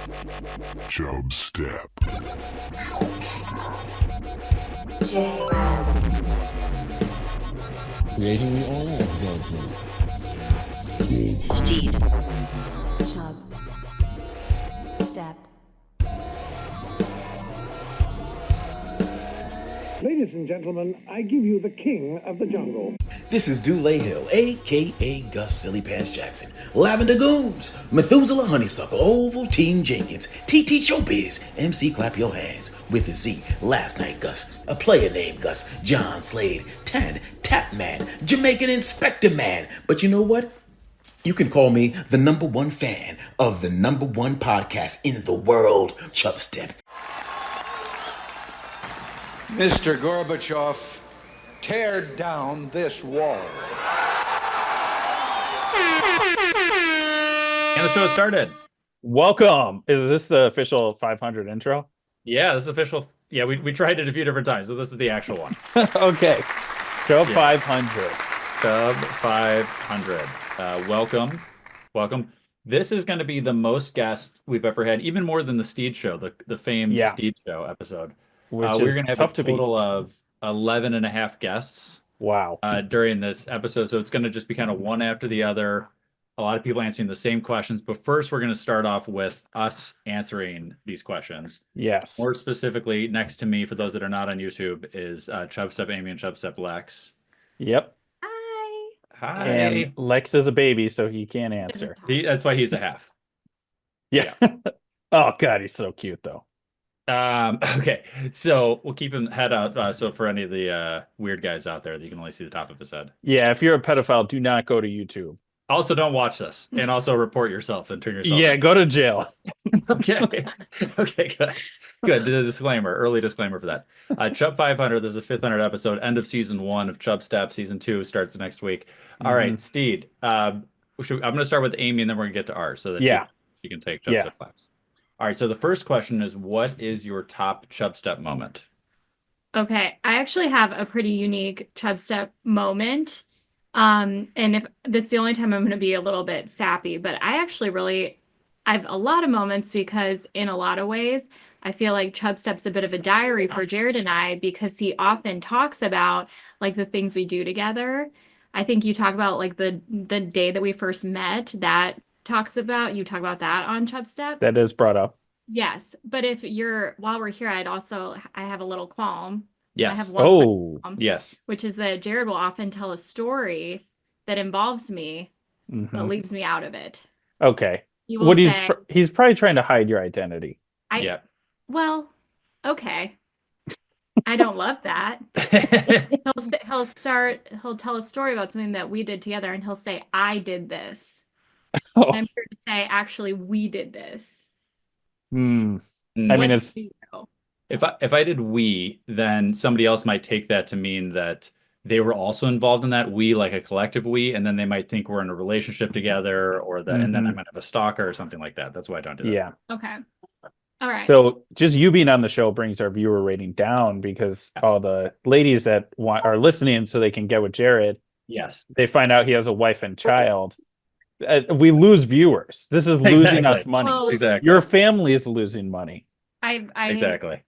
Chubstep. Jrad. Creating the oil of Steed. Chub. Step. Ladies and gentlemen, I give you the king of the jungle. This is Dulé Hill, a.k.a. Gus Silly Pants Jackson, Lavender Gooms, Methuselah Honeysuckle, Ovaltine Jenkins, TT Showbiz, MC Clap Your Hands, with a Z, Last Night Gus, a player named Gus, John Slade, Tan, Tapman, Jamaican Inspector Man. But you know what? You can call me the number one fan of the number one podcast in the world, Chubstep. Mr. Gorbachev, tear down this wall. And the show started. Welcome. Is this the official 500 intro? Yeah, this is official. Yeah, we tried it a few different times, so this is the actual one. Okay. Chub Yeah. 500. Chub 500. Welcome. This is going to be the most guests we've ever had, even more than the Steed show, the famed Steed show episode. Which We're is going to have tough a to beat. total of 11 and a half guests Wow. during this episode, so it's going to just be kind of one after the other. A lot of people answering the same questions, but first we're going to start off with us answering these questions. Yes. More specifically, next to me, for those that are not on YouTube, is Chubstep Amy and Chubstep Lex. Yep. Hi. And Lex is a baby, so he can't answer. That's why he's a half. Yeah. Oh, God, he's so cute, though. Okay, so we'll keep him head out. So for any of the weird guys out there, you can only see the top of his head. Yeah, if you're a pedophile, do not go to YouTube. Also, don't watch this, and also report yourself and turn yourself. Yeah, go to jail. Okay. Okay, good. The disclaimer, early disclaimer for that. Chub 500, there's a 500 episode, end of season 1 of Chubstep. Season 2 starts next week. All right, Steed. I'm going to start with Amy, and then we're going to get to ours, so that you can take Chubstep Lex. All right, so the first question is, what is your top Chubstep moment? Okay, I actually have a pretty unique Chubstep moment. And if that's the only time I'm going to be a little bit sappy, but I have a lot of moments because in a lot of ways, I feel like Chubstep's a bit of a diary for Jrad and I because he often talks about like the things we do together. I think you talk about like the day that we first met, you talk about that on Chubstep. That is brought up. Yes, but while we're here, I have a little qualm. Yes. I have one qualm, yes. Which is that Jrad will often tell a story that involves me, but leaves me out of it. Okay. He's probably trying to hide your identity. Well, okay. I don't love that. He'll tell a story about something that we did together, and he'll say, "I did this." Oh. And I'm here to say, actually, we did this. I mean, it's. If I did we, then somebody else might take that to mean that they were also involved in that, we, like a collective we, and then they might think we're in a relationship together, or that, and then I might have a stalker or something like that. That's why I don't do that. Yeah. Okay. All right. So just you being on the show brings our viewer rating down because all the ladies that are listening so they can get with Jrad. Yes. They find out he has a wife and child. We lose viewers. This is losing us money. Well, Exactly. Your family is losing money. Exactly.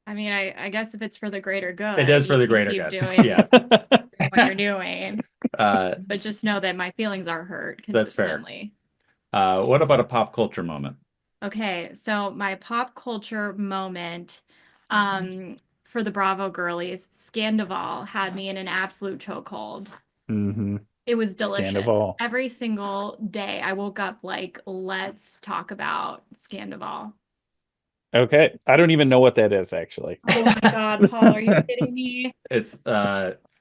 I mean, I guess if it's for the greater good, It is for the greater keep good. Doing Yeah. what you're doing. But just know that my feelings are hurt That's fair. consistently. What about a pop culture moment? Okay, so my pop culture moment, for the Bravo girlies, Scandival had me in an absolute chokehold. Mm-hmm. It was delicious. Scandival. Every single day I woke up like, let's talk about Scandival. Okay. I don't even know what that is, actually. Oh my God, Paul, are you kidding me? It's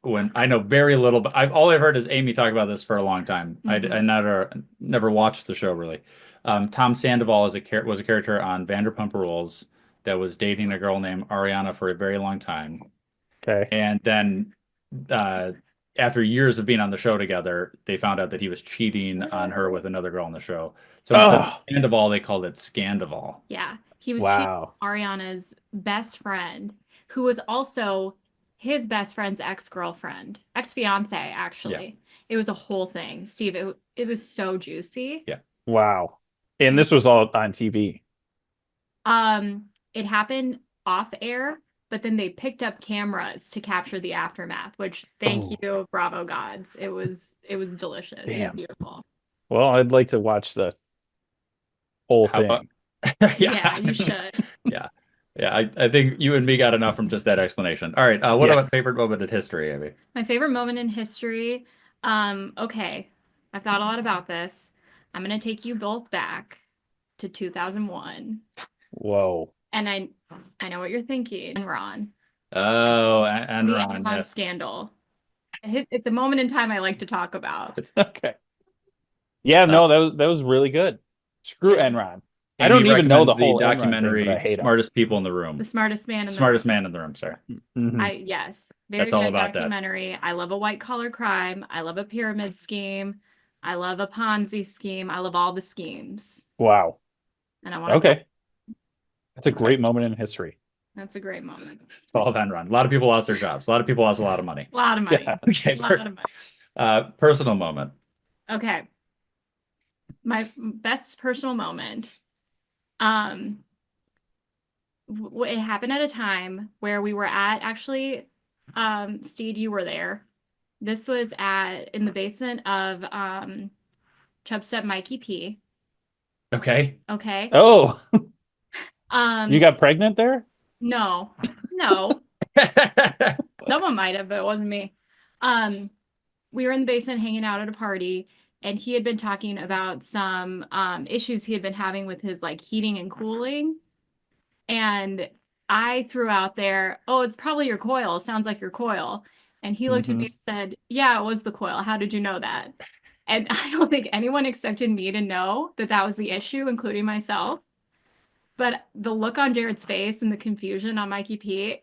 when I know very little, but all I've heard is Amy talk about this for a long time. I never watched the show really. Tom Sandoval was a character on Vanderpump Rules that was dating a girl named Ariana for a very long time. Okay. And then after years of being on the show together, they found out that he was cheating on her with another girl on the show. So instead of Sandoval, they called it Scandival. Yeah. He was cheating on Ariana's best friend, who was also his best friend's ex-girlfriend, ex-fiance, actually. Yeah. It was a whole thing. Steve, it was so juicy. Yeah. Wow. And this was all on TV. It happened off air, but then they picked up cameras to capture the aftermath, which thank you, Bravo gods. It was delicious. It was Damn. beautiful. Well, I'd like to watch the whole How about- thing. Yeah, you should. Yeah. Yeah, I think you and me got enough from just that explanation. All right, what about favorite moment in history, Amy? My favorite moment in history. Okay, I've thought a lot about this. I'm gonna take you both back to 2001, Whoa. and I know what you're thinking, Enron, Oh, and the Ron, Enron yes. scandal. It's a moment in time I like to talk about. Okay. Yeah, no, that was really good. Screw Yes. Enron. I don't Amy even know the recommends whole Enron thing, documentary but I hate 'em. Smartest People in the Room. The smartest man in the Smartest room. man in the room, sorry. Mhm. Yes, very That's all good about that. documentary. I love a white collar crime. I love a pyramid scheme. I love a Ponzi scheme. I love all the schemes. Wow. And I want Okay. That's a great moment in history. That's a great moment. All Enron. A lot of people lost their jobs. A lot of people lost a lot of money. A lot of money. Yeah. Okay, A lot of money. personal moment. Okay. My best personal moment. It happened at a time where we were at actually, Steed, you were there. This was in the basement of Chubstep Mikey P. Okay. Okay. Oh, Um, you got pregnant there? no. Someone might have, but it wasn't me. We were in the basement hanging out at a party, and he had been talking about some issues he had been having with his like heating and cooling. And I threw out there, "Oh, it's probably your coil. Sounds like your coil." And he looked at me and said, "Yeah, it was the coil. How did you know that?" And I don't think anyone expected me to know that that was the issue, including myself. But the look on Jared's face and the confusion on Mikey P,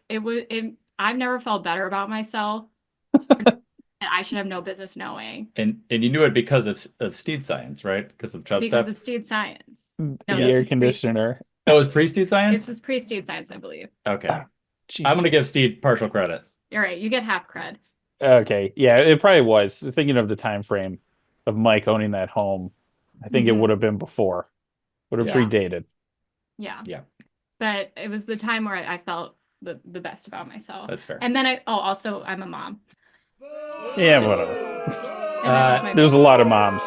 I've never felt better about myself. And I should have no business knowing. And you knew it because of Steed Science, right? Because of Chubstep? Because of Steed Science. No, The this air was conditioner. That was pre-Steed Science? This was pre-Steed Science, I believe. Okay. I'm Jeez. going to give Steed partial credit. You're right. You get half cred. Okay. Yeah, it probably was. Thinking of the time frame of Mike owning that home, I think it Mhm. would have been before. Would have Yeah. predated. Yeah. Yeah. But it was the time where I felt the best about myself. That's fair. And then also I'm a mom. Yeah, whatever. And I love my There's a lot of moms.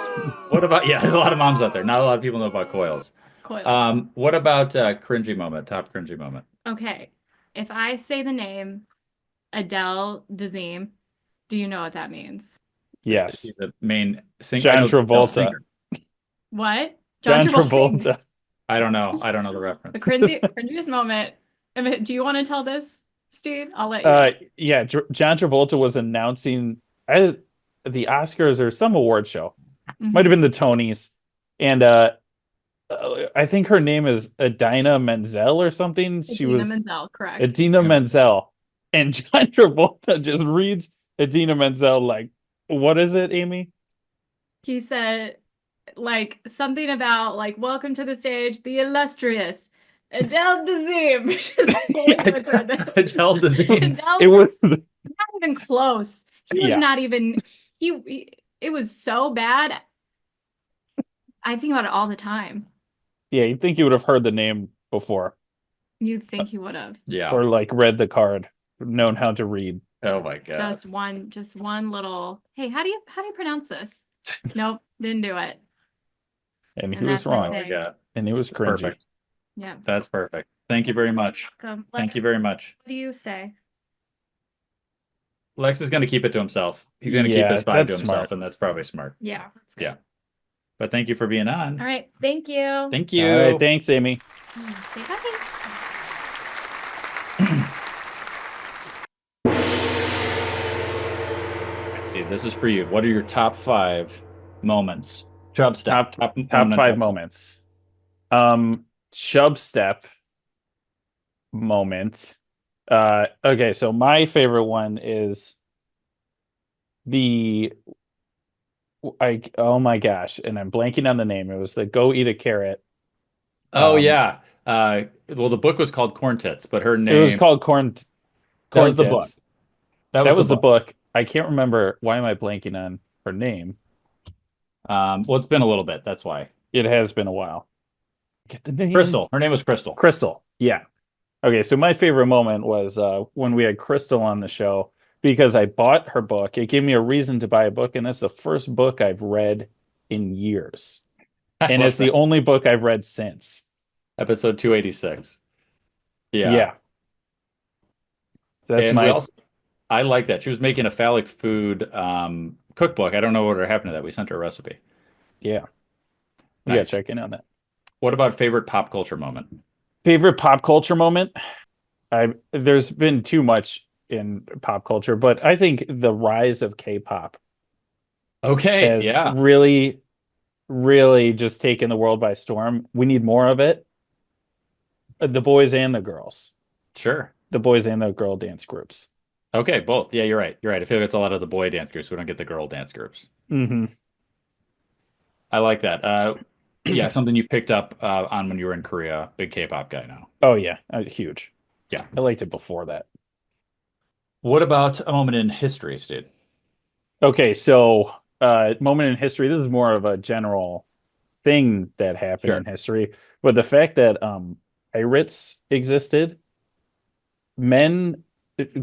What about, there's a lot of moms out there. Not a lot of people know about coils. coils. What about cringy moment, top cringy moment? Okay. If I say the name Adele Dazeem, do you know what that means? Yes. She's the main singer. John Travolta. What? John Travolta. Travolta. I don't know the reference. The cringiest moment. I mean, do you want to tell this, Steve? I'll let you. Yeah, John Travolta was announcing the Oscars or some award show. Mhm. Might have been the Tonys. And I think her name is Idina Menzel or something. She Idina was Menzel, correct. Idina Menzel. And John Travolta just reads Idina Menzel like, what is it, Amy? He said like something about like, "Welcome to the stage, the illustrious Adele Dazeem." Adele Dazeem. Adele It was not even close. He was Yeah. not even it was so bad. I think about it all the time. yeah, you'd think you would have heard the name before You'd think he would have. Yeah. or like read the card, known how to read. Oh my god. Just one little, "Hey, how do you pronounce this?" Nope, didn't do it. And he And was that's my Oh wrong. my thing. god. And it was That's cringy. perfect. Yeah. That's perfect. Thank you very much. Welcome. Thank Lex, you very much. What do you say? Lex is going to keep it to himself. He's going to keep Yeah, his vibe to that's himself, smart. and that's probably smart. Yeah. That's good. Yeah. But thank you for being on. All right. Thank you. Thank you. All right, thanks, Amy. Say bye. Steve, this is for you. What are your top 5 moments? Chubstep. Top moment 5 Chubstep. moments. Chubstep moment. Okay, so my favorite one is oh my gosh, and I'm blanking on the name. It was the Go Eat a Carrot. Oh yeah. Well, the book was called Corn Tits, but her name It was called Corn. That was the Tits. book. That was the book. I can't remember. Why am I blanking on her name? Well, it's been a little bit. That's why. It has been a while. Get the name. Crystal. Her name was Crystal. Crystal. Yeah. Okay, so my favorite moment was when we had Crystal on the show because I bought her book. It gave me a reason to buy a book, and that's the first book I've read in years. And it's the only book I've read since. Episode 286. Yeah. Yeah. That's And my I like that. She was making a phallic food cookbook. I don't know what happened to that. We sent her a recipe. yeah. We Nice. gotta check in on that. What about favorite pop culture moment? Favorite pop culture moment? There's been too much in pop culture, but I think the rise of K-pop Okay, has yeah. really, really just taken the world by storm. We need more of it. The boys and the girls. Sure. The boys and the girl dance groups. Okay, both. Yeah, you're right. You're right. I feel like it's a lot of the boy dance groups. We don't get the girl dance groups. Mm-hmm. I like that. Yeah, something you picked up on when you were in Korea. Big K-pop guy now. Oh yeah, huge. Yeah. I liked it before that. What about a moment in history, Steve? Okay, so moment in history. This is more of a general thing that happened in history, but the fact that pirates existed, men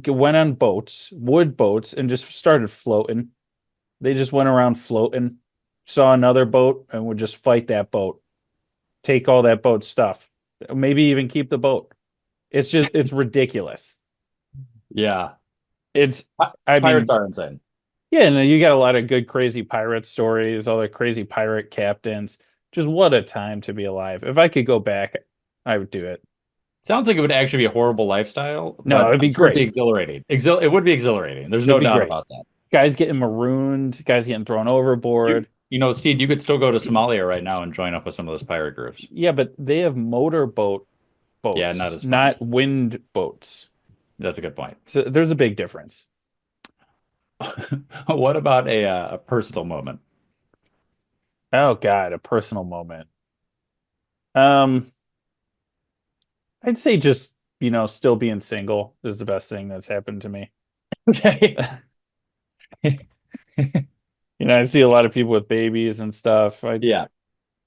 went on boats, wood boats, and just started floating. They just went around floating, saw another boat, and would just fight that boat, take all that boat stuff, maybe even keep the boat. It's ridiculous. Yeah. Pirates are insane. Yeah, and you got a lot of good crazy pirate stories, all the crazy pirate captains. Just what a time to be alive. If I could go back, I would do it. Sounds like it would actually be a horrible lifestyle. No, but it'd be I'm sure great. It'd be exhilarating. It would be exhilarating. There's no It'd be doubt great. about that. Guys getting marooned, guys getting thrown overboard. You know, Steve, you could still go to Somalia right now and join up with some of those pirate groups. Yeah, but they have motorboat boats, Yeah, not as fun. not wind boats. That's a good point. So there's a big difference. What about a personal moment? Oh God, a personal moment. I'd say just, still being single is the best thing that's happened to me. Okay. I see a lot of people with babies and stuff. Yeah,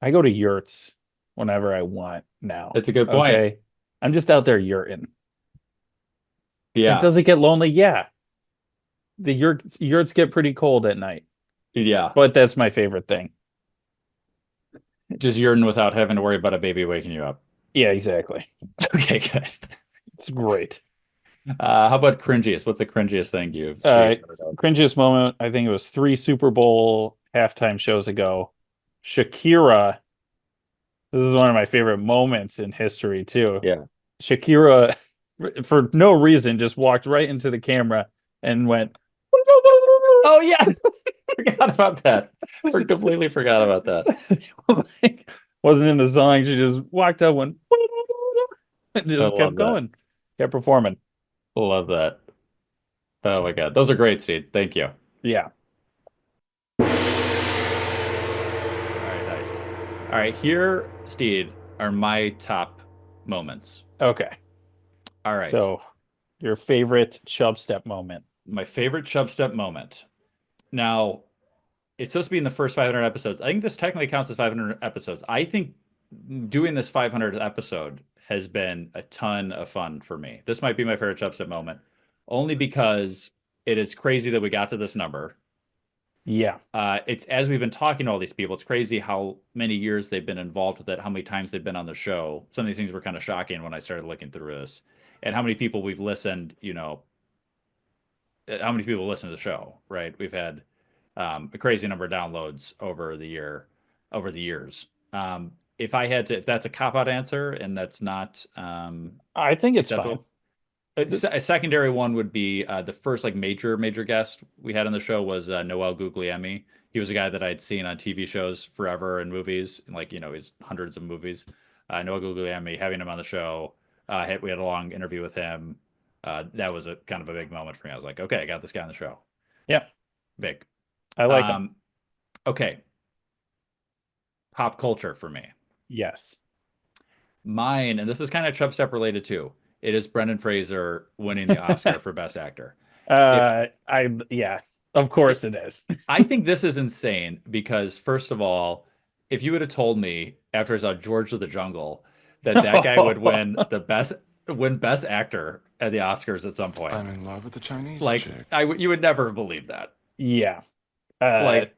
I go to yurts whenever I want now. that's a good point. Okay. I'm just out there yurting. Yeah, It doesn't get lonely. Yeah. The yurts get pretty cold at night, yeah. but that's my favorite thing. Just urine without having to worry about a baby waking you up. Yeah, exactly. Okay, good. It's great. How about cringiest? What's the cringiest thing you've seen? Cringiest moment, I think it was 3 Super Bowl halftime shows ago. Shakira, this is one of my favorite moments in history too. Yeah. Shakira, for no reason, just walked right into the camera and went, Oh yeah, forgot about that. Completely forgot about that. wasn't in the song. She just walked up, went, and just kept going, kept performing. Love that. Oh my God, those are great, Steve. Thank you. Yeah. All right, nice. All right, here, Steed, are my top moments. Okay. All right. So, your favorite Chubstep moment? My favorite Chubstep moment. Now, it's supposed to be in the first 500 episodes. I think this technically counts as 500 episodes. I think doing this 500th episode has been a ton of fun for me. This might be my favorite Chubstep moment, only because it is crazy that we got to this number. Yeah. It's as we've been talking to all these people, it's crazy how many years they've been involved with it, how many times they've been on the show. Some of these things were kind of shocking when I started looking through this, and how many people we've listened, how many people listen to the show, right? We've had a crazy number of downloads over the years. If that's a cop-out answer and that's not, I think it's fine. A secondary one would be the first major guest we had on the show was Noel Guglielmi. He was a guy that I'd seen on TV shows forever and movies, and he's hundreds of movies. Noel Guglielmi, having him on the show, we had a long interview with him. That was a kind of a big moment for me. I was like, okay, I got this guy on the show. Yeah, big. I like him. Okay, pop culture for me. Yes, mine, and this is kind of Chubstep related too. It is Brendan Fraser winning the Oscar for Best Actor. Of course it is. I think this is insane because, first of all, if you would have told me after I saw George of the Jungle that that guy would win best actor at the Oscars at some point. I'm in love with the Chinese Like chick. you would never believe that. Yeah. Like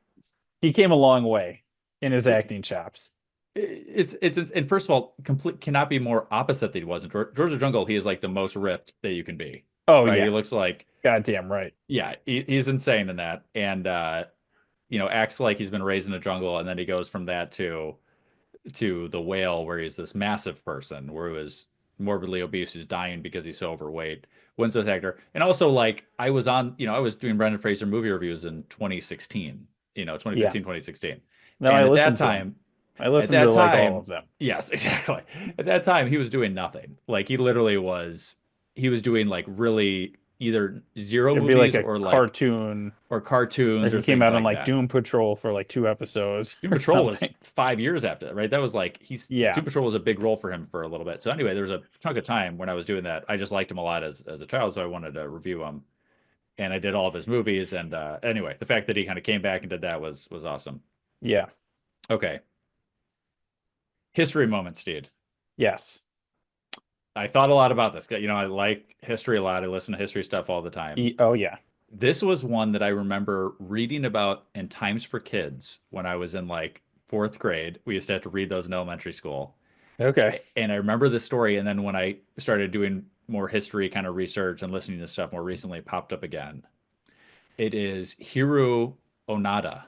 He came a long way in his acting chops. it's and first of all, complete cannot be more opposite than he was in George of the Jungle. He is like the most ripped that you can be. Oh Right? yeah. He looks like Goddamn right. yeah, he's insane in that, and acts like he's been raised in a jungle, and then he goes from that to the whale, where he's this massive person, where he was morbidly obese, who's dying because he's so overweight. Wins Best Actor, and also like I was doing Brendan Fraser movie reviews in 2016, 2015, 2016, No, and I at that listened to him. time. I listened At to that like time, all of them. yes, exactly. At that time, he was doing nothing. Like he literally was. He was doing like really either zero It'd be like movies a cartoon. or cartoons Like or he came things out on like like that. Doom Patrol for like 2 episodes. Doom or Patrol was something. 5 years after that, right? That was like Yeah. Doom Patrol was a big role for him for a little bit. So anyway, there was a chunk of time when I was doing that. I just liked him a lot as a child, so I wanted to review him, and I did all of his movies. And anyway, the fact that he kind of came back and did that was awesome. Yeah. Okay, history moments, dude. Yes. I thought a lot about this. I like history a lot. I listen to history stuff all the time. Oh yeah. This was one that I remember reading about in Times for Kids when I was in like 4th grade. We used to have to read those in elementary school. Okay. And I remember the story. And then when I started doing more history kind of research and listening to stuff more recently, it popped up again. It is Hiro Onada.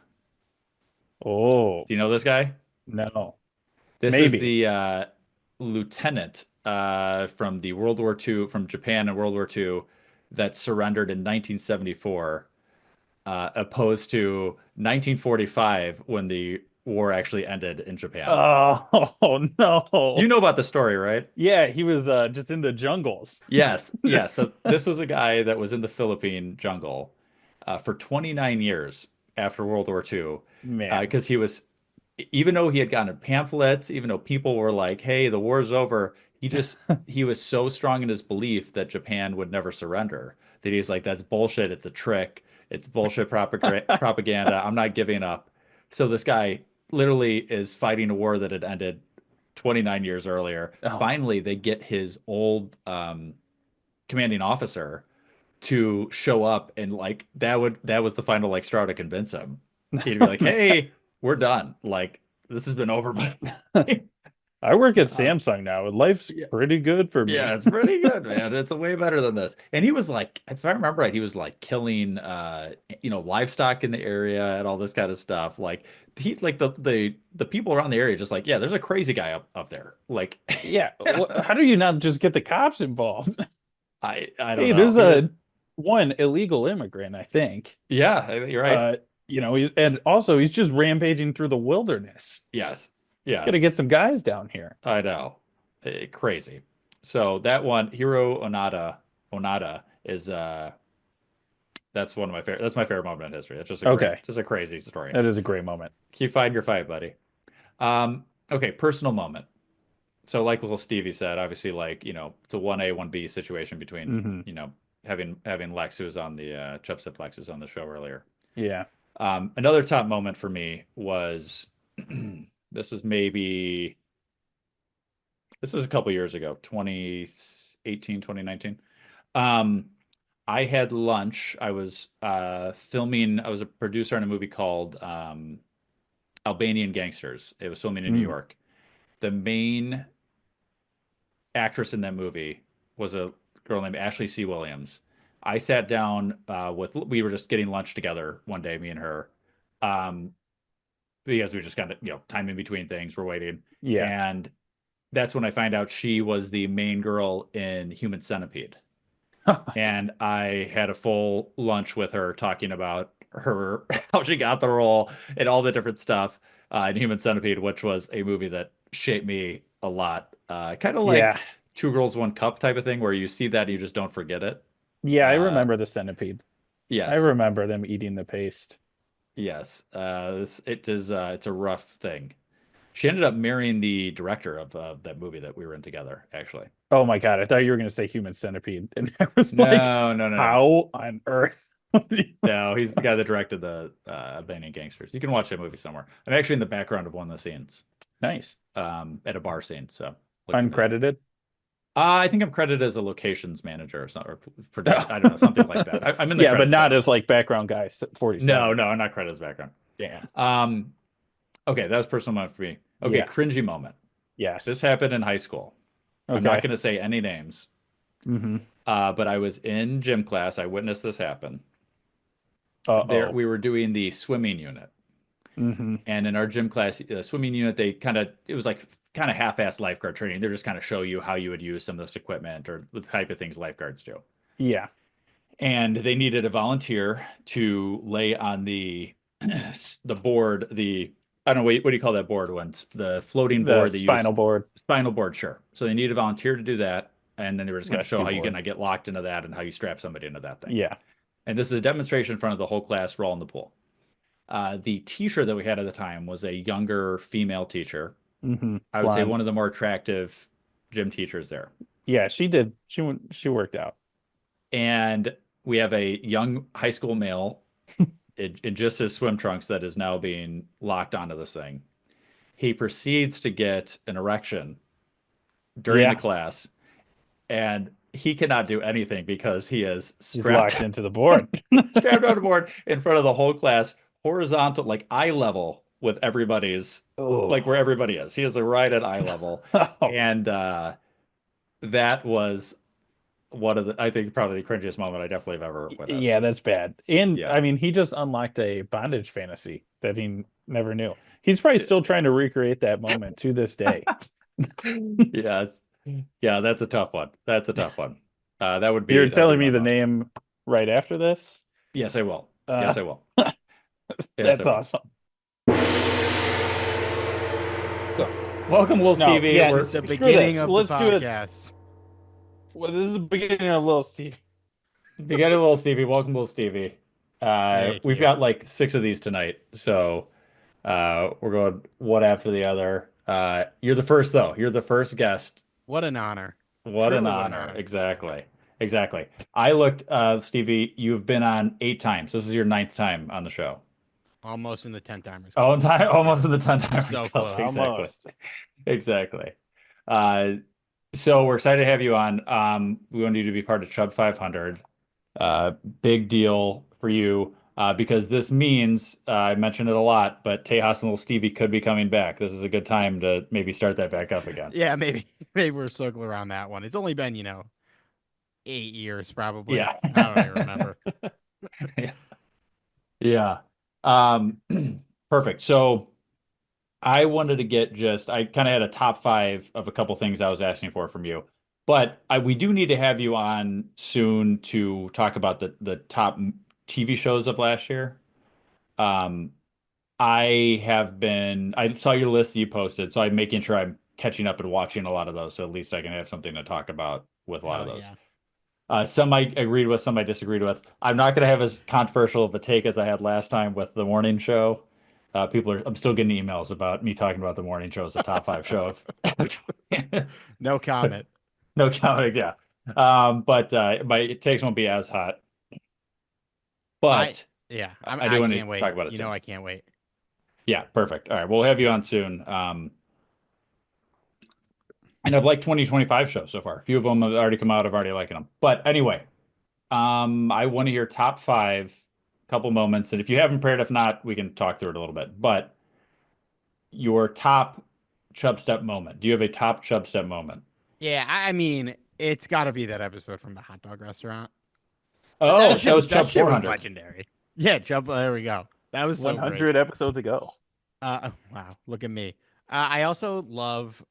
Oh. Do you know this guy? No. This Maybe. is the lieutenant from the World War II, from Japan in World War II, that surrendered in 1974, opposed to 1945 when the war actually ended in Japan. Oh no. You know about the story, right? Yeah, he was just in the jungles. Yes, yes. So this was a guy that was in the Philippine jungle for 29 years after World War II, Man. because he was, even though he had gotten pamphlets, even though people were like, "Hey, the war's over," he was so strong in his belief that Japan would never surrender that he's like, "That's bullshit. It's a trick. It's bullshit propaganda. I'm not giving up." So this guy literally is fighting a war that had ended 29 years earlier. Oh. Finally, they get his old commanding officer to show up, and like that was the final like straw to convince him. He'd be like, "Hey, we're done. Like this has been over." But I work at Samsung now, and life's pretty good for me. yeah, it's pretty good, man. It's way better than this. And he was like, if I remember right, he was like killing livestock in the area and all this kind of stuff. Like he like the people around the area just like, yeah, there's a crazy guy up there. Like Yeah. How do you not just get the cops involved? I don't Hey, know. there's one illegal immigrant, I think. Yeah, you're right. He's just rampaging through the wilderness. Yes. Yes. Gotta get some guys down here. I know. Crazy. So that one, Hiro Onada is that's one of my favorite. That's my favorite moment in history. That's just a crazy story. That is a great moment. Keep fighting your fight, buddy. Okay, personal moment. So like Lil Stevie said, obviously like, it's a 1A, 1B situation between, having Lex, who was on the Chubstep Lex, who was on the show earlier. Yeah. Another top moment for me was this is a couple years ago, 2018, 2019. I had lunch. I was filming. I was a producer on a movie called Albanian Gangsters. It was filming in New York. The main actress in that movie was a girl named Ashley C. Williams. I sat down we were just getting lunch together one day, me and her. Because we just kind of, time in between things, we're waiting. Yeah. And that's when I find out she was the main girl in Human Centipede. And I had a full lunch with her talking about her, how she got the role and all the different stuff in Human Centipede, which was a movie that shaped me a lot. Kind of like Two Girls, One Cup type of thing, where you see that and you just don't forget it. Yeah, I remember the centipede. Yes. I remember them eating the paste. Yes, it's a rough thing. She ended up marrying the director of that movie that we were in together, actually. Oh my God, I thought you were going to say Human Centipede, and I was No, like, no. how on earth? No, he's the guy that directed the Albanian Gangsters. You can watch that movie somewhere. I'm actually in the background of one of the scenes. Nice. At a bar scene. So look for me. Uncredited. I think I'm credited as a locations manager or something, or I don't know, something like that. I'm in the Yeah, but credits not somewhere. as like background guy. 47. No, I'm not credited as background. Damn. Okay, that was personal moment for me. Okay, Yeah. cringy moment. Yes. This happened in high school. I'm not going to say any names, Mm-hmm. but I was in gym class. I witnessed this happen. There, Uh-oh. we were doing the swimming unit, Mm-hmm. and in our gym class, swimming unit, it was like kind of half-assed lifeguard training. They're just kind of show you how you would use some of this equipment or the type of things lifeguards do. Yeah. And they needed a volunteer to lay on the the board, I don't know, what do you call that board once? The floating The board. spinal board. Spinal board, sure. So they needed a volunteer to do that. And then they were just going to show how Rescue you're board. going to get locked into that and how you strap somebody into that thing. Yeah. And this is a demonstration in front of the whole class. We're all in the pool. The teacher that we had at the time was a younger female teacher. Mm-hmm. I would say Blonde. one of the more attractive gym teachers there. Yeah, she did. She worked out. And we have a young high school male in just his swim trunks that is now being locked onto this thing. He proceeds to get an erection during the class, and he cannot do anything because he is He's locked into the board. strapped on the board in front of the whole class, horizontal, like eye level with everybody's, like where everybody is. He is right at eye level. And that was one of I think probably the cringiest moment I definitely have ever witnessed. Yeah, that's bad. And I mean, he just unlocked a bondage fantasy that he never knew. He's probably still trying to recreate that moment to this day. Yes. Yeah, that's a tough one. That would be. You're telling me the name right after this? Yes, I will. Yes, I will. That's awesome. Welcome, Lil Stevie. Yes, it's the beginning of the podcast. Well, this is the beginning of Lil Stevie. Beginning of Lil Stevie. Welcome, Lil Stevie. We've got like 6 of these tonight, so we're going one after the other. You're the first, though. You're the first guest. What an honor. What an honor. Exactly. I looked, Stevie, you've been on 8 times. This is your 9th time on the show. Almost in the 10-timers. Almost in the 10-timers. So close. Exactly. So we're excited to have you on. We want you to be part of Chub 500. Big deal for you because this means, I mentioned it a lot, but Tejas and Lil Stevie could be coming back. This is a good time to maybe start that back up again. Yeah, maybe we're circling around that one. It's only been, 8 years probably. Yeah. I don't even remember. Yeah. Perfect. So I wanted to get I kind of had a top 5 of a couple things I was asking for from you, but we do need to have you on soon to talk about the top TV shows of last year. I saw your list that you posted, so I'm making sure I'm catching up and watching a lot of those, so at least I can have something to talk about with a lot of those. Yeah. Some I agreed with, some I disagreed with. I'm not going to have as controversial of a take as I had last time with the morning show. I'm still getting emails about me talking about the morning show as the top 5 show. No comment. No comment, yeah. But my takes won't be as hot. But I do want to can't wait. talk about it. I can't wait. Yeah, perfect. All right, we'll have you on soon. And I've liked 2025 shows so far. A few of them have already come out. I've already liked them. But anyway, I want to hear top 5, couple moments. And if you haven't prepared, if not, we can talk through it a little bit. But your top Chubstep moment. Do you have a top Chubstep moment? Yeah, I mean, it's got to be that episode from the hot dog restaurant. Oh, that was Chub that shit 400. was legendary. Yeah, Chub. There we go. That was so 100 great. episodes ago. Wow, look at me. I also love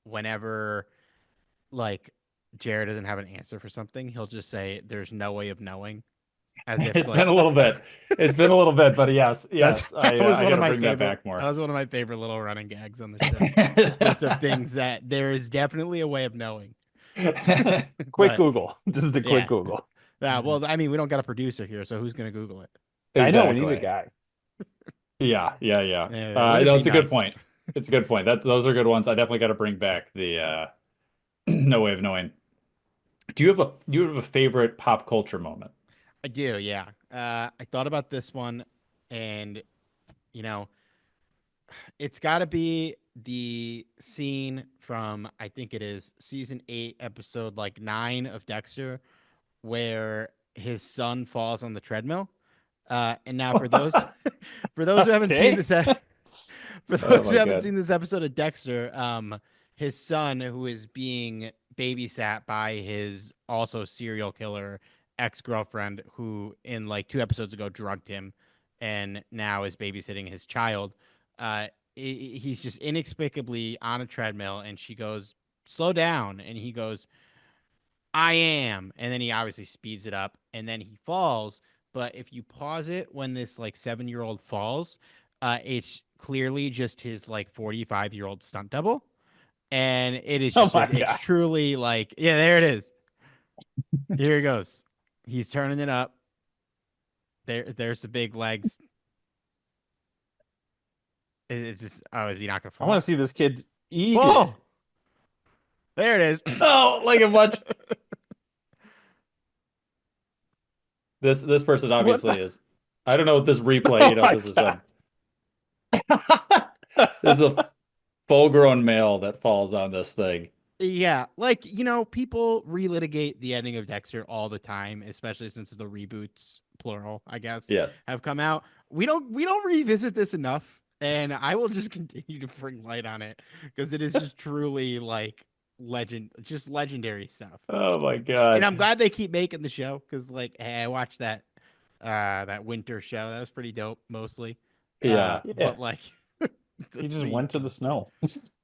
whenever like Jrad doesn't have an answer for something, he'll just say, "There's no way of knowing." As if It's been a little bit. It's been a little bit, but yes. I gotta bring that back more. That was one of my favorite little running gags on the show. List of things that there is definitely a way of knowing. Quick Google. Just a quick Google. Yeah, well, I mean, we don't got a producer here, so who's gonna Google it? I know, we need a guy. Yeah. That'd It's be a good nice. point. It's a good point. Those are good ones. I definitely got to bring back the no way of knowing. Do you have a favorite pop culture moment? I do, yeah. I thought about this one, and It's got to be the scene from, I think it is season 8, episode like 9 of Dexter, where his son falls on the treadmill. And now for those for those who haven't seen Okay. this for Oh those who my haven't God. seen this episode of Dexter, his son, who is being babysat by his also serial killer ex-girlfriend, who in like 2 episodes ago drugged him and now is babysitting his child. Uh, he's just inexplicably on a treadmill, and she goes, "Slow down," and he goes, "I am," and then he obviously speeds it up, and then he falls. But if you pause it when this like 7-year-old falls, it's clearly just his like 45-year-old stunt double, and it is Oh just my it's God. truly like, yeah, there it is. Here he goes. He's turning it up. There's the big legs. It's just, oh, is he not gonna I want fall? to see this kid eat it. Whoa! There it is. Oh, like a bunch. This person What obviously the? is. I don't know what this replay. Oh my This is God. this is a full-grown male that falls on this thing. Yeah, like, people relitigate the ending of Dexter all the time, especially since the reboots, plural, I guess, Yes. have come out. We don't revisit this enough, and I will just continue to bring light on it because it is just truly like just legendary stuff. Oh my And God. I'm glad they keep making the show because, like, hey, I watched that winter show. That was pretty dope, mostly. Yeah. Yeah. But like, He just went to the snow.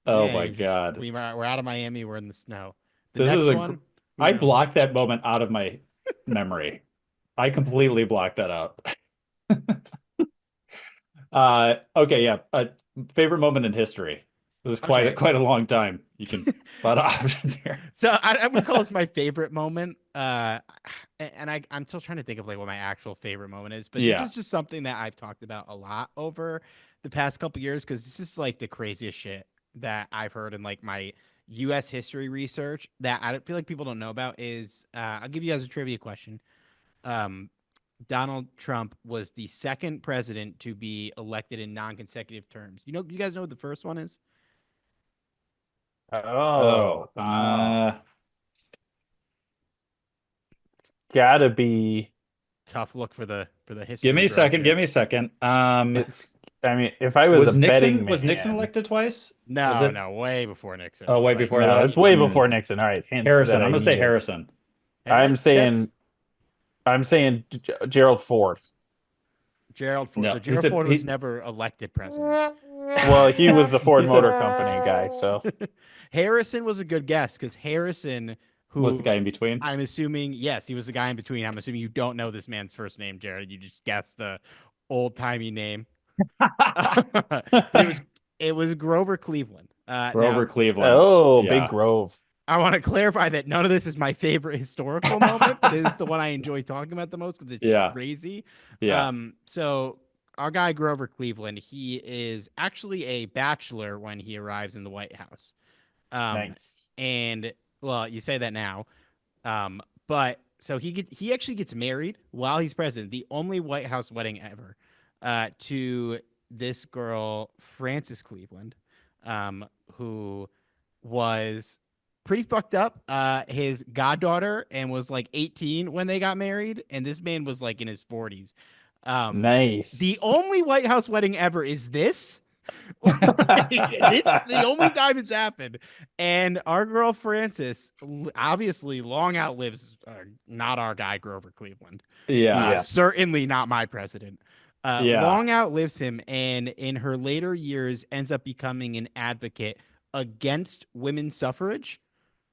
Oh yeah, my God. we're out of Miami. We're in the snow. The This is next a. one, I blocked that moment out of my memory. I completely blocked that out. Okay, yeah. Favorite moment in history. This is Okay. quite a long time. You can a lot of options here. So I would call this my favorite moment. And I'm still trying to think of like what my actual favorite moment is, but Yeah. this is just something that I've talked about a lot over the past couple years because this is like the craziest shit that I've heard in like my U.S. history research that I don't feel like people don't know about is I'll give you guys a trivia question. Um, Donald Trump was the second president to be elected in non-consecutive terms. You guys know what the first one is? Oh, Oh, gotta be. Tough look for the history. give me a bros second. here. Give me a second. It's. I mean, if I was a betting Was Nixon man- elected twice? No, Was it? no, way before Nixon. Oh, way Like, before No, that? it's way Mm. before Nixon. All right, hints Harrison. that I I'm gonna say needed. Harrison. I'm saying Gerald Ford. Gerald Ford. No, So he Gerald said Ford was he- never elected president. Well, he was the Ford He said- Motor Company guy, so Harrison was a good guess because Harrison, who Was the guy in between? I'm assuming, yes, he was the guy in between. I'm assuming you don't know this man's first name, Jared. You just guessed the old timey name. But it was Grover Cleveland. Grover Now, Cleveland. oh, Yeah. Big Grove. I want to clarify that none of this is my favorite historical moment, but it is the one I enjoy talking about the most because it's Yeah. crazy. Yeah. So our guy Grover Cleveland, he is actually a bachelor when he arrives in the White House. Nice. And well, you say that now, but so he actually gets married while he's president, the only White House wedding ever, to this girl Frances Cleveland, who was pretty fucked up. His goddaughter and was like 18 when they got married, and this man was like in his 40s. Nice. The only White House wedding ever is this. It's the only time it's happened. And our girl Frances obviously long outlives not our guy Grover Cleveland. Yeah. Certainly not my president. Yeah. Long outlives him, and in her later years ends up becoming an advocate against women's suffrage.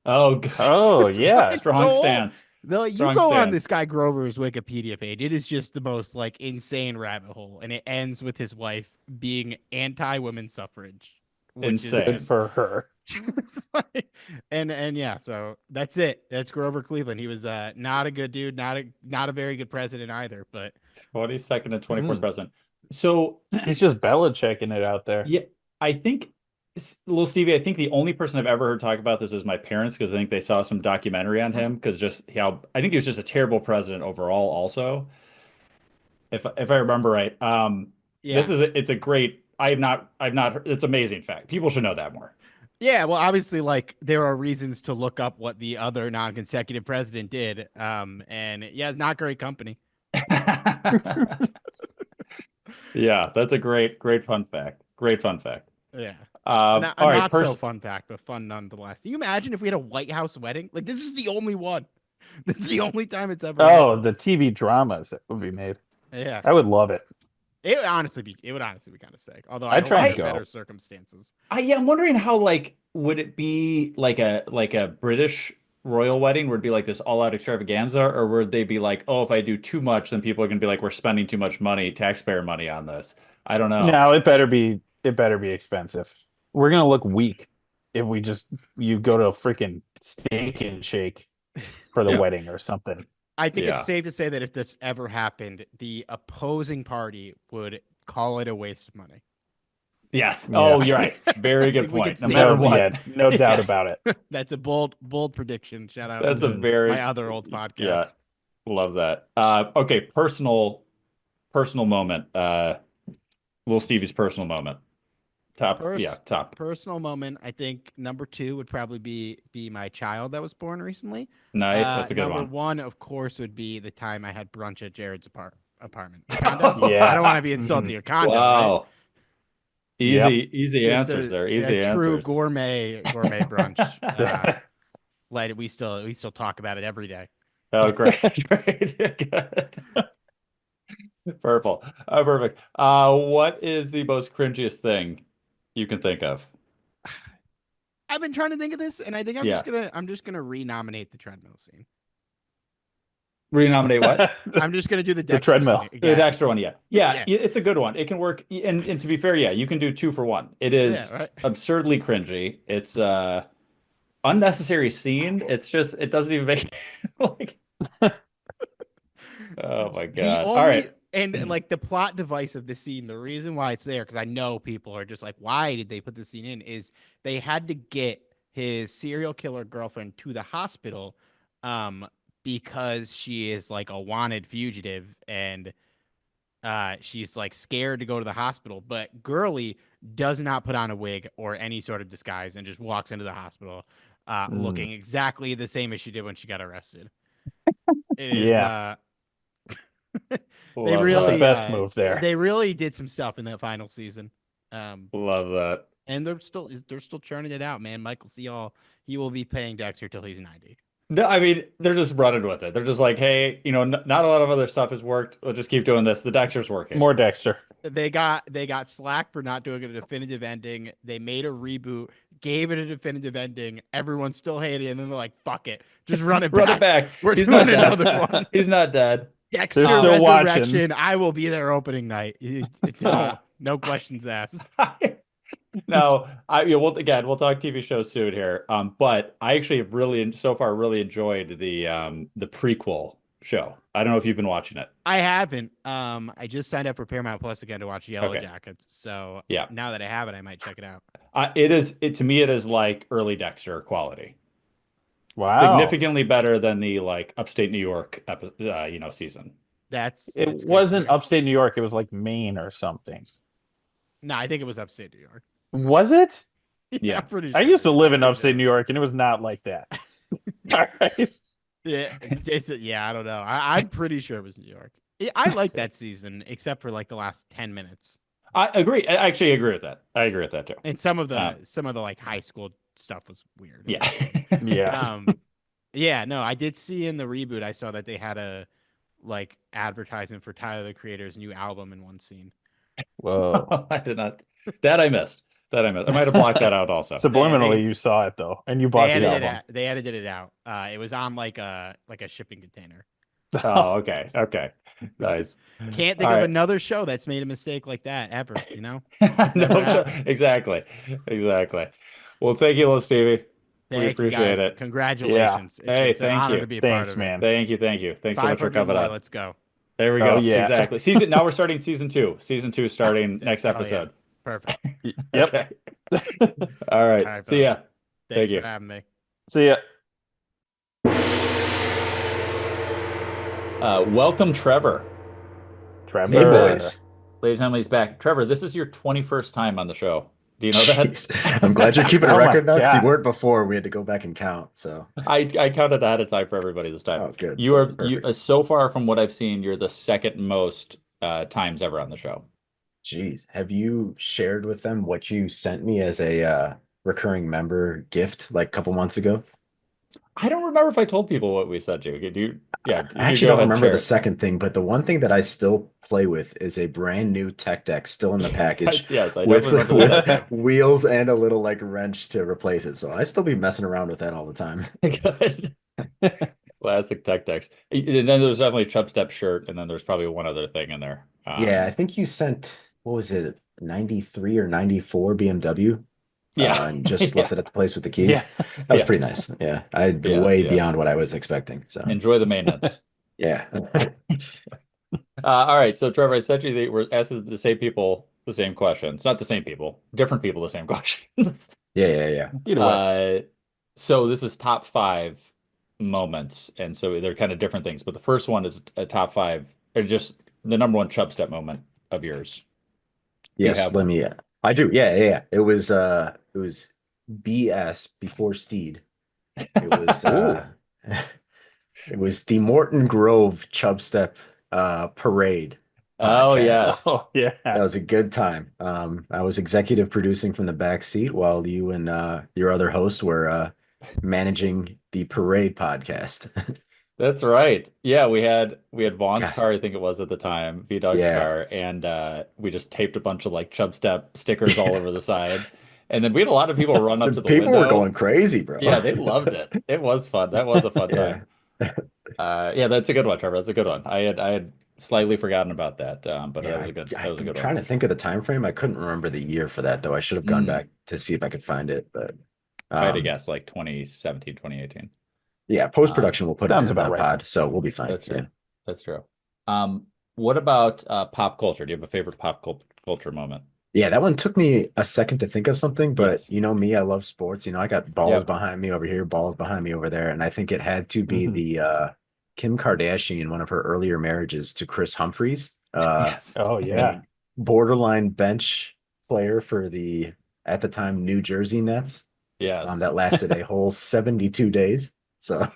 Oh, good. Oh, yeah. Strong stance. You Strong go on stance. this guy Grover's Wikipedia page. It is just the most like insane rabbit hole, and it ends with his wife being anti-women's suffrage. Which Insane. Good for her. and yeah, so that's it. That's Grover Cleveland. He was not a good dude, not a very good president either. But 22nd and 24th president. So He's just Belichicking it out there. yeah, I think Lil Stevie, I think the only person I've ever heard talk about this is my parents because I think they saw some documentary on him because just how I think he was just a terrible president overall. Also, if I remember right, yeah, it's a great I've not heard, it's amazing fact. People should know that more. Yeah, well, obviously, like there are reasons to look up what the other non-consecutive president did. And yeah, it's not great company. Yeah, that's a great fun fact. Great fun fact. Yeah. All A right, not so fun fact, but fun nonetheless. Can you imagine if we had a White House wedding? Like this is the only one. This is the only time it's ever Oh, happened. the TV dramas that would be made. Yeah. I would love it. It would honestly be kind of sick. Although I'd I try hope to there's go. better circumstances. I'm wondering how, like, would it be like a British royal wedding? Would it be like this all-out extravaganza, or would they be like, oh, if I do too much, then people are gonna be like, we're spending too much money, taxpayer money on this? I don't know. No, it better be expensive. We're gonna look weak if you go to a freaking Steak and Shake for the Yeah. wedding or something. I think Yeah. it's safe to say that if this ever happened, the opposing party would call it a waste of money. Yes. Yeah. Oh, you're right. Very I good think we point. could No see matter it. what. Yeah, no doubt Yeah. about it. That's a bold prediction. Shout out That's a to very my other old podcast. Yeah. Love that. Okay, personal moment. Lil Stevie's personal moment. Top. Personal moment. I think number 2 would probably be my child that was born recently. Nice. That's a good number one. 1, of course, would be the time I had brunch at Jared's apartment. Yeah. I don't want to be insulting your condo. Wow. Right? Easy Just answers there. Easy a true answers. gourmet brunch. We still talk about it every day. Oh, great. Great. Good. Purple. Oh, perfect. What is the most cringiest thing you can think of? I've been trying to think of this, and I think I'm Yeah. just gonna renominate the treadmill scene. Renominate what? I'm just gonna do the The Dexter treadmill. scene The again. Dexter one, yeah. Yeah. It's a good one. It can work. And to be fair, yeah, you can do 2 for 1. It is Yeah, right. absurdly cringy. It's unnecessary scene. It's just, it doesn't even make like, oh my God. All right. And like the plot device of the scene, the reason why it's there, because I know people are just like, why did they put the scene in? Is they had to get his serial killer girlfriend to the hospital, because she is like a wanted fugitive, and she's like scared to go to the hospital. But Girly does not put on a wig or any sort of disguise and just walks into the hospital, looking exactly the same as she did when she got arrested. It is, Yeah. they Love really the best move there. They really did some stuff in that final season. Love that. And they're still churning it out, man. Michael C. Hall, he will be paying Dexter till he's 90. No, I mean, they're just running with it. They're just like, hey, not a lot of other stuff has worked. We'll just keep doing this. The Dexter's working. More Dexter. They got slack for not doing a definitive ending. They made a reboot, gave it a definitive ending. Everyone still hated it, and then they're like, "Fuck it, just run it back." Run it back. We're He's doing not dead. another one. He's not dead. Dexter They're still watching. Resurrection. I will be there opening night. No questions asked. No, we'll talk TV shows soon here. But I actually have really enjoyed the prequel show. I don't know if you've been watching it. I haven't. I just signed up for Paramount Plus again to watch Yellow Okay. Jackets. So Yeah. now that I have it, I might check it out. To me, it is like early Dexter quality. Wow. Significantly better than the like upstate New York season. That's It great to wasn't hear. upstate New York. It was like Maine or something. No, I think it was upstate New York. Was it? Yeah. I'm pretty I sure. used to live in I think upstate it New was. York, and it was not like that. All right. Yeah, I don't know. I'm pretty sure it was New York. I like that season, except for like the last 10 minutes. I agree. I actually agree with that. I agree with that too. And some of the like high school stuff was weird. Yeah. Yeah. Yeah, no, I did see in the reboot, I saw that they had a like advertisement for Tyler the Creator's new album in one scene. Whoa. I did not. That I missed. I might have blocked that out also. Subliminally, you saw it though, and you bought the album. They edited it out. It was on like a shipping container. Oh, okay. Okay. Nice. Can't think All of right. another show that's made a mistake like that ever, No, happened. exactly. Well, thank you, Lil Stevie. We Thank you, appreciate guys. it. Congratulations. Hey, It's an thank honor you. to be a part Thanks, of man. Thank you. Thanks so much for 500 coming more, on. let's go. There we Oh, go. yeah. Exactly. Now we're starting season 2. Season 2 starting next Hell yeah. episode. Perfect. Yep. Okay. All right. All right, See ya. fellas. Thank Thanks you. for having me. See ya. Welcome, Trevor. Trevor. Hey, boys. Ladies and gentlemen, he's back. Trevor, this is your 21st time on the show. Do you know that? Jeez. I'm glad you're keeping a Oh my record now because you God. weren't before. We had to go back and count. So, I counted ahead of time for everybody this time. oh, good. You are Perfect. so far from what I've seen, you're the second most times ever on the show. Jeez, have you shared with them what you sent me as a recurring member gift like a couple months ago? I don't remember if I told people what we said to you. Could you? Yeah, I you actually go don't ahead and remember share the it. second thing, but the one thing that I still play with is a brand new tech deck still in the package Yes, I with definitely remember with wheels and a little like wrench to replace it. So I still be messing around with that all the time. Good. Classic tech decks. And then there's definitely a Chubstep shirt, and then there's probably one other thing in there. Yeah, I think you sent what was it, 93 or 94 BMW? Yeah. And just left Yeah. it at the place with the keys. Yeah. That was pretty Yes. nice. Yeah, I Yes, way yes. beyond what I was expecting. So Enjoy the maintenance. yeah. All right, so Trevor, I sent you we're asking the same people the same questions. Not the same people, different people the same questions. Yeah. Either way. So this is top 5 moments, and so they're kind of different things. But the first one is a top 5, or just the number one Chubstep moment of yours. You Yes, have let me. I do. Yeah. It was BS before Steed. It was it was the Morton Grove Chubstep parade Oh, podcast. yes. Oh yeah. That was a good time. I was executive producing from the back seat while you and your other host were managing the parade podcast. That's right. Yeah, we had Vaughn's God, car, I think it was at the time, Vdog's yeah. car, and we just taped a bunch of like Chubstep stickers all over the side. And then we had a lot of people run up The to the people were window. going crazy, bro. Yeah, they loved it. It was fun. That was a fun Yeah. time. Yeah, that's a good one, Trevor. That's a good one. I had slightly forgotten about that, but Yeah, that was a I'm good trying one. to think of the time frame. I couldn't remember the year for that though. I should have gone back to see if I could find it, but I had to guess like 2017, 2018. yeah, post production will put it Sounds in about the right. pod, so we'll be fine. That's true. Yeah. That's true. What about pop culture? Do you have a favorite culture moment? Yeah, that one took me a second to think of something, but Yes. you know me, I love sports. You know, I got balls Yep. behind me over here, balls behind me over there, and I think it had to be Mhm. the Kim Kardashian, one of her earlier marriages to Chris Humphries. Yes. Oh yeah. A borderline bench player for the at the time New Jersey Nets. Yes. That lasted a whole 72 days. So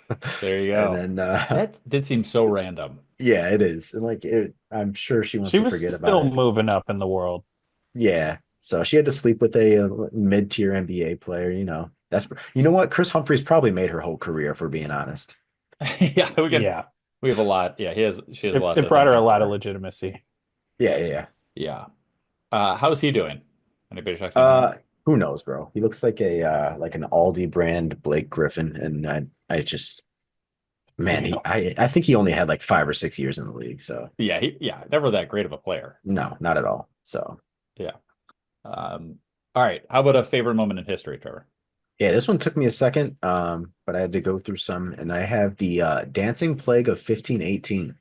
There you and go. then That did seem so random. yeah, it is. And like I'm sure she wants She to was forget still about it. moving up in the world. Yeah. So she had to sleep with a mid-tier NBA player, you know. You know what? Chris Humphries probably made her whole career, for being honest. Yeah, Yeah. we have a lot. Yeah, she has It, a lot it to brought thank her a him lot of for. legitimacy. Yeah. Yeah. How's he doing? Anybody check on him? Who knows, bro? He looks like a like an Aldi brand Blake Griffin, and I just man, I think he only had like 5 or 6 years in the league, so Yeah, never that great of a player. no, not at all. So Yeah. All right. How about a favorite moment in history, Trevor? yeah, this one took me a second, but I had to go through some, and I have the dancing plague of 1518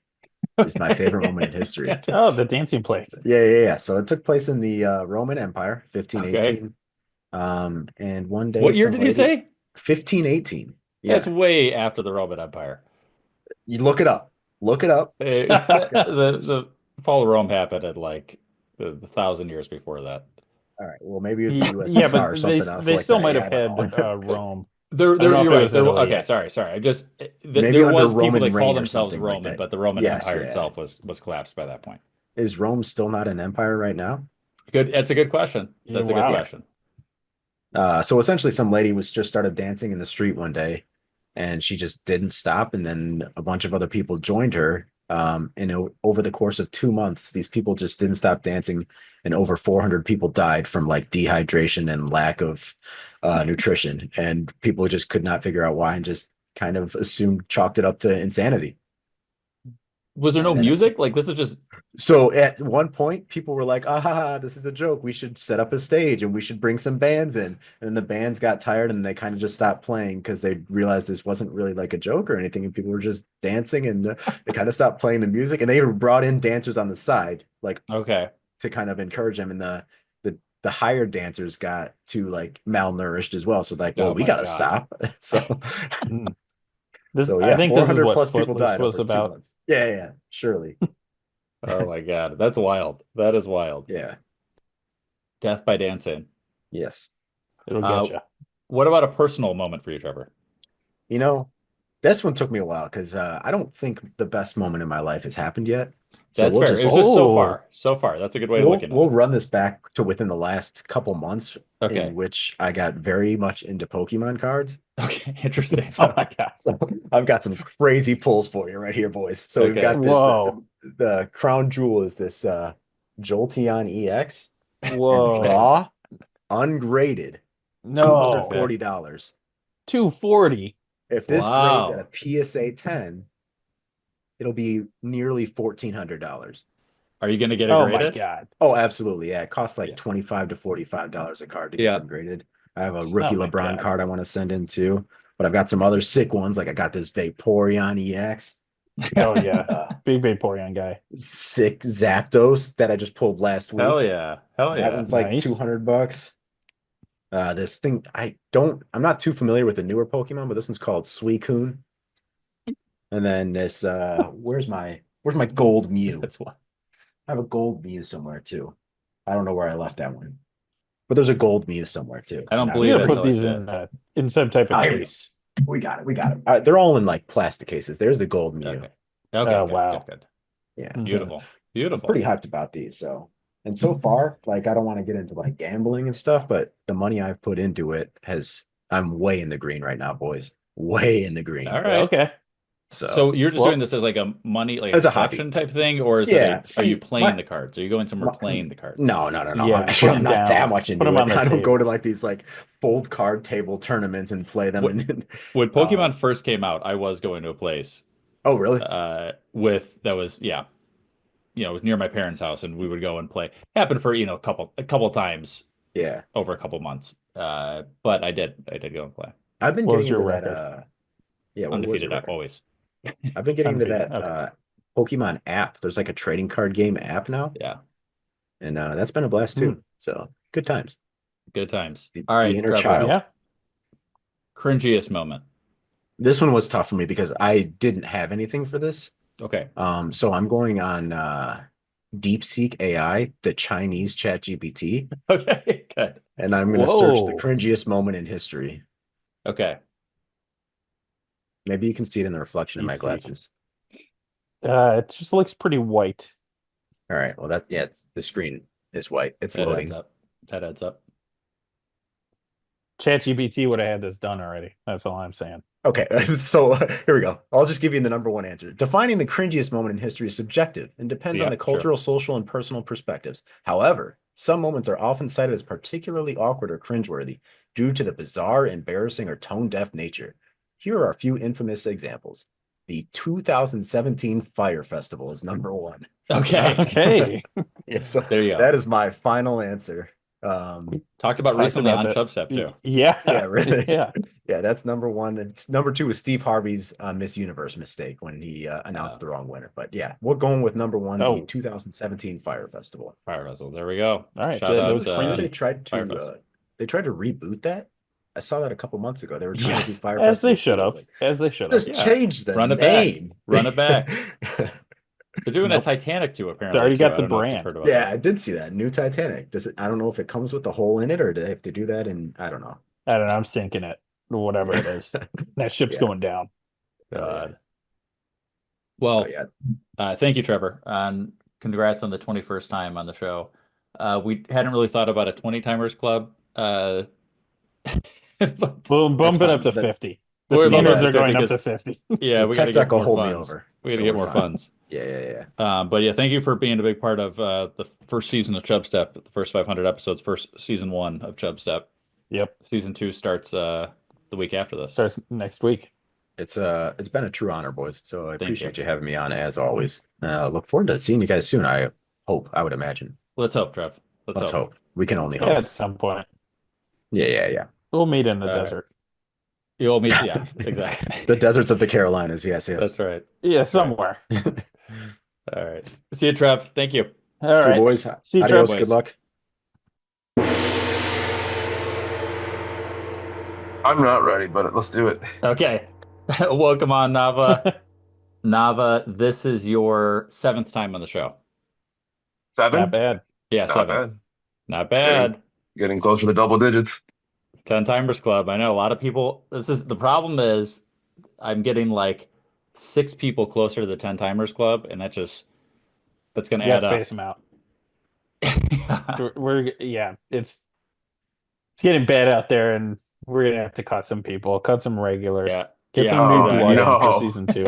is my favorite moment in history. Oh, the dancing plague. Yeah. So it took place in the Roman Empire, Okay. 1518. And one day, What year some did you lady, say? 1518. That's Yeah, way after the Roman Empire. you look it up. Look it up. It's the fall of Rome happened at like the 1,000 years before that. All right. Well, maybe it was the Yeah, USSR or but something else they like still that. might Yeah, have I don't had know. Rome. You're I don't know if right. it was Italy Okay, yet. sorry. I just Maybe there under was people Roman that call reign or themselves something like Roman, that. but the Roman Yes, Empire yeah. itself was collapsed by that point. Is Rome still not an empire right now? Good. That's a good question. That's a good Wow. question. So essentially, some lady was just started dancing in the street one day, and she just didn't stop. And then a bunch of other people joined her. And over the course of 2 months, these people just didn't stop dancing, and over 400 people died from like dehydration and lack of nutrition. And people just could not figure out why, and just kind of chalked it up to insanity. Was there no And then music? Like this is just So at one point, people were like, "Ah, this is a joke. We should set up a stage and we should bring some bands in." And then the bands got tired and they kind of just stopped playing because they realized this wasn't really like a joke or anything, and people were just dancing, and they kind of stopped playing the music. And they brought in dancers on the side, like okay. to kind of encourage them. And the hired dancers got too like malnourished as well. So like, well, Oh we my gotta God. stop. So This, so I yeah, think this is 400 what plus people Footloose died was over two about. months. Yeah, surely. Oh my God. That's wild. That is wild. Yeah. Death by dancing. Yes. It'll get you. What about a personal moment for you, Trevor? You know, this one took me a while because I don't think the best moment in my life has happened yet. So That's we'll fair. just It was just so Oh. far. So far. That's a good way of looking at we'll it. run this back to within the last couple months Okay. in which I got very much into Pokemon cards. Okay. Interesting. Oh my God. So I've got some crazy pulls for you right here, boys. So we've Okay. got this Whoa. the crown jewel is this Jolteon EX. Whoa. Raw, ungraded, No. $240. 240. If this Wow. grades at a PSA 10, it'll be nearly $1,400. Are you going to get it Oh my graded? God. Oh, absolutely. Yeah, it costs like Yeah. $25 to $45 a card to Yeah. get them graded. I have a rookie Oh my LeBron God. card I want to send in too, but I've got some other sick ones. Like I got this Vaporeon EX, Oh yeah. Big Vaporeon guy. sick Zapdos that I just pulled last week. Hell yeah. Hell That yeah. one's like Nice. $200. This thing I'm not too familiar with the newer Pokemon, but this one's called Suicune. And then this where's my gold Mew? That's one. I have a gold Mew somewhere too. I don't know where I left that one. But there's a gold Mew somewhere too. I don't And believe We it gotta put until I these see it. in some type of Oh, here we case. We got it. They're all in like plastic cases. There's the gold Mew. Okay. Okay. Oh, Good, wow. good. Yeah. Mhm. Beautiful. I'm Beautiful. pretty hyped about these. So, and so far, like I don't want to get into like gambling and stuff, but the money I've put into it I'm way in the green right now, boys. Way in the green. All right. Okay. So you're just well, doing this as like a money, like as a a hobby. collection type thing, or is Yeah, are you see, playing the cards? Are you going somewhere playing the cards? No. Yeah, I'm put sure 'em I'm not that down. much Put into 'em it. on the I don't go table. to like these like fold card table tournaments and play them. What- And When Pokemon first came out, I was going to a place oh, really? that was it was near my parents' house, and we would go and play. Happened for a couple times Yeah. over a couple months. But I did go and play. I've been What was getting your into that. record? Yeah, what was Undefeated your record? always. I've been getting into that Undefeated, okay. Pokemon app. There's like a trading card game app now, Yeah, and that's been a blast too. So good times. good times. The- All right, the inner Trevor. child. Yeah. Cringiest moment. This one was tough for me because I didn't have anything for this. Okay. So I'm going on DeepSeek AI, the Chinese ChatGPT, Okay. Good. and I'm going to search the Whoa. cringiest moment in history. Okay. Maybe you can see it in the reflection in my DeepSeek. glasses. It just looks pretty white. All right. Well, the screen is white. It's That loading. adds up. That adds up. ChatGPT would have had this done already. That's all I'm saying. Okay, so here we go. I'll just give you the number one answer. Defining the cringiest moment in history is subjective and depends on Yeah, the cultural, social, and personal perspectives. However, some moments are often cited as particularly awkward or cringeworthy due to the bizarre, embarrassing, or tone-deaf nature. Here are a few infamous examples. The 2017 Fire Festival is number one. Okay. Okay. Yeah, so There you go. that is my final answer. Talked about Talked recently about on that. Chubstep too. Yeah. Yeah, really. Yeah. Yeah, that's number one. It's number two is Steve Harvey's Miss Universe mistake when he announced the wrong winner. But yeah, we're going with number one, Oh. the 2017 Fire Festival. Fire Vessel. There we go. All right, Shout good. out Those I heard cringy. they tried Fire to Festival. reboot that. I saw that a couple months ago. They were trying to do Yes, Fire As Festival they too. should I have. was like, As they should just have. Yeah. change the Run it back. name. Run it back. They're doing Nope. a Titanic too, apparently. already too. got I the don't know if you've brand. heard about Yeah, that. I did see that new Titanic. Does it? I don't know if it comes with the hole in it or do they have to do that? And I don't know. I don't know. I'm sinking it. Whatever it is. That ship's Yeah. going down. God. Well, Oh, yeah. thank you, Trevor. And congrats on the 21st time on the show. We hadn't really thought about a 20 timers club. But Boom, bump it fine. up to That- 50. The We're bumping standards it are to going 50 up to because- 50. yeah, The we tech got to deck get will more hold me funds. over, We got to so get we're more fine. funds. Yeah. But yeah, thank you for being a big part of the first season of Chubstep, the first 500 episodes, first season 1 of Chubstep. Yep. Season 2 starts the week after this. Starts next week. It's been a true honor, boys. So I Thank appreciate you. you having me on as always. Look forward to seeing you guys soon. I would imagine. Let's hope, Trev. Let's hope. We can only Yeah, hope. at some point. Yeah. We'll meet in the All right. desert. You'll meet, yeah, exactly. The deserts of the Carolinas. Yes. That's right. Yeah, somewhere. All right. See you, Trev. Thank you. All See right. you, boys. See you, Adios. Trev. Good luck. I'm not ready, but let's do it. Okay. Welcome on, Nava. Nava, this is your 7th time on the show. 7? Not bad. Yeah, Not 7. bad. Not bad. Getting closer to the double digits. 10 Timers Club. I know a lot of people. The problem is I'm getting like 6 people closer to the 10 Timers Club, and that's gonna You gotta add up. space them out. It's getting bad out there, and we're gonna have to cut some people, cut some regulars, Yeah. get Yeah, some new exactly. blood in for No. season 2.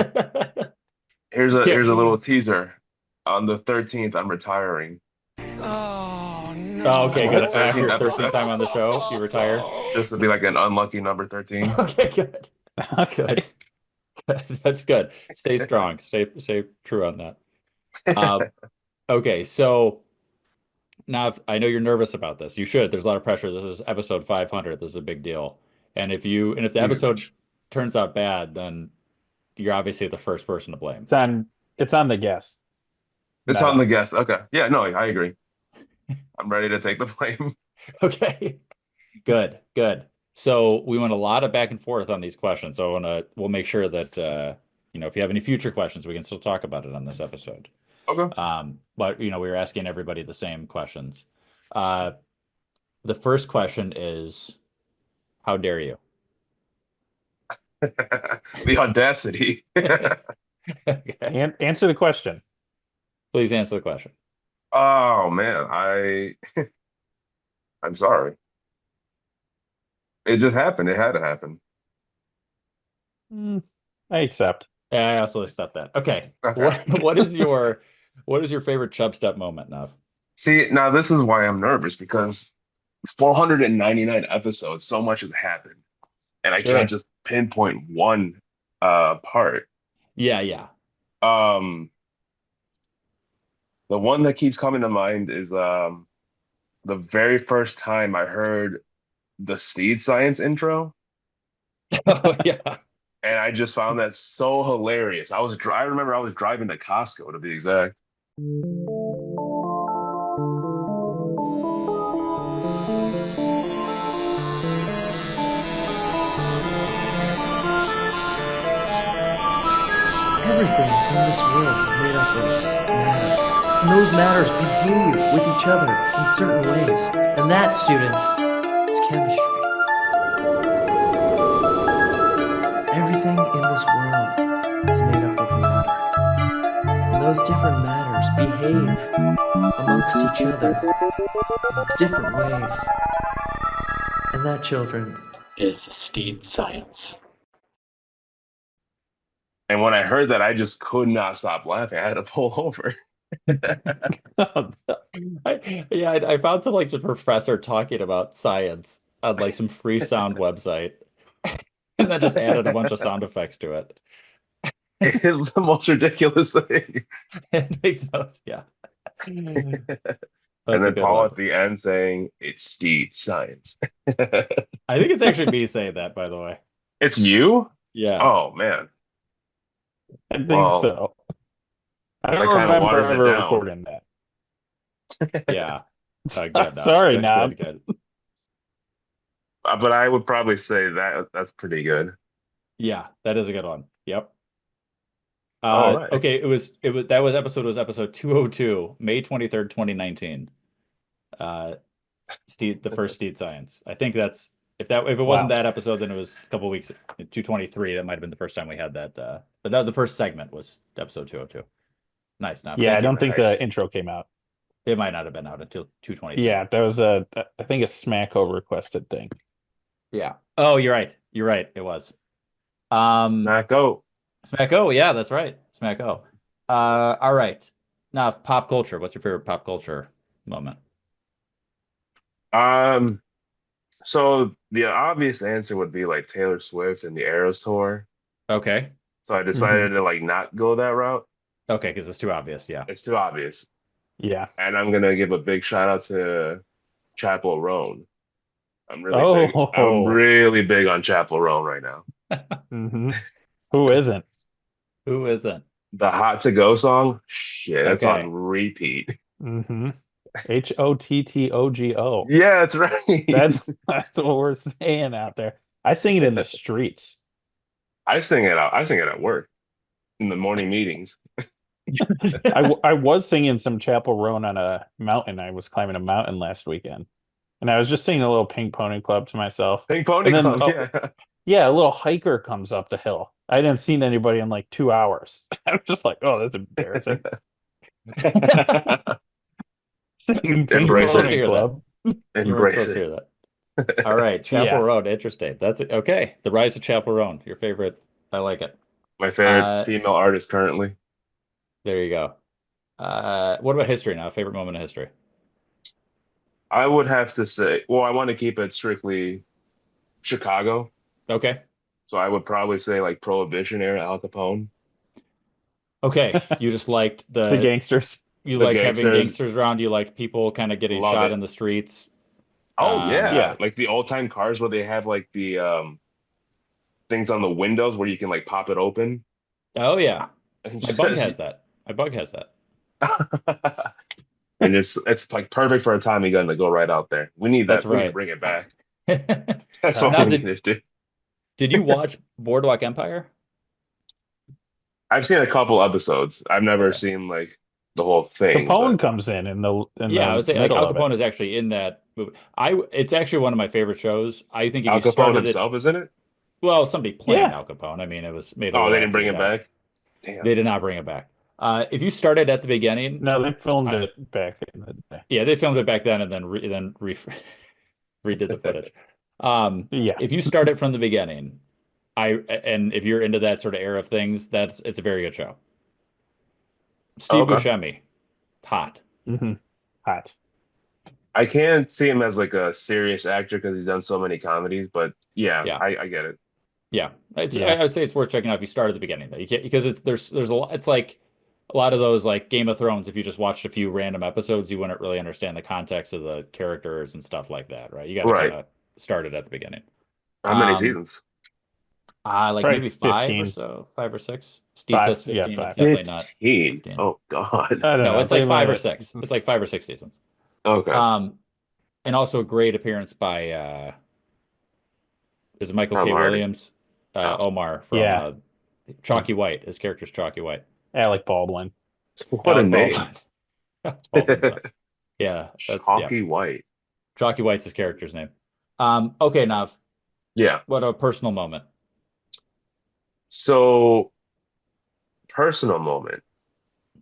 Here's a Yeah. little teaser. On the 13th, I'm retiring. Oh, no. Oh, okay, good. 13th After your episode. 13th time on the show, you retire. Just to be like an unlucky number 13. Okay, good. Okay. That's good. Stay strong. Stay true on that. Okay, so now I know you're nervous about this. You should. There's a lot of pressure. This is episode 500. This is a big deal. And if the episode turns out bad, then you're obviously the first person to blame. It's on the guest. It's Not on the us. guest. Okay. Yeah, no, I agree. I'm ready to take the blame. Okay. Good. So we went a lot of back and forth on these questions. So we'll make sure that if you have any future questions, we can still talk about it on this episode. Okay. But we were asking everybody the same questions. The first question is, how dare you? The audacity. Okay. Answer the question. Please answer the question. Oh man, I'm sorry. It just happened. It had to happen. I accept. Yeah, I also accept that. Okay. What is your favorite Chubstep moment, Nav? See, now this is why I'm nervous, because 499 episodes, so much has happened. And I Sure. can't just pinpoint one part. Yeah. The one that keeps coming to mind is the very first time I heard the Steed Science intro, Oh, yeah. and I just found that so hilarious. I remember I was driving to Costco, to be exact. Everything in this world is made up of matter. And those matters behave with each other in certain ways. And that, students, is chemistry. Everything in this world is made up of matter. And those different matters behave amongst each other in different ways. And that, children, is Steed Science. And when I heard that, I just could not stop laughing. I had to pull over. I found some like just professor talking about science on like some free sound website, and then just added a bunch of sound effects to it. It's the most ridiculous thing. It makes no, yeah. And That's a then good Paul one. at the end saying, "It's Steed Science." I think it's actually me saying that, by the way. It's you? Yeah. Oh man. I think Well, so. I that don't kinda remember waters it ever down. recording that. Yeah. Good, no, Sorry, good, Nav. good. But I would probably say that's pretty good. Yeah, that is a good one. Yep. All right. Okay, that was episode 202, May 23rd, 2019. Steed, the first Steed Science. I think that's if it wasn't that episode, then it was a couple weeks 223. That might have been the first time we had that. But that the first segment was episode 202. Nice. Now, Yeah, I thank you. don't think the intro came out. It might not have been out until 223. Yeah, that was I think a Smacko requested thing. Yeah. Oh, you're right. You're right. It was. Smacko. Smacko. Yeah, that's right. Smacko. All right. Now, pop culture. What's your favorite pop culture moment? So the obvious answer would be like Taylor Swift and the Eras tour. Okay. So I decided to like not go that route. Okay, because it's too obvious. Yeah. It's too obvious. Yeah. And I'm gonna give a big shout out to Chapel Roan. I'm really big on Chapel Roan right now. Mm-hmm. Who isn't? Who isn't? The Hot to Go song, shit, it's Okay. on repeat. Mm-hmm. HOTTOGO. Yeah, that's right. That's what we're saying out there. I sing it in the streets. I sing it out. I sing it at work in the morning meetings. I was singing some Chapel Roan on a mountain. I was climbing a mountain last weekend, and I was just singing a little Pink Pony Club to myself. Pink Pony And then, Club, yeah. yeah, a little hiker comes up the hill. I didn't see anybody in like 2 hours. I was just like, oh, that's embarrassing. Singing Pink Embrace supposed to it. Pony hear that. Club. You weren't Embrace supposed to it. hear that. All right, Chapel Yeah. Roan, interesting. That's it. Okay. The Rise of Chapel Roan, your favorite. I like it. My favorite Uh, female artist currently. There you go. What about history now? Favorite moment in history? I would have to say, well, I want to keep it strictly Chicago. Okay. So I would probably say like Prohibition era Al Capone. Okay. You just liked The gangsters. you The liked having gangsters. gangsters around. You liked people kind of getting Love shot it. in the streets. Oh yeah. Yeah. Like the old time cars where they have like the things on the windows where you can like pop it open. Oh yeah. And My bug just- has that. My bug has that. and it's like perfect for a Tommy gun to go right out there. We need that. That's We need to right. bring it back. That's what Now, we need to do. Did you watch Boardwalk Empire? I've seen a couple episodes. I've never seen like the whole thing. Capone but- comes in the Yeah, I would say like middle Al of it. Capone is actually in that movie. It's actually one of my favorite shows. I think if Al you Capone started himself is in it? well, somebody playing Yeah. Al Capone. I mean, it was made. Oh, they didn't bring it back? They Damn. did not bring it back. If you started at the beginning, No, they filmed it back in the day. yeah, they filmed it back then and then redid the footage. Yeah. If you start it from the beginning, and if you're into that sort of era of things, it's a very good show. Steve Okay. Buscemi, hot. Mm-hmm. Hot. I can't see him as like a serious actor because he's done so many comedies, but yeah. I get it. Yeah, Yeah. I would say it's worth checking out if you start at the beginning though. You can't because there's a lot. It's like a lot of those like Game of Thrones. If you just watched a few random episodes, you wouldn't really understand the context of the characters and stuff like that, right? You got to Right. kind of start it at the beginning. How many seasons? Like Probably maybe 5 15. or so, 5 or 6. Steve 5, says 15. yeah, It's 5. definitely not 15. 15. Oh God. I don't No, know. it's like They 5 or might- 6. It's like 5 or 6 seasons. Okay. And also a great appearance by is it Michael Tom K. Hardy. Williams? Omar from Yeah. Chalky White. His character's Chalky White. Alec Baldwin. What a Alec name. Baldwin. Baldwin's up. Yeah, that's Chalky White. Chalky White's his character's name. Okay, Nav. Yeah. What a personal moment. So, personal moment.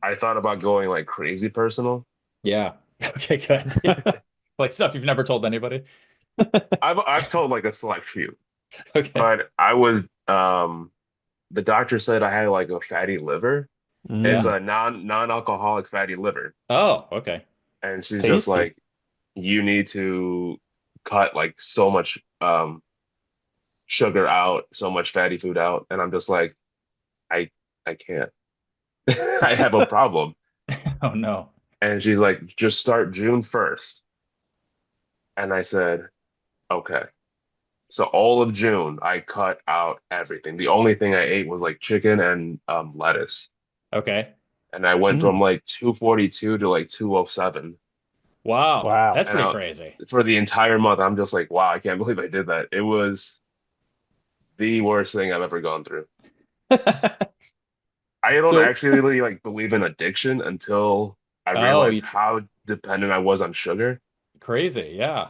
I thought about going like crazy personal. Yeah. Okay, good. Like stuff you've never told anybody. I've told like a select few, Okay. but I was the doctor said I had like a fatty liver. It's a non-alcoholic fatty liver, Oh, okay. and she's Tasty. just like, you need to cut like so much sugar out, so much fatty food out, and I'm just like, I can't. I have a problem. Oh no. And she's like, just start June 1st. And I said, okay. So all of June, I cut out everything. The only thing I ate was like chicken and lettuce. Okay. And I went from like 242 to like 207 Wow. Wow. That's And pretty I'll- crazy. for the entire month. I'm just like, wow, I can't believe I did that. It was the worst thing I've ever gone through. I don't So- actually really like believe in addiction until I Oh, realized you- how dependent I was on sugar. Crazy. Yeah.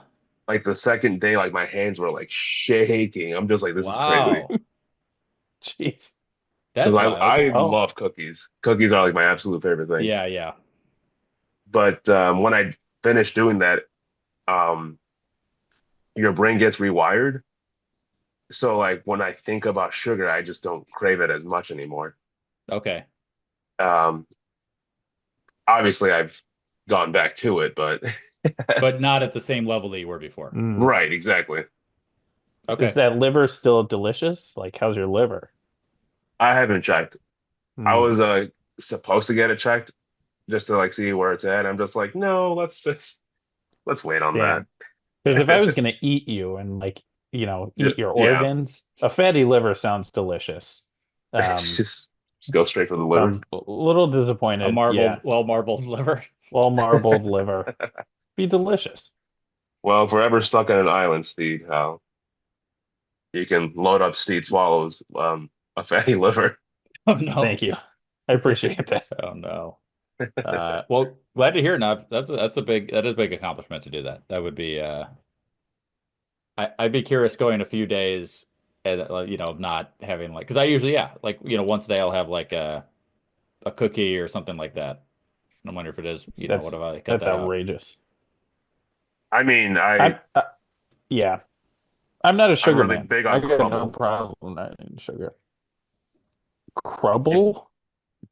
Like the second day, like my hands were like shaking. I'm just like, this is Wow. crazy. Jeez. That's Because wild. I Oh. love cookies. Cookies are like my absolute favorite thing. Yeah, yeah. But when I finished doing that, your brain gets rewired. So like when I think about sugar, I just don't crave it as much anymore. Okay. Obviously I've gone back to it, but But not at the same level that you were before. right, exactly. Okay. Is that liver still delicious? Like, how's your liver? I haven't checked. I Mm. was supposed to get it checked just to like see where it's at. I'm just like, no, let's wait on that. Damn. Because if I was gonna eat you and like, eat your Yeah. organs, a fatty liver sounds delicious. just go straight for the liver. I'm a little disappointed. A marbled, Yeah. well marbled liver. Well marbled liver. Be delicious. Well, if we're ever stuck on an island, Steed, you can load up Steed Swallows a fatty liver. Oh no. Thank you. I appreciate that. Oh no. Well, glad to hear, Nav. That is a big accomplishment to do that. That would be I'd be curious going a few days and of not having like, because I usually like once a day I'll have like a cookie or something like that. And I'm wondering if it is what have I cut That's that out? outrageous. I mean, Yeah. I'm not a sugar really man. big I on got no crumble. problem not eating sugar. Crumble?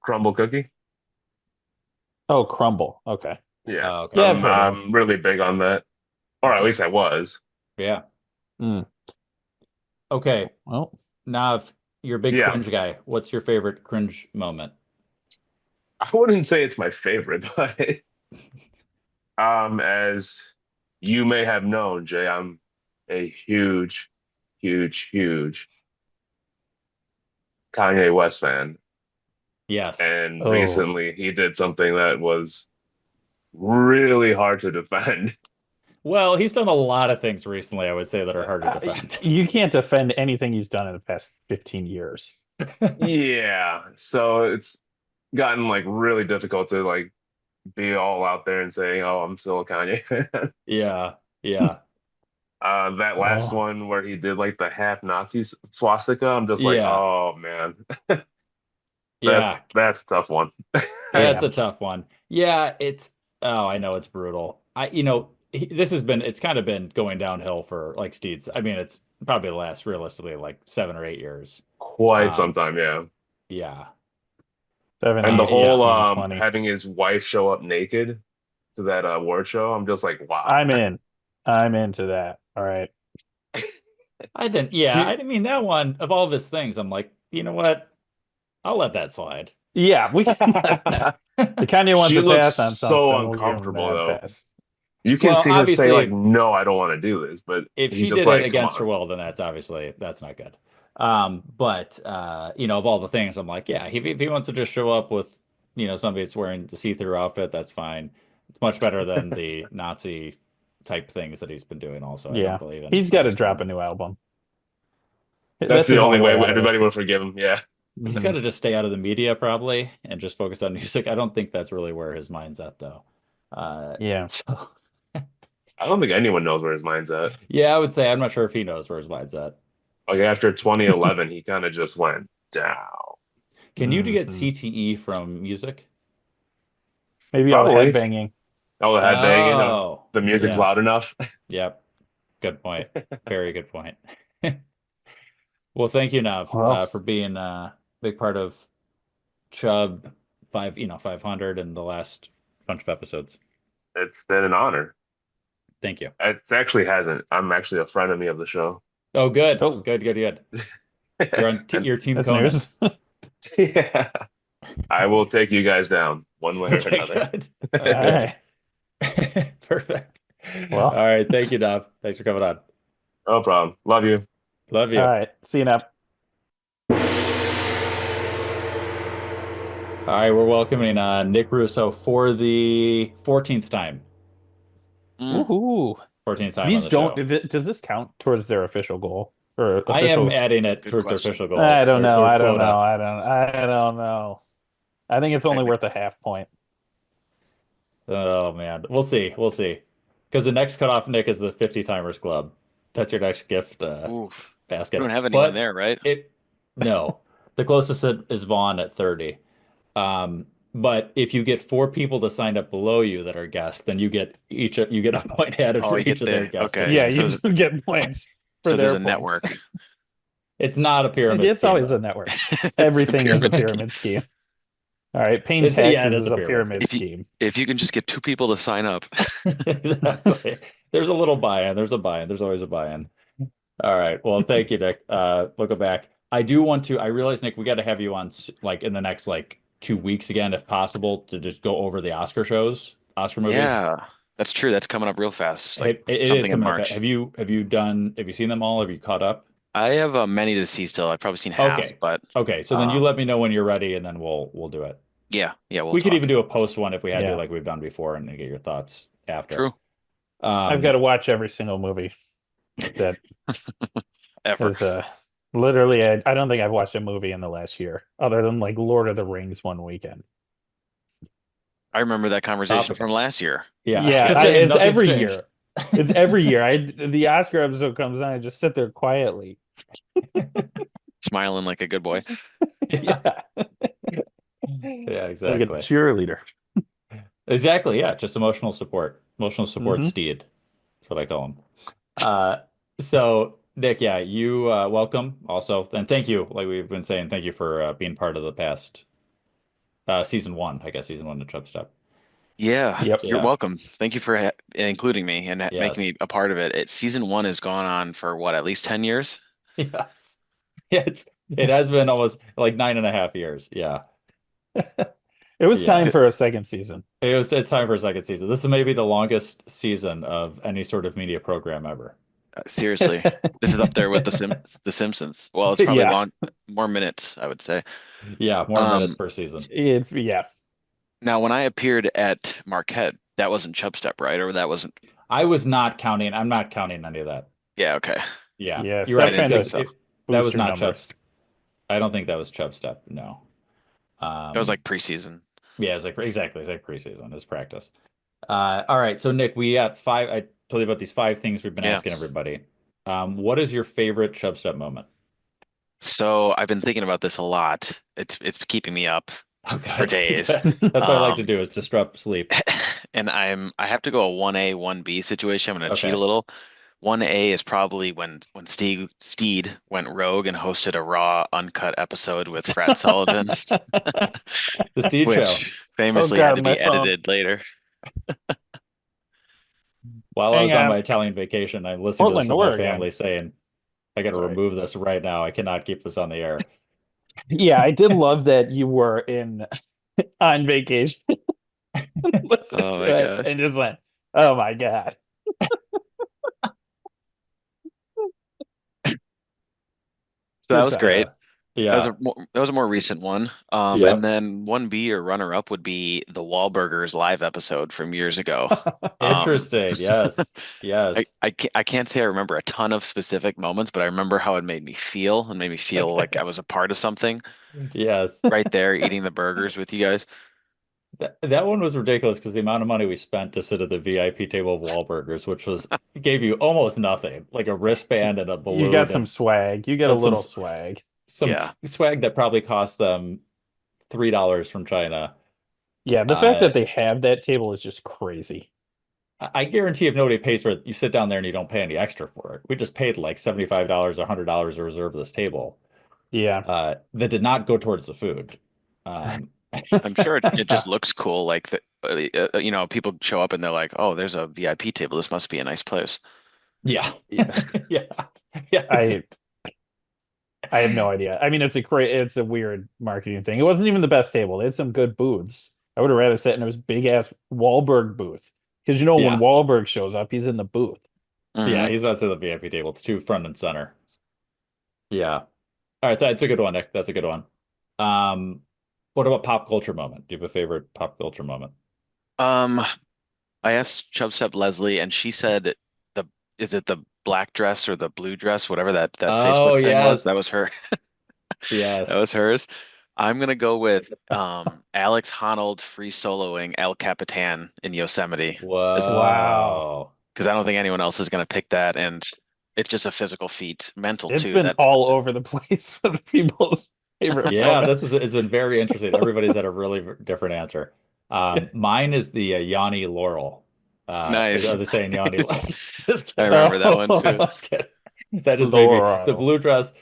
Crumble cookie. Oh, crumble. Okay. Yeah, Oh, okay. Yeah, I've heard of I'm really big on that, or at least I was. Yeah. Mm. Okay. Well, Nav, you're a big Yeah. cringe guy. What's your favorite cringe moment? I wouldn't say it's my favorite, but as you may have known, Jay, I'm a huge, huge, huge Kanye West fan. Yes. And Oh. recently he did something that was really hard to defend. Well, he's done a lot of things recently, I would say, that are hard to defend. you can't defend anything he's done in the past 15 years. Yeah, so it's gotten like really difficult to like be all out there and say, "Oh, I'm still a Kanye fan." Yeah. Yeah. That last one where he did like the half Nazi swastika, I'm just like, Yeah. oh man, Yeah. that's a tough one. That's a tough one. Yeah, I know it's brutal. It's kind of been going downhill for like Steeds. I mean, it's probably the last realistically like 7 or 8 years. Quite some time, yeah. Yeah. 7, And the 8, whole 15, 20. having his wife show up naked to that award show, I'm just like, wow. I'm in. I'm into that. All right. I didn't mean that one of all of his things. I'm like, you know what? I'll let that slide. Yeah, we can let that. The Kanye wants She to looks pass on something. so we'll give him uncomfortable, that though. pass. You can Well, see her say obviously, like, "No, I don't want to do this," but if he's she just did like, it "Come against her on." will, then that's not good. But of all the things, I'm like, yeah, if he wants to just show up with, somebody that's wearing the see-through outfit, that's fine. It's much better than the Nazi type things that he's been doing. Also, I Yeah, don't believe in. he's got to drop a new album. That's the his only way out of everybody this. will forgive him. Yeah. He's got to just stay out of the media probably and just focus on music. I don't think that's really where his mind's at, though. Yeah. So, I don't think anyone knows where his mind's at. yeah, I would say I'm not sure if he knows where his mind's at. Like after 2011, he kind of just went down. Can you get CTE from music? Maybe all the Probably. headbanging. Oh, the headbanging. Oh, The music's yeah. loud enough. Yep. Good point. Very good point. Well, thank you, Nav, for being a big part of Chub 500 and the last bunch of episodes. It's been an honor. Thank you. It actually hasn't. I'm actually a frenemy of the show. Oh, good. Oh. Good. You're on your team That's Conan. news. Yeah. I will take you guys down one way or Okay, another. good. All right. Perfect. Well. All right. Thank you, Nav. Thanks for coming on. No problem. Love you. Love you. All right. See you now. All right. We're welcoming Nick Russo for the 14th time. Woohoo. 14th time These on the don't. Does this count towards their official goal? Or official? I am adding it Good towards their question. official goal. I don't know. Their I don't quota. know. I don't know. I think it's only worth a half point. Oh man, we'll see. Because the next cutoff, Nick, is the 50 Timers Club. That's your next gift Oof. basket. We don't have anyone But there, right? No, the closest is Vaughn at 30. But if you get 4 people to sign up below you that are guests, then you get a point added for you get each of their the- guests. okay. Yeah, So you do get points for So their there's a points. network. It's not a pyramid. It's scheme, always though. a network. Everything is a pyramid scheme. All right, paying It taxes is is a a pyramid pyramid scheme. If you can just get 2 people to sign up. Exactly. There's a little buy-in. There's a buy-in. There's always a buy-in. All right. Well, thank you, Nick. We'll go back. I realize, Nick, we got to have you on like in the next like 2 weeks again, if possible, to just go over the Oscar movies. Yeah, that's true. That's coming up real fast. Like It is something in coming up. March. Have you seen them all? Have you caught up? I have many to see still. I've probably seen half, Okay. but Okay. So then you let me know when you're ready, and then we'll do it. yeah, we'll we could talk. even do a post one if we had to, Yeah. like we've done before, and then get your thoughts after. True. I've got to watch every single movie that Ever. is Literally, I don't think I've watched a movie in the last year, other than like Lord of the Rings one weekend. I remember that conversation from last year. Yeah, Yeah, it's nothing's every changed. year. It's every year. The Oscar episode comes on, I just sit there quietly. Smiling like a good boy. Yeah, Yeah, like a exactly. cheerleader. Exactly. Yeah, just emotional support. Emotional support Mhm. Steed. That's what I call him. So Nick, yeah, you welcome also, and thank you. Like we've been saying, thank you for being part of the past season 1. I guess season 1 of Chubstep. Yeah, Yep. you're Yeah. welcome. Thank you for including me and Yes. making me a part of it. Season 1 has gone on for what, at least 10 years? Yes. Yeah, it has been almost like 9.5 years. Yeah. It was Yeah. time for a second season. It's time for a second season. This is maybe the longest season of any sort of media program ever. Seriously, this is up there with the Simpsons. Well, it's probably Yeah. more minutes, I would say. Yeah, more minutes per season. Yeah. Now, when I appeared at Marquette, that wasn't Chubstep, right? Or that wasn't. I was not counting. I'm not counting any of that. Yeah, okay. Yeah, Yeah, you're stop right. trying to Because that was boost your not numbers. Chubstep. I don't think that was Chubstep. No. That was like preseason. Yeah, it's like exactly. It's like preseason. It's practice. All right. So Nick, we got 5. I told you about these 5 things we've been Yeah. asking everybody. What is your favorite Chubstep moment? So I've been thinking about this a lot. It's keeping me up for days. That's what I like to do is disrupt sleep. And I have to go a 1A, 1B situation. I'm gonna cheat Okay. a little. 1A is probably when Steed went rogue and hosted a raw, uncut episode with Frat Sullivan, The Steed which Show. famously Oh, had God, to my be phone. edited later. While I Hang was on on. my Italian vacation, I listened Portland, to this with my Oregon. family saying, I got to Sorry. remove this right now. I cannot keep this on the air. Yeah, I did love that you were on vacation. Listen Oh to my it gosh. and just went, oh my God. So that Good was times. great. Yeah. That was a more recent one. Yep. And then 1B or runner up would be the Wahlburgers live episode from years ago. Interesting. Yes. Yes. I can't say I remember a ton of specific moments, but I remember how it made me feel and made me feel like Okay. I was a part of something Yes. right there eating the burgers with you guys. That one was ridiculous because the amount of money we spent to sit at the VIP table of Wahlburgers, which gave you almost nothing, like a wristband and a balloon. You got some swag. You got a some little swag. Yeah. swag that probably cost them $3 from China. Yeah, the fact that they have that table is just crazy. I guarantee if nobody pays for it, you sit down there and you don't pay any extra for it. We just paid like $75, $100 to reserve this table. Yeah. That did not go towards the food. I'm sure it just looks cool. Like people show up and they're like, "Oh, there's a VIP table. This must be a nice place." Yeah. Yeah. Yeah. I have no idea. I mean, it's a weird marketing thing. It wasn't even the best table. They had some good booths. I would have rather sat in his big ass Wahlberg booth because Yeah. when Wahlberg shows up, he's in the booth. Yeah, he's not at the VIP table. It's too front and center. Yeah. All right, that's a good one, Nick. That's a good one. What about pop culture moment? Do you have a favorite pop culture moment? I asked Chubstep Leslie, and she said is it the black dress or the blue dress, whatever that Facebook thing was? That was her. Yes. That was hers. I'm gonna go with Alex Honnold free soloing El Capitan in Yosemite. Wow. Because I don't think anyone else is gonna pick that, and it's just a physical feat, mental It's too. been all over the place with people's favorite Yeah, moments. it's been very interesting. Everybody's had a really different answer. Mine is the Yanni Laurel. Nice. Are they saying Yanni? Just I kidding. remember that one too. Just kidding. That just made me the Laurel. blue dress,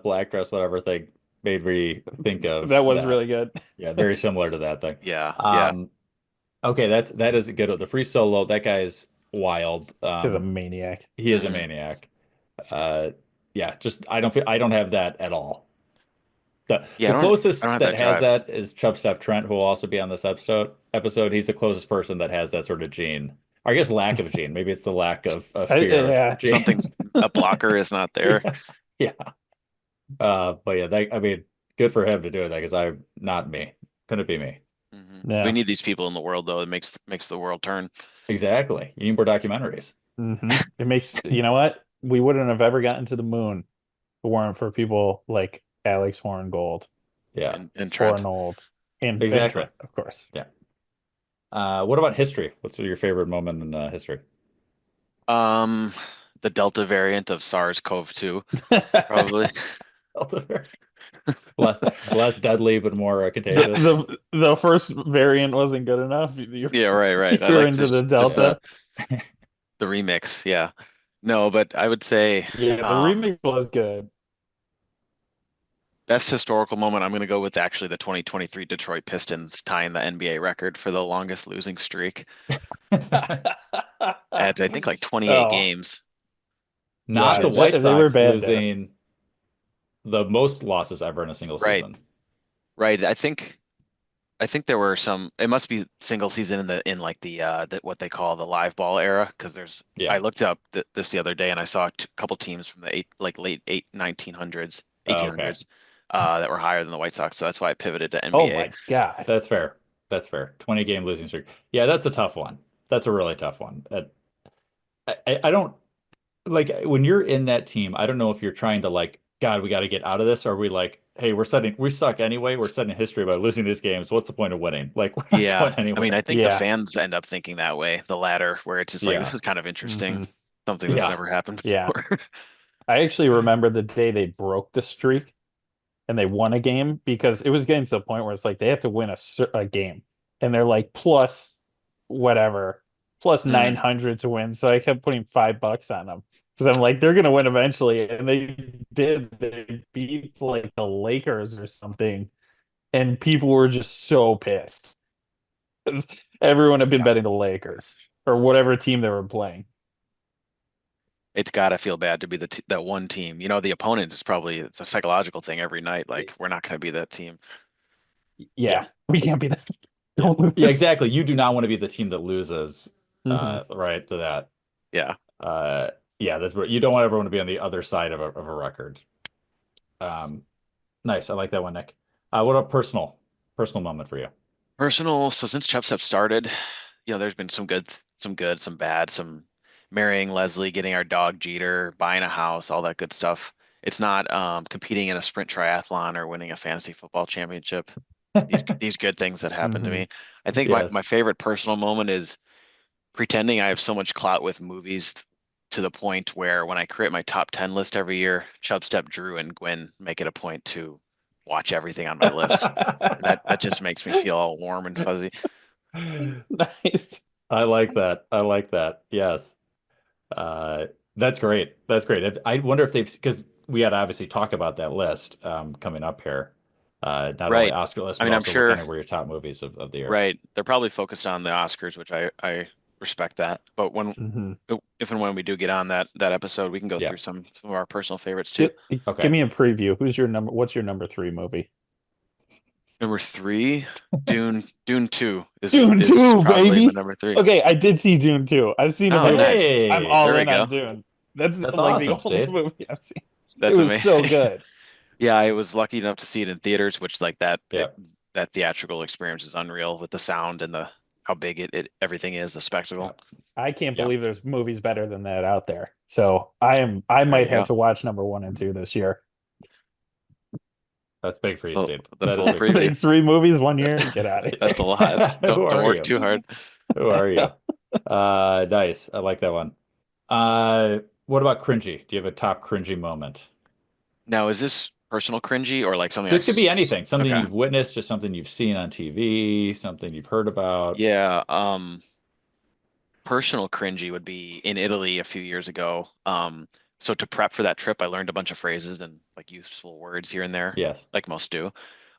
black dress, whatever thing made me think of That was really good. Yeah, very similar to that thing. Yeah. Okay, that is good. The free solo, that guy is wild. He's a maniac. He is a maniac. Yeah, just I don't have that at all. The closest I don't have that that has drive. that is Chubstep Trent, who will also be on this episode. He's the closest person that has that sort of gene. Or I guess lack of gene. Maybe it's the lack of fear. Yeah. Gene. Something's a blocker is not there. Yeah. But yeah, I mean, good for him to do that because I'm not me. Couldn't be me. Yeah. We need these people in the world, though. It makes the world turn. Exactly. You need more documentaries. It makes, you know what? We wouldn't have ever gotten to the moon it weren't for people like Alex Horngold, Yeah. And Trent. Hornold, and Exactly. Trent, of course. Yeah. What about history? What's your favorite moment in history? The Delta variant of SARS-CoV-2, probably. less deadly but more contagious. The first variant wasn't good enough. Yeah, right. I You're like into the just Delta. the remix, yeah. No, but I would say Yeah, the remix was good. best historical moment, I'm going to go with actually the 2023 Detroit Pistons tying the NBA record for the longest losing streak at I think like 28 games. Not the Yeah, White they Sox were bad there. losing the most losses ever in a single season. Right. I think there were some. It must be single season in like the what they call the live ball era, because there's. Yeah. I looked up this the other day and I saw a couple teams from the late 1900s, 1800s, that were higher than the White Sox. So that's why I pivoted to NBA. Oh my god, That's fair. 20-game losing streak. Yeah, that's a tough one. That's a really tough one. I don't like when you're in that team. I don't know if you're trying to like, God, we got to get out of this. Or are we like, hey, we suck anyway. We're setting history by losing these games. What's the point of winning? Like, we're not going anywhere. I mean, I think the fans end up thinking that way, the latter, where it's just like, this is kind of interesting. Something that's never happened before. Yeah. I actually remember the day they broke the streak and they won a game, because it was getting to the point where it's like they have to win a game. And they're like plus whatever, plus 900 to win. So I kept putting $5 on them. Because I'm like, they're going to win eventually. And they did. They beat like the Lakers or something. And people were just so pissed. Because everyone had been betting the Lakers or whatever team they were playing. It's got to feel bad to be that one team. You know, the opponent is probably, it's a psychological thing every night. Like, we're not going to be that team. Yeah, we can't be that. Don't lose. Yeah, exactly. You do not want to be the team that loses, right, to that. Yeah. Yeah, that's what you don't want everyone to be on the other side of a record. Nice. I like that one, Nick. What about personal moment for you? Personal. So since Chubstep started, there's been some good, some bad, some marrying Leslie, getting our dog Jeter, buying a house, all that good stuff. It's not competing in a sprint triathlon or winning a fantasy football championship. These good things that happen to me. I think my favorite personal moment is pretending I have so much clout with movies to the point where when I create my top 10 list every year, Chubstep, Drew, and Gwen make it a point to watch everything on my list. that just makes me feel all warm and fuzzy. Nice. I like that. Yes. That's great. I wonder if because we had to obviously talk about that list coming up here. Not only Oscar list, but I mean, also I'm sure what kind of were your top movies of the year. Right. They're probably focused on the Oscars, which I respect that. But if and when we do get on that episode, we can go through some of our personal favorites too. Okay. Give me a preview. What's your number 3 movie? Number 3, Dune 2 is Dune 2, probably baby. my number 3. Okay, I did see Dune 2. I've seen it. Nice. I'm all There we in on go. Dune. That's like awesome, the only Steve. movie I've seen. That's it was amazing. so good. Yeah, I was lucky enough to see it in theaters, which like that Yeah. that theatrical experience is unreal with the sound and how big it everything is, the spectacle. I can't believe there's movies better than that out there. So I might have to watch number 1 and 2 this year. That's big for you, Steve. That's That a is little Like 3 movies 1 year. Get out of here. That's a lot. Don't work you? too hard. Who are you? Nice. I like that one. What about cringy? Do you have a top cringy moment? Now, is this personal cringy or like something? This could be anything. Something Okay. you've witnessed, just something you've seen on TV, something you've heard about. Yeah. Personal cringy would be in Italy a few years ago. So to prep for that trip, I learned a bunch of phrases and like useful words here and there. Yes. Like most do.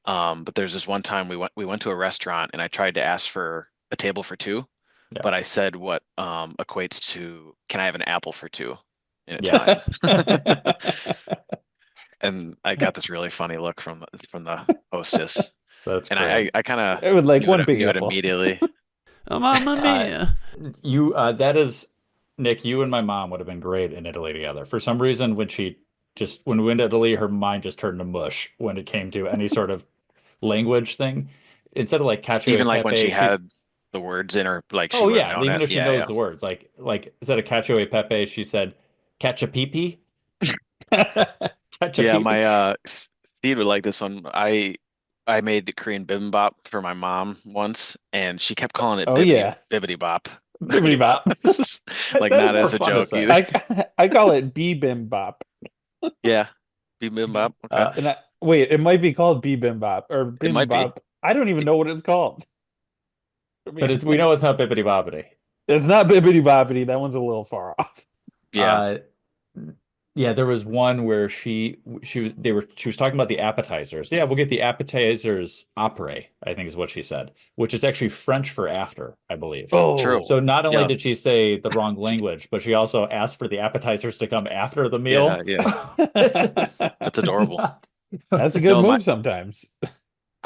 But there's this one time we went to a restaurant and I tried to ask for a table for 2, but I said what equates to, can I have an apple for 2 in Italian? And I got this really funny look from the hostess. That's and great. I kind of It would like one big knew it apple. immediately. Mamma mia. That is, Nick, you and my mom would have been great in Italy together. For some reason, when we went to Italy, her mind just turned to mush when it came to any sort of language thing. Instead of like cacio Even e like when pepe, she had the words in her, like she oh would have yeah, known even it. if she knows the words, like instead of cacio e pepe, she said cacio e pepe. Yeah, my Steve would like this one. I made the Korean bibimbap for my mom once, and she kept calling it Oh yeah, bibbity bop. bibbity bop. Like That's not more as a fun to joke say. either. I call it bibimbap. Yeah, bibimbap. Okay, Wait, it might be called bibimbap or it might be. bimbap. I don't even know what it's called. But we know it's not bibbity bobbity. It's not bibbity bobbity. That one's a little far off. Yeah. Yeah, there was one where she was talking about the appetizers. Yeah, we'll get the appetizers après, I think is what she said, which is actually French for after, I believe. Oh, True. So not only Yeah. did she say the wrong language, but she also asked for the appetizers to come after the meal. Yeah. It's just That's adorable. That's a good No, move sometimes.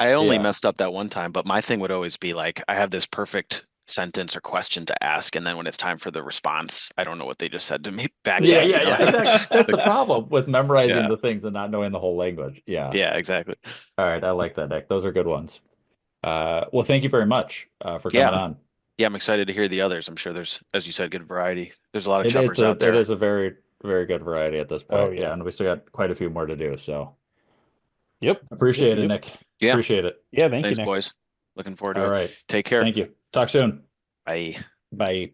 I only Yeah. messed up that one time, but my thing would always be like, I have this perfect sentence or question to ask, and then when it's time for the response, I don't know what they just said to me back. Yeah, to me, you know? exactly. That's the problem with memorizing Yeah. the things and not knowing the whole language. Yeah. Yeah, exactly. All right, I like that, Nick. Those are good ones. Well, thank you very much for Yeah. coming on. Yeah, I'm excited to hear the others. I'm sure there's, as you said, good variety. There's a lot of It's chubbers out there. It is a very, very good variety at this point. Oh, Yeah, yeah. and we still got quite a few more to do. So Yep. appreciate it, Yep. Nick. Yeah. Appreciate it. Yeah, thank Thanks, you, Nick. boys. Looking forward to All it. right. Take care. Thank you. Talk soon. Bye. Bye.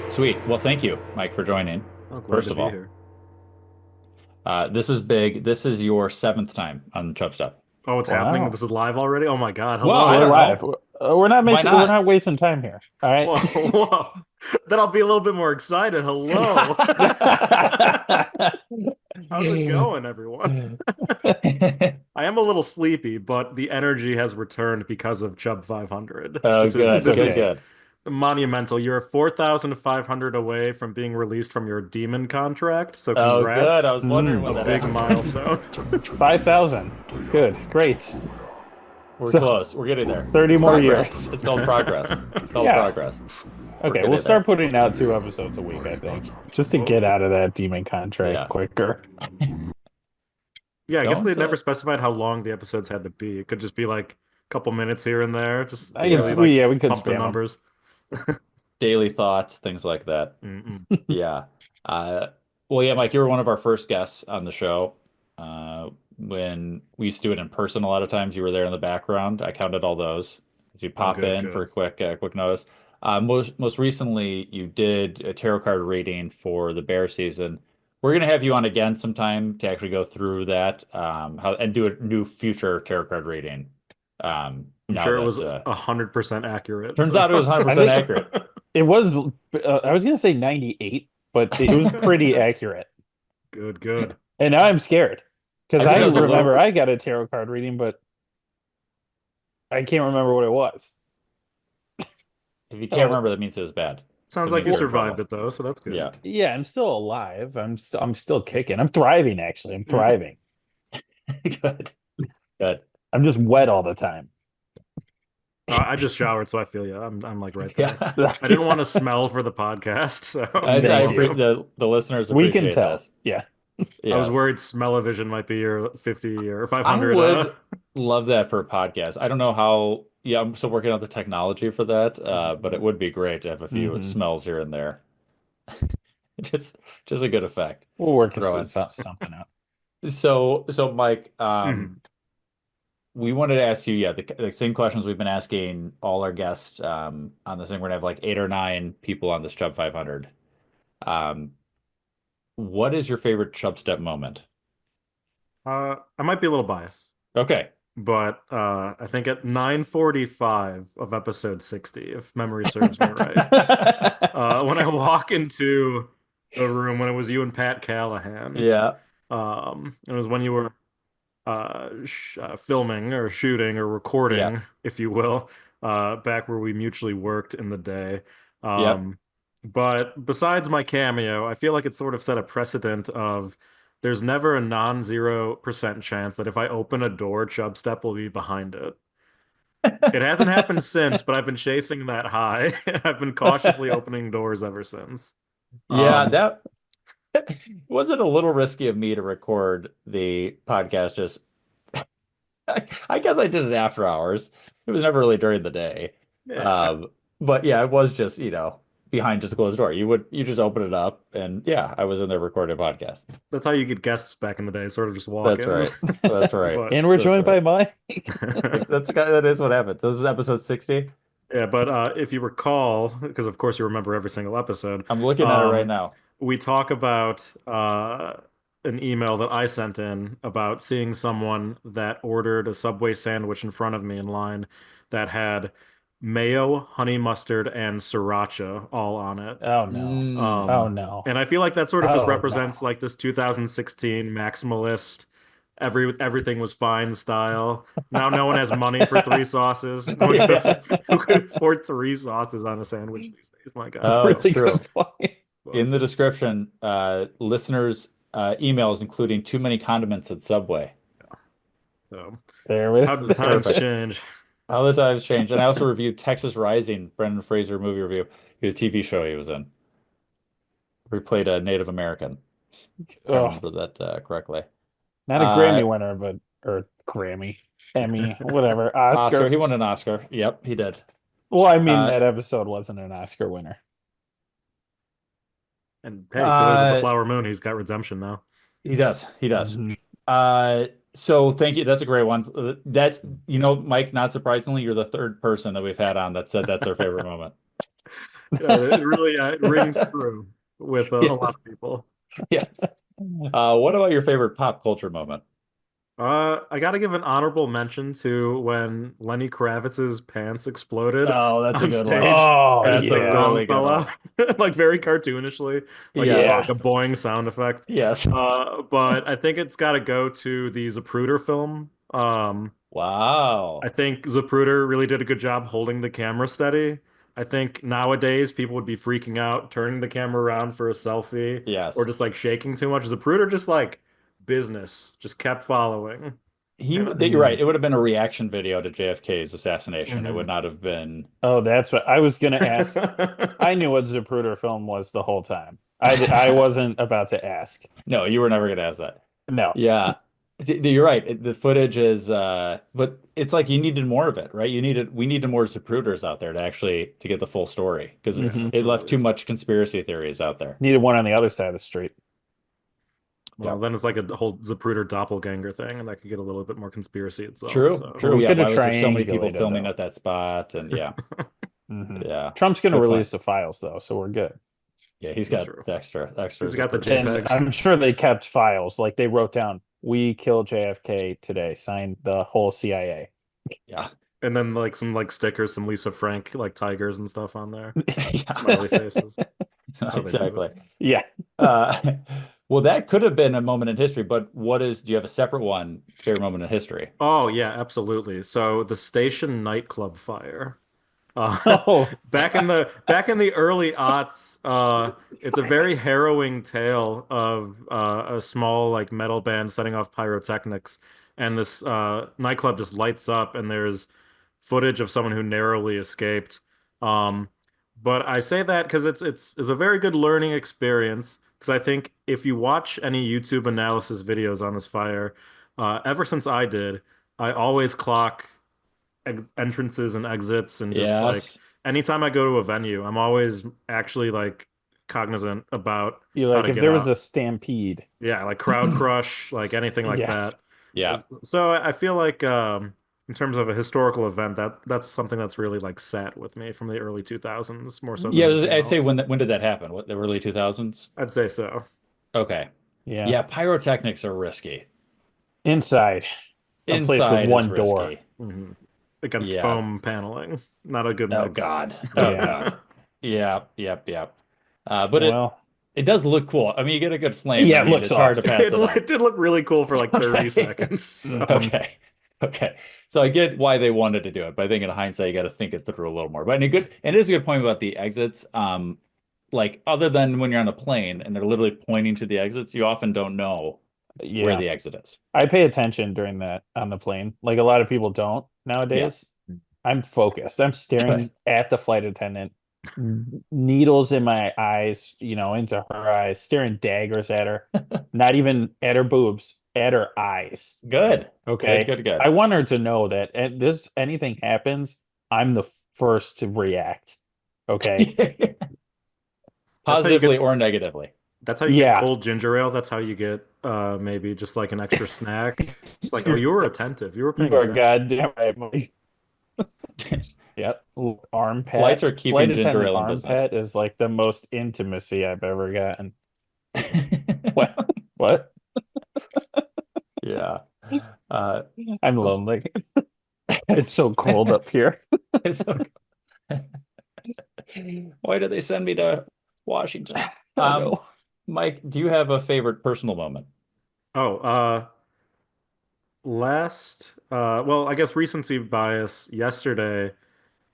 Sweet. Well, thank you, Mike, for joining. Oh, glad First to of be all, here. This is big. This is your 7th time on Chubstep. Oh, it's Wow. happening. This is live already. Oh my God. Hello. Well, I We're don't live. know. We're not Why missing. not? We're not wasting time here. All right. Whoa, whoa. Then I'll be a little bit more excited. Hello. How's it going, everyone? I am a little sleepy, but the energy has returned because of Chub 500. Oh, This good. is Good. monumental. You're 4,500 away from being released from your demon contract. So Oh, congrats. good. I was wondering A when that big happened. milestone. 5,000. Good. Great. We're So- close. We're getting there. 30 It's more progress. years. It's called progress. It's called Yeah. progress. We're Okay, getting we'll start there. putting out 2 episodes a week, I think, just to get out of that demon contract Yeah. quicker. Yeah, I guess Don't, they never specified how long the episodes had to be. It could just be like a couple minutes here and there. Just I guess really, we could pump the spam 'em. numbers. Daily thoughts, things like that. Mm-mm. Yeah. Well, yeah, Mike, you were one of our first guests on the show. When we used to do it in person, a lot of times you were there in the background. I counted all those. You pop good, in good. for a quick notice. Most recently, you did a tarot card reading for the bear season. We're gonna have you on again sometime to actually go through that, and do a new future tarot card reading. I'm now sure it that, was 100% accurate. turns so- out it was 100% accurate. It was, I was going to say 98, but it was pretty accurate. Good. And now I'm scared because I think I it was a remember little- I got a tarot card reading, but I can't remember what it was. If you So- can't remember, that means it was bad. Sounds It like you means you're in survived trouble. it though, so that's good. Yeah. Yeah, I'm still alive. I'm still kicking. I'm thriving, actually. I'm thriving. Good. I'm just wet all the time. I just showered, so I feel you. I'm like right there. Yeah. I didn't want to smell for the podcast, so I Thank you. the listeners We appreciate can tell. this. Yeah. I was Yes. worried smell-o-vision might be your 50 or I 500. would love that for a podcast. I don't know how. Yeah, I'm still working out the technology for that, but it would be great to have a few Mhm. smells here and there. just a good effect. We'll work Throw in. something out. So Mike, Mhm. we wanted to ask you, the same questions we've been asking all our guests on this thing. We're gonna have like 8 or 9 people on this Chub 500. What is your favorite Chubstep moment? I might be a little biased, Okay. but I think at 9:45 of episode 60, if memory serves me right, when I walk into the room when it was you and Pat Callahan, Yeah. it was when you were filming or shooting or recording, Yeah. if you will, back where we mutually worked in the day. Yep. But besides my cameo, I feel like it sort of set a precedent of there's never a non-0% chance that if I open a door, Chubstep will be behind it. It hasn't happened since, but I've been chasing that high. I've been cautiously opening doors ever since. Yeah, that was it a little risky of me to record the podcast just I guess I did it after hours. It was never really during the day. Yeah. But yeah, it was just, behind just a closed door. You just open it up, and yeah, I was in there recording a podcast. That's how you get guests back in the day, sort of just walk That's in. right. That's right. But- And we're joined by Mike. that is what happened. So this is episode 60. Yeah, but if you recall, because of course you remember every single episode, I'm looking at it right now. we talk about an email that I sent in about seeing someone that ordered a Subway sandwich in front of me in line that had mayo, honey mustard, and sriracha all on it. Oh no. Oh no. And I feel like that sort of just Oh, represents like this 2016 maximalist, everything was fine style. Now no one has money for 3 sauces. No one who could afford 3 sauces on a sandwich these days. My God. Oh, Really true. good point. In the description, listeners' emails including too many condiments at Subway. So There we how did the times Perfect. change? How the times change. And I also reviewed Texas Rising, Brendan Fraser movie review, the TV show he was in. He played a Native American. If I remember that correctly. Not a Grammy winner, but or Grammy, Emmy, whatever. Oscar. He won an Oscar. Yep, he did. Well, I mean, that episode wasn't an Oscar winner. And hey, Killers of the Flower Moon, he's got redemption now. He does. He does. Mhm. So thank you. That's a great one. That's, Mike, not surprisingly, you're the third person that we've had on that said that's their favorite moment. Yeah, it really it rings true with a lot of people. Yes. What about your favorite pop culture moment? I gotta give an honorable mention to when Lenny Kravitz's pants exploded. Oh, that's a on good stage. one. Oh, As yeah. the dong Really good fell one. out, like very cartoonishly, like Yeah. like a boing sound effect. Yes. But I think it's got to go to the Zapruder film. Wow. I think Zapruder really did a good job holding the camera steady. I think nowadays people would be freaking out, turning the camera around for a selfie, Yes. or just like shaking too much. Zapruder just like business, just kept following. You're right. It would have been a reaction video to JFK's assassination. It would not have been. Oh, that's what I was gonna ask. I knew what Zapruder film was the whole time. I wasn't about to ask. No, you were never going to ask that. No. Yeah. You're right. The footage is, but it's like you needed more of it, right? We needed more Zapruders out there to get the full story because it left too much conspiracy theories out there. Needed one on the other side of the street. Well, then it's like a whole Zapruder doppelganger thing, and that could get a little bit more conspiracy itself. True. So. True. We Yeah. could Why have was there so many people triangulated, filming though. at that spot? And yeah. Yeah. Trump's gonna Good plan. release the files though, so we're good. Yeah. He's That's got true. extra. He's got the And JPEGs. I'm sure they kept files. Like they wrote down, "We killed JFK today." Signed the whole CIA. Yeah. And then like some like stickers, some Lisa Frank like tigers and stuff on there. Yeah. Smiley faces. Exactly. Yeah. Well, that could have been a moment in history, but do you have a separate one, favorite moment in history? Oh yeah, absolutely. So the station nightclub fire. Oh. Back in the early aughts, it's a very harrowing tale of a small like metal band setting off pyrotechnics, and this nightclub just lights up, and there's footage of someone who narrowly escaped. But I say that because it's a very good learning experience. Because I think if you watch any YouTube analysis videos on this fire, ever since I did, I always clock entrances and exits, and just like anytime I go to a venue, I'm always actually like cognizant about You how like to if get there was out. a stampede. Yeah, like crowd crush, like anything like Yeah. that. Yeah. So I feel like in terms of a historical event, that's something that's really like sat with me from the early 2000s more so than Yeah, anything I'd say else. when did that happen? What, the early 2000s? I'd say so. Okay. Yeah. Yeah, pyrotechnics are risky. Inside. A place Inside with is one door. risky. Against Yeah. foam paneling. Not a good Oh mix. God. Oh Yeah. God. Yeah, yep. But Well, it does look cool. I mean, you get a good flame. Yeah, I it mean, looks it's hard to awesome. pass it up. It did look really cool for like 30 Okay. seconds. So. Okay. Okay. So I get why they wanted to do it, but I think in hindsight, you got to think it through a little more. But it is a good point about the exits. Like other than when you're on a plane and they're literally pointing to the exits, you often don't know where yeah. the exit is. I pay attention during that on the plane. Like a lot of people don't nowadays. I'm focused. I'm staring at the flight attendant, needles in my eyes, into her eyes, staring daggers at her. Not even at her boobs, at her eyes. Good. Okay. Good. I want her to know that anything happens, I'm the first to react. Okay. That's how you positively get. or negatively. That's how you get cold ginger ale. That's how you get maybe just like an extra snack. It's like, oh, you were attentive. You were paying You are attention. goddamn right, Mike. Yep. Ooh, arm pat. Flights are keeping Flight ginger attendant ale in arm business. pat is like the most intimacy I've ever gotten. What? What? Yeah. I'm lonely. It's so cold up here. It's okay. Why did they send me to Washington? Mike, do you have a favorite personal moment? Oh, well, I guess recency bias. Yesterday,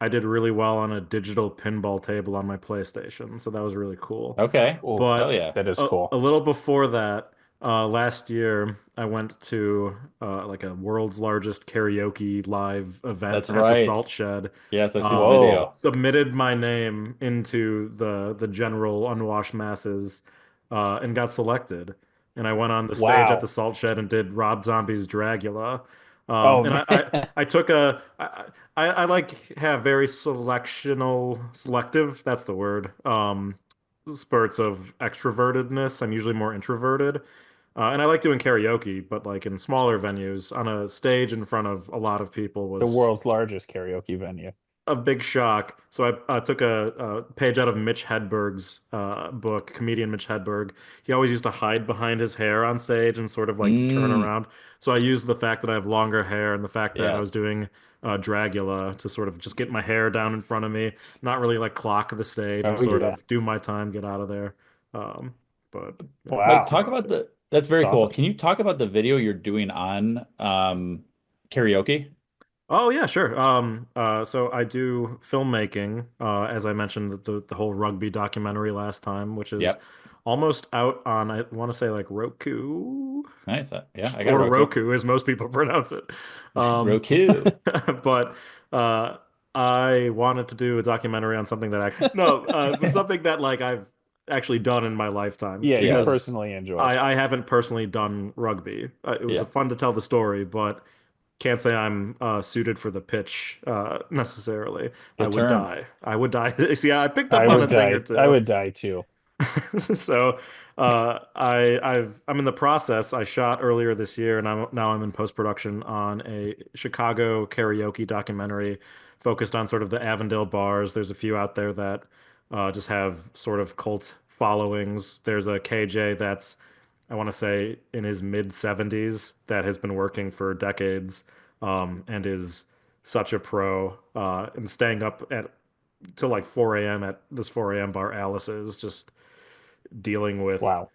I did really well on a digital pinball table on my PlayStation, so that was really cool. Okay. Oh, But hell yeah. that is a cool. little before that, last year, I went to like a world's largest karaoke live event That's at the right. Salt Shed. Yes, I see the Whoa. video. Submitted my name into the general unwashed masses, and got selected. And I went on the stage at Wow. the Salt Shed and did Rob Zombie's Dragula. Oh, And man. I took I like have very selective, that's the word, spurts of extrovertedness. I'm usually more introverted. And I like doing karaoke, but like in smaller venues on a stage in front of a lot of people The was world's largest karaoke venue. a big shock. So I took a page out of Mitch Hedberg's book, comedian Mitch Hedberg. He always used to hide behind his hair on stage and sort of like turn around. So I used the fact that I have longer hair and the fact that I was Yes. doing Dragula to sort of just get my hair down in front of me, not really like clock the stage and Oh, sort yeah. of do my time, get out of there. But yeah, Wow. Mike, that's talk about about it. that's very cool. Awesome. Can you talk about the video you're doing on karaoke? Oh yeah, sure. So I do filmmaking, as I mentioned the whole rugby documentary last time, which is Yep. almost out on I want to say like Roku Nice. Yeah, I got or Roku. Roku as most people pronounce it. Um, Roku. but I wanted to do a documentary on something that but something that like I've actually done in my lifetime Yeah, you Yes. because personally enjoy. I haven't personally done rugby. It was Yeah. fun to tell the story, but can't say I'm suited for the pitch necessarily. I Good would term. die. I would die. See, I picked I up on would a thing or die. I two. would die too. So I'm in the process. I shot earlier this year, and I'm in post production on a Chicago karaoke documentary focused on sort of the Avondale bars. There's a few out there that just have sort of cult followings. There's a KJ that's I want to say in his mid 70s that has been working for decades, and is such a pro, and staying up at till like 4 a.m. at this 4 a.m. bar Alice's, just dealing with Wow.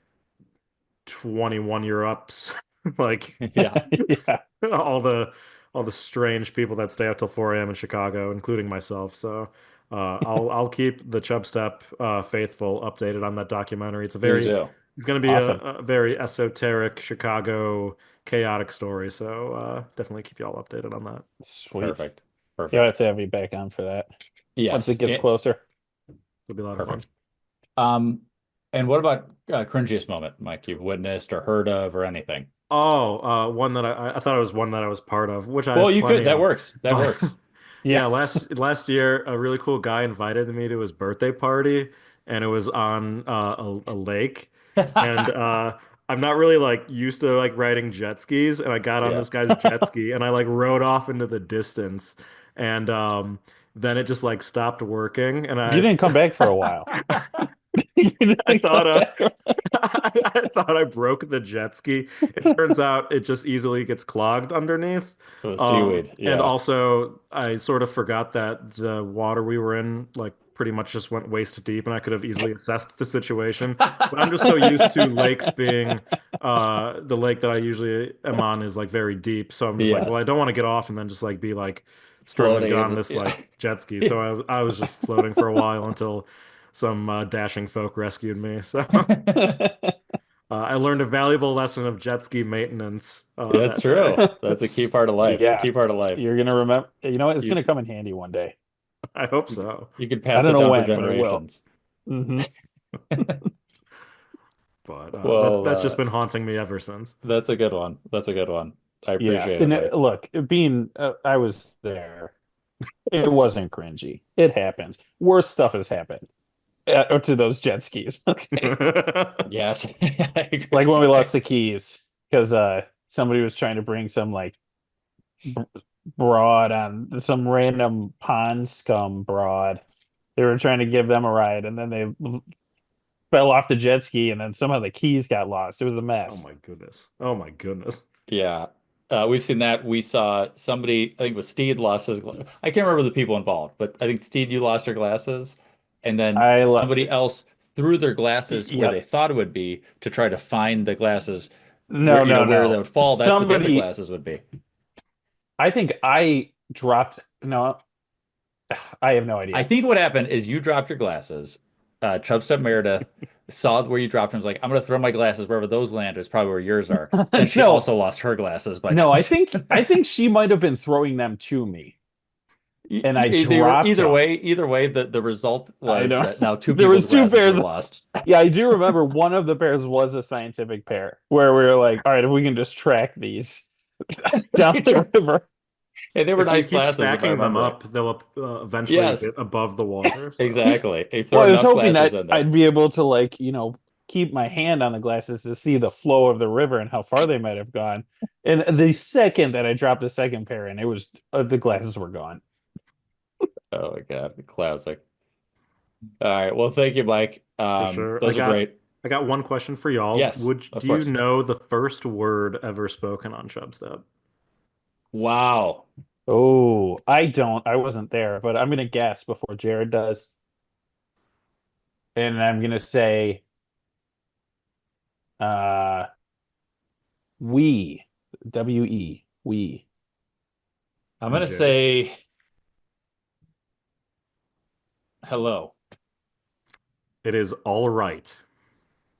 21-year ups, like Yeah. Yeah. all the all the strange people that stay up till 4 a.m. in Chicago, including myself. So I'll keep the Chubstep faithful updated on that documentary. Please do. It's going to be Awesome. a very esoteric Chicago chaotic story. So definitely keep y'all updated on that. Sweet. Perfect. You'll Perfect. have to have you back on for that. Yes. Once it gets Yeah. closer. It'll be a lot of fun. Perfect. And what about cringiest moment, Mike, you've witnessed or heard of or anything? Oh, one that I thought it was one that I was part of, which I Well, have you plenty could. That of. works. That But works. yeah, Yeah. last year, a really cool guy invited me to his birthday party, and it was on a lake, and I'm not really like used to like riding jet skis, and I got on Yeah. this guy's jet ski, and I like rode off into the distance, and then it just like stopped working, and You didn't come back for a while. You didn't I come thought back for- I thought I broke the jet ski. It turns out it just easily gets clogged underneath. It was seaweed. And Yeah. also I sort of forgot that the water we were in like pretty much just went waist deep, and I could have easily assessed the situation. But I'm just so used to lakes being the lake that I usually am on is like very deep. So I'm just like, well, Yes. I don't want to get off and then just like be like struggling to Floating get in on the, this yeah. like jet ski. So I was just floating for a while until some dashing folk rescued me. So I learned a valuable lesson of jet ski maintenance That's that day. true. That's a key part of life. Yeah. Key part of life. You're gonna remember. You know what? It's You gonna come in handy one day. I hope so. you could I pass don't it know down for when, but it will. generations. hmm But Well, that's just been haunting me ever since. that's a good one. That's a good one. I Yeah. appreciate And it, Mike. look, being I was there. It wasn't cringy. It happens. Worse stuff has happened. Or to those jet skis. Okay. Yes. Like when we lost the keys because somebody was trying to bring some like broad on some random pond scum broad. They were trying to give them a ride, and then they fell off the jet ski, and then somehow the keys got lost. It was a Oh mess. my goodness. Oh my goodness. Yeah. We've seen that. We saw somebody, I think it was Steed, lost his. I can't remember the people involved, but I think Steed, you lost your glasses, and then somebody else threw their glasses where they thought it would be to try to find the glasses. No, where, where no. they would fall. That's where the other Somebody- glasses would be. I think I dropped. No, I have no idea. I think what happened is you dropped your glasses. Chubstep Meredith saw where you dropped them. Was like, I'm going to throw my glasses wherever those land. Is probably where yours are. Then she No. also lost her glasses. By No, I think she might have been throwing them to me, and I dropped either them. way, the result was that now two There was people's two glasses pairs were lost. Yeah, I do remember one of the pairs was a scientific pair where we were like, all right, if we can just track these down the river. Hey, they were If you nice keep glasses. stacking them up, they'll eventually get above the water. So. Exactly. Well, I was hoping that I'd be able to, like, keep my hand on the glasses to see the flow of the river and how far they might have gone. And the second that I dropped the second pair in, it was the glasses were gone. Oh my god, classic. All right, well, thank you, Mike. For sure. Those are great. I got one question for y'all. Yes, do of you course. know the first word ever spoken on Chubstep? Wow. Oh, I don't. I wasn't there, but I'm gonna guess before Jared does. And I'm gonna say we. W-E. We. I'm gonna Jared. say hello. It is all right.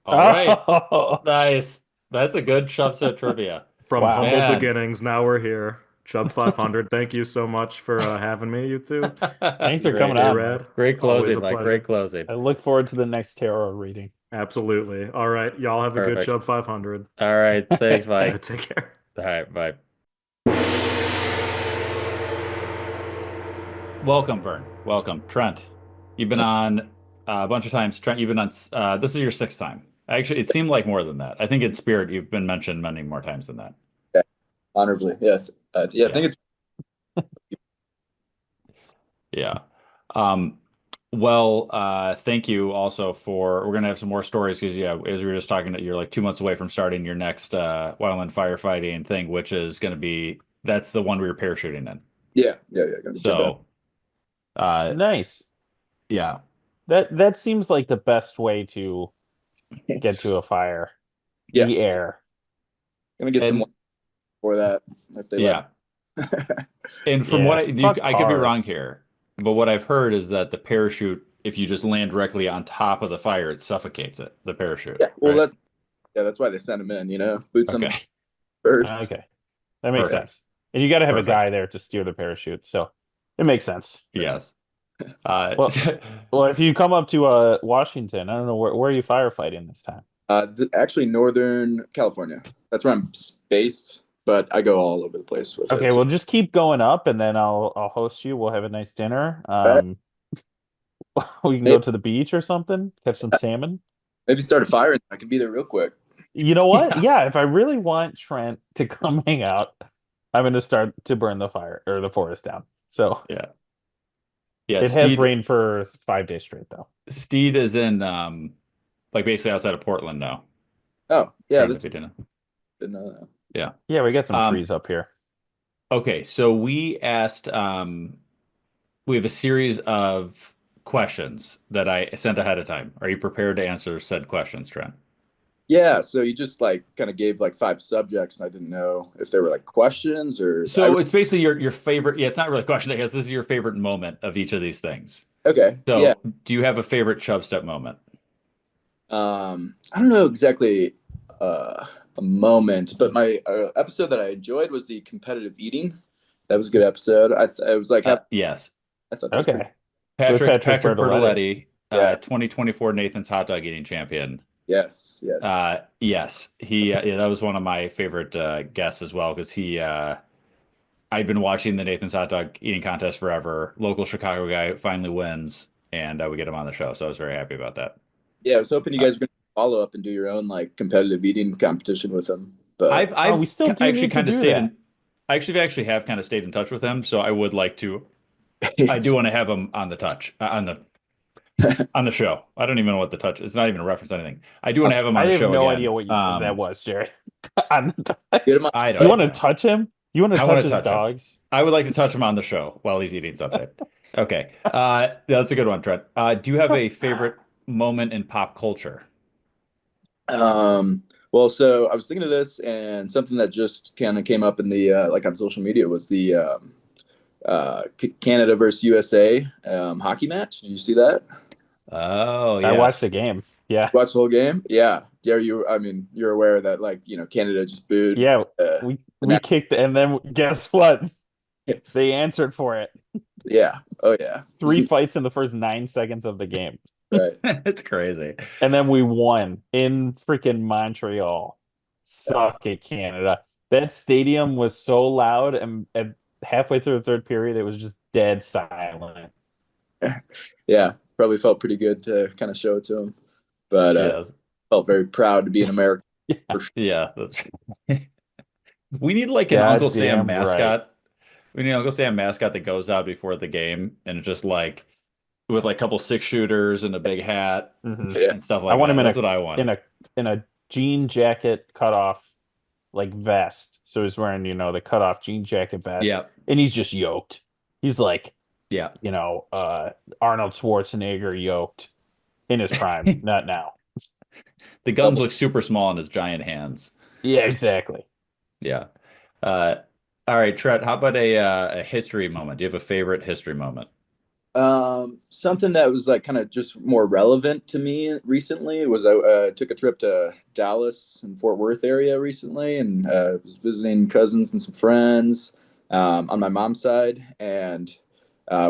All right. Nice. That's a good Chubstep trivia. From humble Man. beginnings, now we're here. Chub 500. Thank you so much for having me, you two. Thanks for coming on. Jrad. Mike. Great Always closing, a Mike. pleasure. Great closing. I look forward to the next tarot reading. Absolutely. All right. Y'all have a good Perfect. Chub 500. All right. Thanks, Mike. Take care. All right. Bye. Welcome, Vern. Welcome. Trent, you've been on a bunch of times. Trent, you've been on, this is your sixth time. Actually, it seemed like more than that. I think in spirit, you've been mentioned many more times than that. Yeah, honorably. Yes. I think it's. Yeah. Thank you also we're going to have some more stories because, as we were just talking, you're like 2 months away from starting your next wildland firefighting thing, which is going to be, that's the one we were parachuting in. Yeah. Gonna be So, nice. Yeah. That seems like the best way to get to a fire. Yeah. The air. Gonna get some for that if they Yeah. And from what I could be wrong here, but what I've heard is that the parachute, if you just land directly on top of the fire, it suffocates it, the parachute. Yeah, well, right? that's why they send them in, boots them Okay. first. Okay. That makes Perfect. sense. And you got to have Perfect. a guy there to steer the parachute. So it makes sense. Yes. Well, if you come up to Washington, I don't know, where are you firefighting this time? Actually, Northern California. That's where I'm based, but I go all over the place with Okay, it. well, just keep going up, and then I'll host you. We'll have a nice dinner. We can go to the beach or something, catch some salmon. Maybe start a fire, and I can be there real quick. You know what? Yeah, if I really want Trent to come hang out, I'm going to start to burn the fire or the forest down. So yeah, it has rained for 5 days straight, though. Steed is in like basically outside of Portland now. Oh, yeah, that's didn't know that. Yeah. Yeah, we got some trees up here. Okay, so we asked we have a series of questions that I sent ahead of time. Are you prepared to answer said questions, Trent? Yeah, so you just kind of gave 5 subjects, and I didn't know if they were questions or. So it's basically your favorite. Yeah, it's not really a question. I guess this is your favorite moment of each of these things. Okay. So yeah. Do you have a favorite Chubstep moment? I don't know exactly a moment, but my episode that I enjoyed was the competitive eating. That was a good episode. I was like, yes. I thought that was okay. Patrick Bertoletti. 2024 Nathan's hot dog eating champion. Yes. Yes. He that was one of my favorite guests as well because I'd been watching the Nathan's hot dog eating contest forever. Local Chicago guy finally wins. and we get him on the show. So I was very happy about that. Yeah, I was hoping you guys were going to follow up and do your own like competitive eating competition with him. But I've we still do actually need to kind of do stayed that. in. I actually have kind of stayed in touch with him, so I would like to. I do want to have him on the touch on the show. I don't even know what the touch. It's not even a reference to anything. I do want to have him on I the have show no again. idea what that was, Jared. On the touch. Get him on- I don't. You want to know. touch him? You want to I touch wanna his touch him. dogs? I would like to touch him on the show while he's eating something. Okay, that's a good one, Trent. Do you have a favorite moment in pop culture? Well, so I was thinking of this, and something that just kind of came up in the like on social media was the Canada versus USA hockey match. Did you see that? Oh, I watched yes. the game. Yeah. Watch the whole game? Yeah. Dare you? I mean, you're aware that like Canada just booed. Yeah, we kicked, and then guess what? They answered for it. Yeah. Oh yeah. 3 fights in the first 9 seconds of the game. Right. It's crazy. And then we won in freaking Montreal. Suck it, Canada. That stadium was so loud, and halfway through the third period, it was just dead silent. Yeah. Probably felt pretty good to kind of show it to him, but Yes. felt very proud to be an American. Yeah, that's. We need like an Uncle Sam Goddamn right. mascot. We need an Uncle Sam mascot that goes out before the game and just like with like a couple 6-shooters and a big hat and stuff like I want that. him in That's what I want. in a jean jacket cutoff like vest. So he's wearing, the cutoff jean jacket vest. Yeah. And he's just yoked. He's like, Yeah. Arnold Schwarzenegger yoked in his prime, not now. The guns look super small in his giant hands. Yeah, exactly. Yeah. All right, Trent, how about a history moment? Do you have a favorite history moment? Something that was like kind of just more relevant to me recently was I took a trip to Dallas and Fort Worth area recently, and was visiting cousins and some friends on my mom's side, and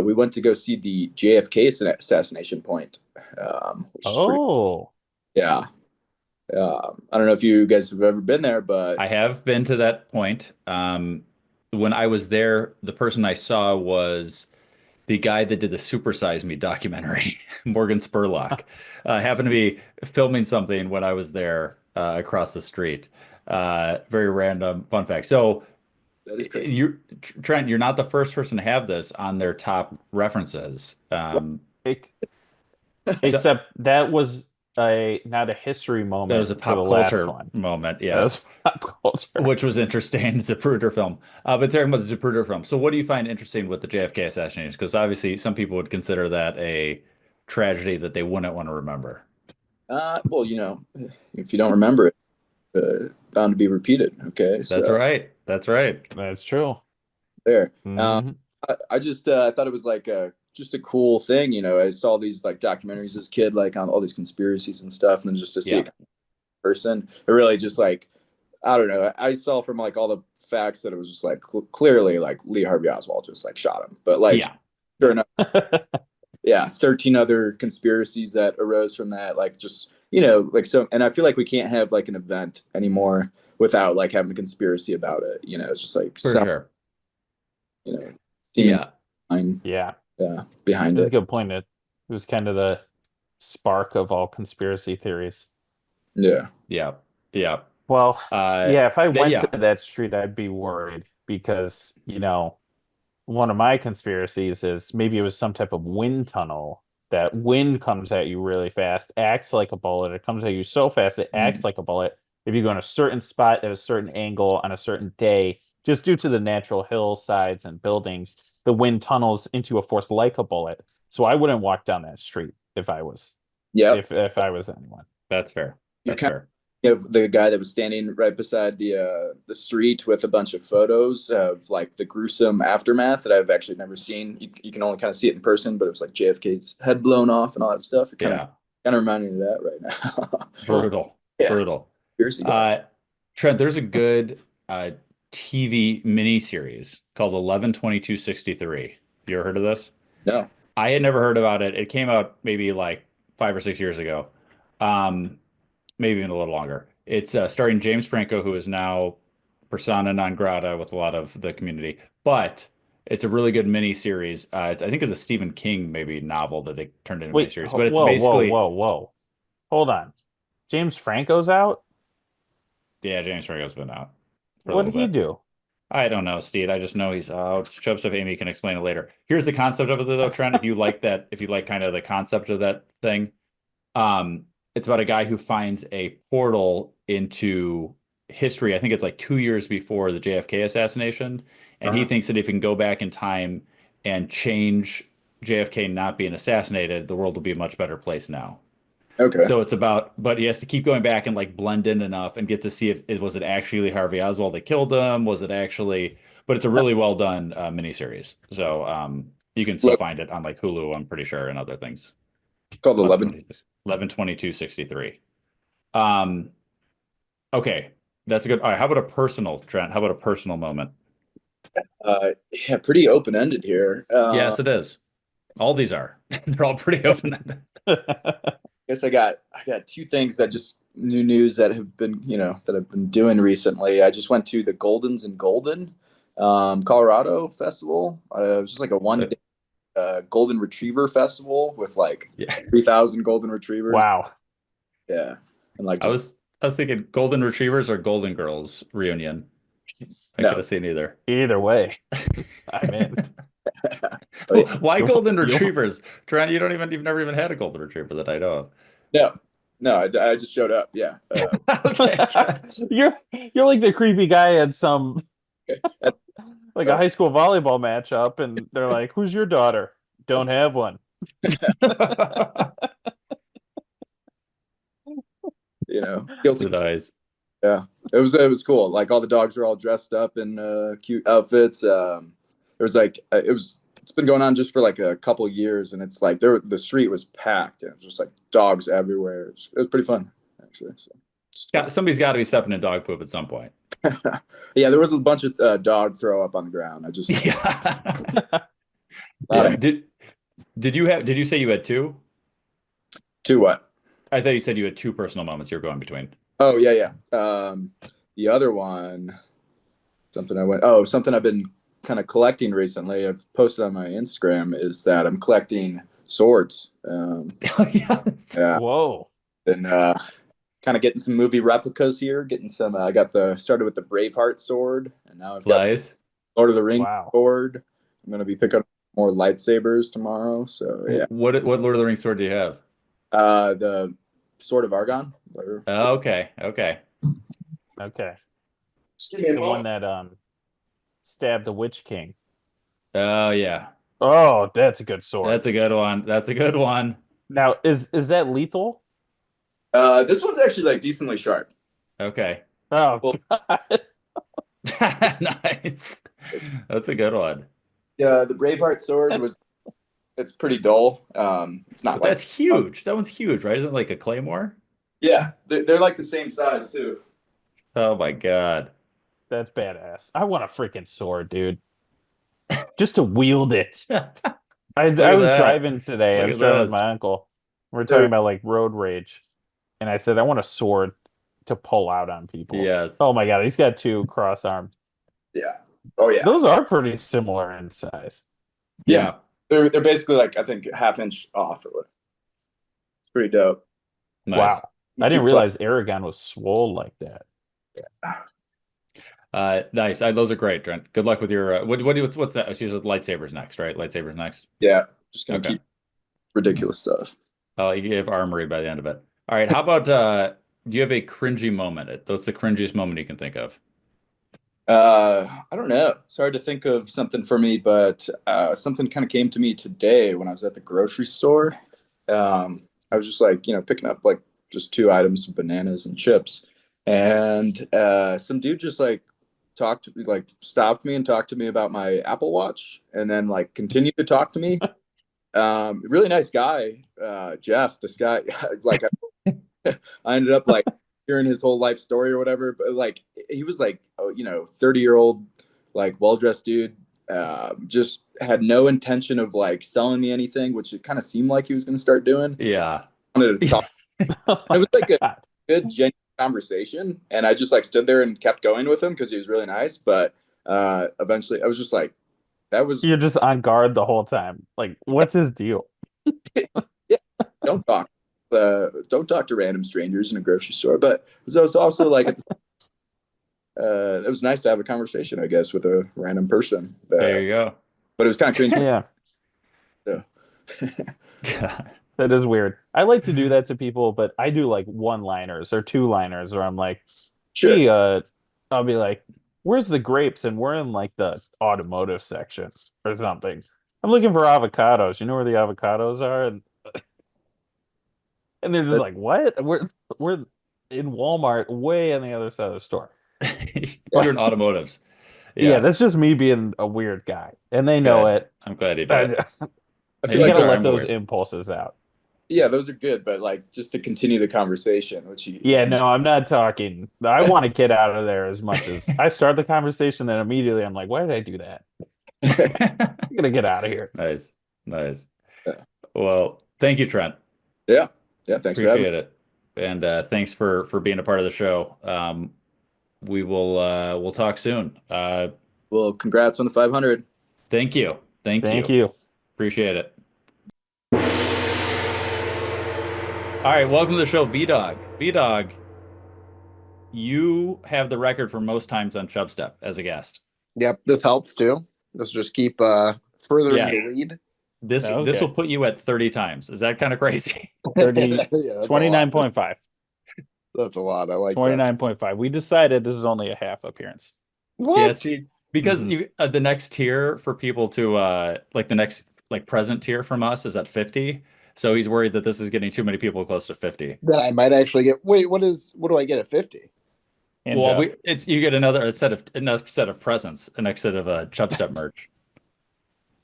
we went to go see the JFK assassination point. Yeah. I don't know if you guys have ever been there, but I have been to that point. When I was there, the person I saw was the guy that did the Super Size Me documentary, Morgan Spurlock. Happened to be filming something when I was there across the street. Very random fun fact. So Trent, you're not the first person to have this on their top references. Except that was not a history moment. That was a pop culture moment, yes. Pop culture. Which was interesting. It's a Zapruder film. But talking about the Zapruder film. So what do you find interesting with the JFK assassination? Because obviously some people would consider that a tragedy that they wouldn't want to remember. Well, if you don't remember it, bound to be repeated. Okay. That's right. That's right. That's true. There. Mhm. I just I thought it was like just a cool thing. I saw these like documentaries as a kid, like on all these conspiracies and stuff, and then just to see it in person, it really just like, I don't know. I saw from like all the facts that it was just like clearly like Lee Harvey Oswald just like shot him, but like sure enough, 13 other conspiracies that arose from that, like just like so. And I feel like we can't have like an event anymore without like having a conspiracy about it. It's just like for sure. Behind That's it. a good point. It was kind of the spark of all conspiracy theories. Yeah. Well, if I went to that street, I'd be worried because, one of my conspiracies is maybe it was some type of wind tunnel. That wind comes at you really fast, acts like a bullet. It comes at you so fast, it acts like a bullet. If you go in a certain spot at a certain angle on a certain day, just due to the natural hillsides and buildings, the wind tunnels into a force like a bullet. So I wouldn't walk down that street if I was if I was anyone. That's fair. That's fair. The guy that was standing right beside the street with a bunch of photos of like the gruesome aftermath that I've actually never seen. You can only kind of see it in person, but it was like JFK's head blown off and all that stuff. It kind of reminded me of that right now. Brutal. Trent, there's a good TV miniseries called 11/22/63. You ever heard of this? No. I had never heard about it. It came out maybe like 5 or 6 years ago. Maybe even a little longer. It's starring James Franco, who is now persona non grata with a lot of the community. But It's a really good mini series. I think it's a Stephen King maybe novel that they turned into a Wait, mini series, but it's whoa, basically whoa. Hold on. James Franco's out? yeah, James Franco's been out for a What little did he bit. do? I don't know, Steve. I just know he's out. Chubstep Amy can explain it later. Here's the concept of it though, Trent. If you like that, if you like kind of the concept of that thing, it's about a guy who finds a portal into history. I think it's like 2 years before the JFK assassination, and he thinks that if he can go back in time and change JFK not being assassinated, the world will be a much better place now. Okay. So it's about, but he has to keep going back and like blend in enough and get to see if it was it actually Harvey Oswald that killed him? Was it actually? But it's a really well done miniseries. So you can still find it on like Hulu, I'm pretty sure, and other things. Called 11. 11/22/63. Okay, that's a good. All right, how about a personal, Trent? How about a personal moment? Yeah, pretty open ended here. Yes, it is. All these are. They're all pretty open ended. Guess I got two things that just new news that have been, that I've been doing recently. I just went to the Goldens in Golden, Colorado festival. It was just like a 1 day golden retriever festival with like 3,000 golden retrievers. Wow. Yeah. And like I was thinking golden retrievers or golden girls reunion. I could have seen either. Either way. I'm in. Why golden retrievers? Trent, you've never even had a golden retriever that I know of. No, I just showed up. Yeah. You're like the creepy guy at some like a high school volleyball matchup, and they're like, "Who's your daughter?" Don't have one. Guilty. Nice. Yeah, it was cool. Like all the dogs were all dressed up in cute outfits. There was like it's been going on just for like a couple years, and it's like the street was packed, and it was just like dogs everywhere. It was pretty fun, actually. So. Somebody's got to be stepping in dog poop at some point. Yeah, there was a bunch of dog throw up on the ground. I just Did you say you had two? Two what? I thought you said you had two personal moments you were going between. Oh yeah. The other one, something I've been kind of collecting recently. I've posted on my Instagram is that I'm collecting swords. Yeah. Whoa. And kind of getting some movie replicas here. Getting some. I started with the Braveheart sword, and now I've got the Lord of the Rings sword. I'm gonna be picking up more lightsabers tomorrow. So yeah. What Lord of the Rings sword do you have? The Sword of Argon. Okay. The one that stabbed the Witch King. Oh yeah. Oh, that's a good sword. That's a good one. Now, is that lethal? This one's actually like decently sharp. Okay. Oh, well, nice. That's a good one. Yeah, the Braveheart sword it's pretty dull. It's not. But that's huge. That one's huge, right? Isn't it like a claymore? Yeah, they're like the same size too. Oh my god, that's badass. I want a freaking sword, dude. Just to wield it. I was driving today. I was driving with my uncle. We're talking about like road rage, and I said I want a sword to pull out on people. Yes. Oh my god, he's got two cross arms. Yeah. Oh yeah. Those are pretty similar in size. Yeah. They're basically like I think half-inch off or what. It's pretty dope. Nice. Wow. I didn't realize Aragon was swole like that. Nice. Those are great, Trent. Good luck with your what's that? It's usually lightsabers next, right? Lightsabers next. Yeah. Just gonna keep ridiculous stuff. Oh, you have armory by the end of it. All right. How about do you have a cringy moment? What's the cringiest moment you can think of? I don't know. It's hard to think of something for me, but something kind of came to me today when I was at the grocery store. I was just like, picking up like just 2 items of bananas and chips. And some dude just like stopped me and talked to me about my Apple Watch and then like continued to talk to me. Really nice guy, Jeff, this guy, like I ended up like hearing his whole life story or whatever, but like he was like 30-year-old like well-dressed dude, just had no intention of like selling me anything, which it kind of seemed like he was going to start doing. Yeah. I wanted to talk. It was like a good genuine conversation, and I just like stood there and kept going with him because he was really nice, but eventually I was just like That was You're just on guard the whole time. Like, what's his deal? yeah. Don't talk. Don't talk to random strangers in a grocery store. But it was also like it was nice to have a conversation, I guess, with a random person. There you go. But it was kind of cringe. Yeah. So. That is weird. I like to do that to people, but I do like one-liners or two-liners where I'm like, Sure. hey, I'll be like, where's the grapes? And we're in like the automotive section or something. I'm looking for avocados. You know where the avocados are? And they're just like, what? We're in Walmart way on the other side of the store. You're in automotives. Yeah, that's just me being a weird guy. And they know it. I'm glad you did. I feel You like gotta let those impulses out. Yeah, those are good, but like just to continue the conversation, which you Yeah, no, I'm not talking. I want to get out of there as much as I start the conversation, then immediately I'm like, why did I do that? I'm gonna get out of here. Nice. Well, thank you, Trent. Yeah, thanks for having me. Appreciate it. And thanks for being a part of the show. We will we'll talk soon. Well, congrats on the 500. Thank you. Thank you. Appreciate it. All right, welcome to the show, Vdog. Vdog, you have the record for most times on Chubstep as a guest. Yep, this helps too. Let's just keep furthering the lead. This will put you at 30 times. Is that kind of crazy? 29.5. That's a lot. I like 29.5. We decided this is only a half appearance. What? Yeah, see, because you the next tier for people to like the next present tier from us is at 50. So he's worried that this is getting too many people close to 50. Then I might actually get. Wait, what do I get at 50? And, well, you get another set of presents, a next set of Chubstep merch.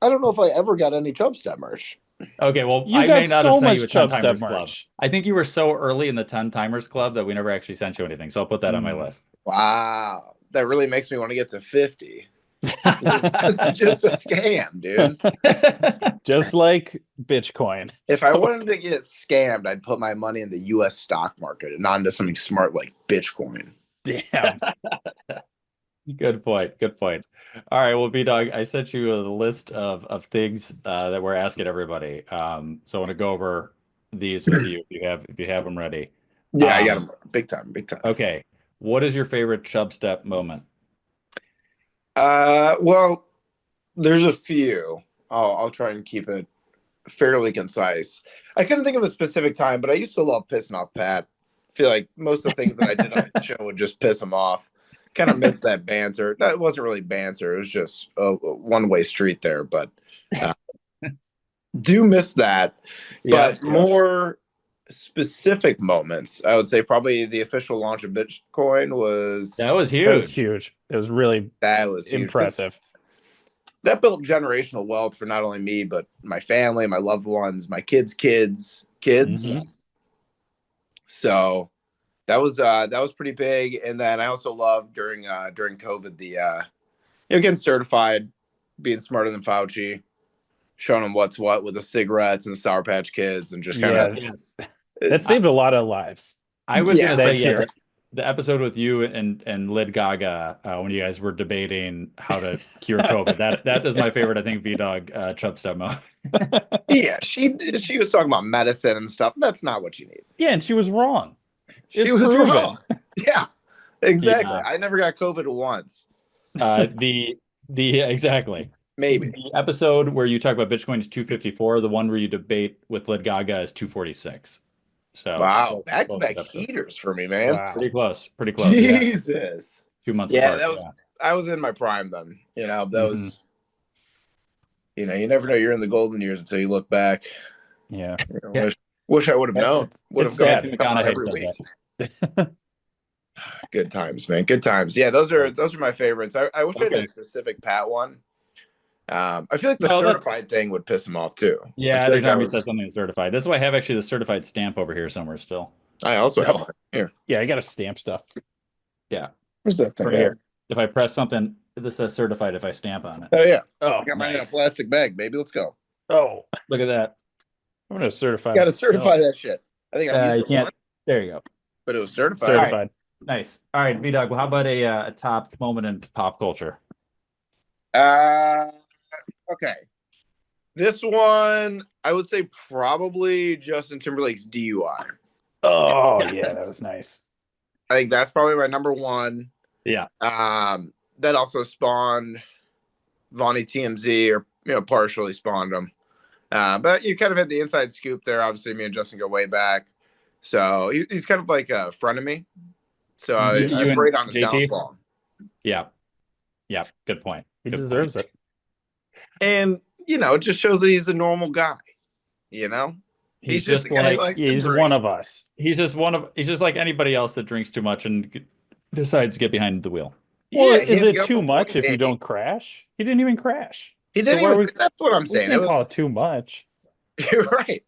I don't know if I ever got any Chubstep merch. Okay, well, You I got may not so have sent much you a 10 Chubstep timers merch. club. I think you were so early in the 10 timers club that we never actually sent you anything. So I'll put that on my list. Wow, that really makes me want to get to 50. This is just a scam, dude. Just like Bitcoin. If I wanted to get scammed, I'd put my money in the U.S. stock market and not into something smart like Bitcoin. Damn. Good point. All right, well, Vdog, I sent you a list of things that we're asking everybody. So I want to go over these with you if you have them ready. Yeah, I got them big time. Okay, what is your favorite Chubstep moment? Well, there's a few. I'll try and keep it fairly concise. I couldn't think of a specific time, but I used to love pissing off Pat. I feel like most of the things that I did on the show would just piss him off. Kind of missed that banter. No, it wasn't really banter. It was just a one-way street there, but do miss that. But more specific moments, I would say probably the official launch of Bitcoin was... That was huge. That was huge. It was really impressive. That built generational wealth for not only me, but my family, my loved ones, my kids' kids. Mm-hmm. So that was pretty big. And then I also loved during COVID the getting certified, being smarter than Fauci, showing them what's what with the cigarettes and the Sour Patch Kids, and just kind of that saved a lot of lives. I was gonna say the episode with you and Lid Gaga when you guys were debating how to cure COVID. that is my favorite. I think Vdog Chubstep moment. Yeah, she was talking about medicine and stuff. That's not what you need. Yeah, and she was wrong. She was wrong. Yeah, exactly. Yeah. I never got COVID once. Exactly. Maybe the episode where you talk about Bitcoin is 254. The one where you debate with Lid Gaga is 246. So wow, back-to-back heaters for me, man. Wow. Pretty close. Jesus. Yeah. 2 months. Yeah, apart, I was in my prime then. That was. You never know you're in the golden years until you look back. Yeah. Wish I would have known. Would have gone every week. Good times, man. Good times. Yeah, those are my favorites. I wish I had a specific Pat one. I feel like the certified thing would piss him off too. Yeah, every time he says something certified. That's why I have actually the certified stamp over here somewhere still. I also have one here. Yeah, I got to stamp stuff. Yeah. Where's that thing? Right here. If I press something, this says certified if I stamp on it. Oh yeah. Oh, I got mine in a plastic bag, baby. Let's go. Oh, look at that. I'm gonna certify. Got to certify that shit. I think I you can't. There you go. But it was certified. Certified. Right. Nice. All right, Vdog. Well, how about a top moment in pop culture? Okay. This one, I would say probably Justin Timberlake's DUI. Oh Yes. yeah, that was nice. I think that's probably my number one. Yeah. That also spawned Vonnie TMZ, or partially spawned him. But you kind of had the inside scoop there. Obviously, me and Justin go way back, so he's kind of like a frenemy. So I prayed on his downfall. Yeah. Yeah. Good point. He deserves it. And it just shows that he's a normal guy. He's just like he's one of us. He's just like anybody else that drinks too much and decides to get behind the wheel. Well, is it too much if you don't crash? He didn't even crash. He didn't even. That's what I'm saying. We can't call it too much. You're right.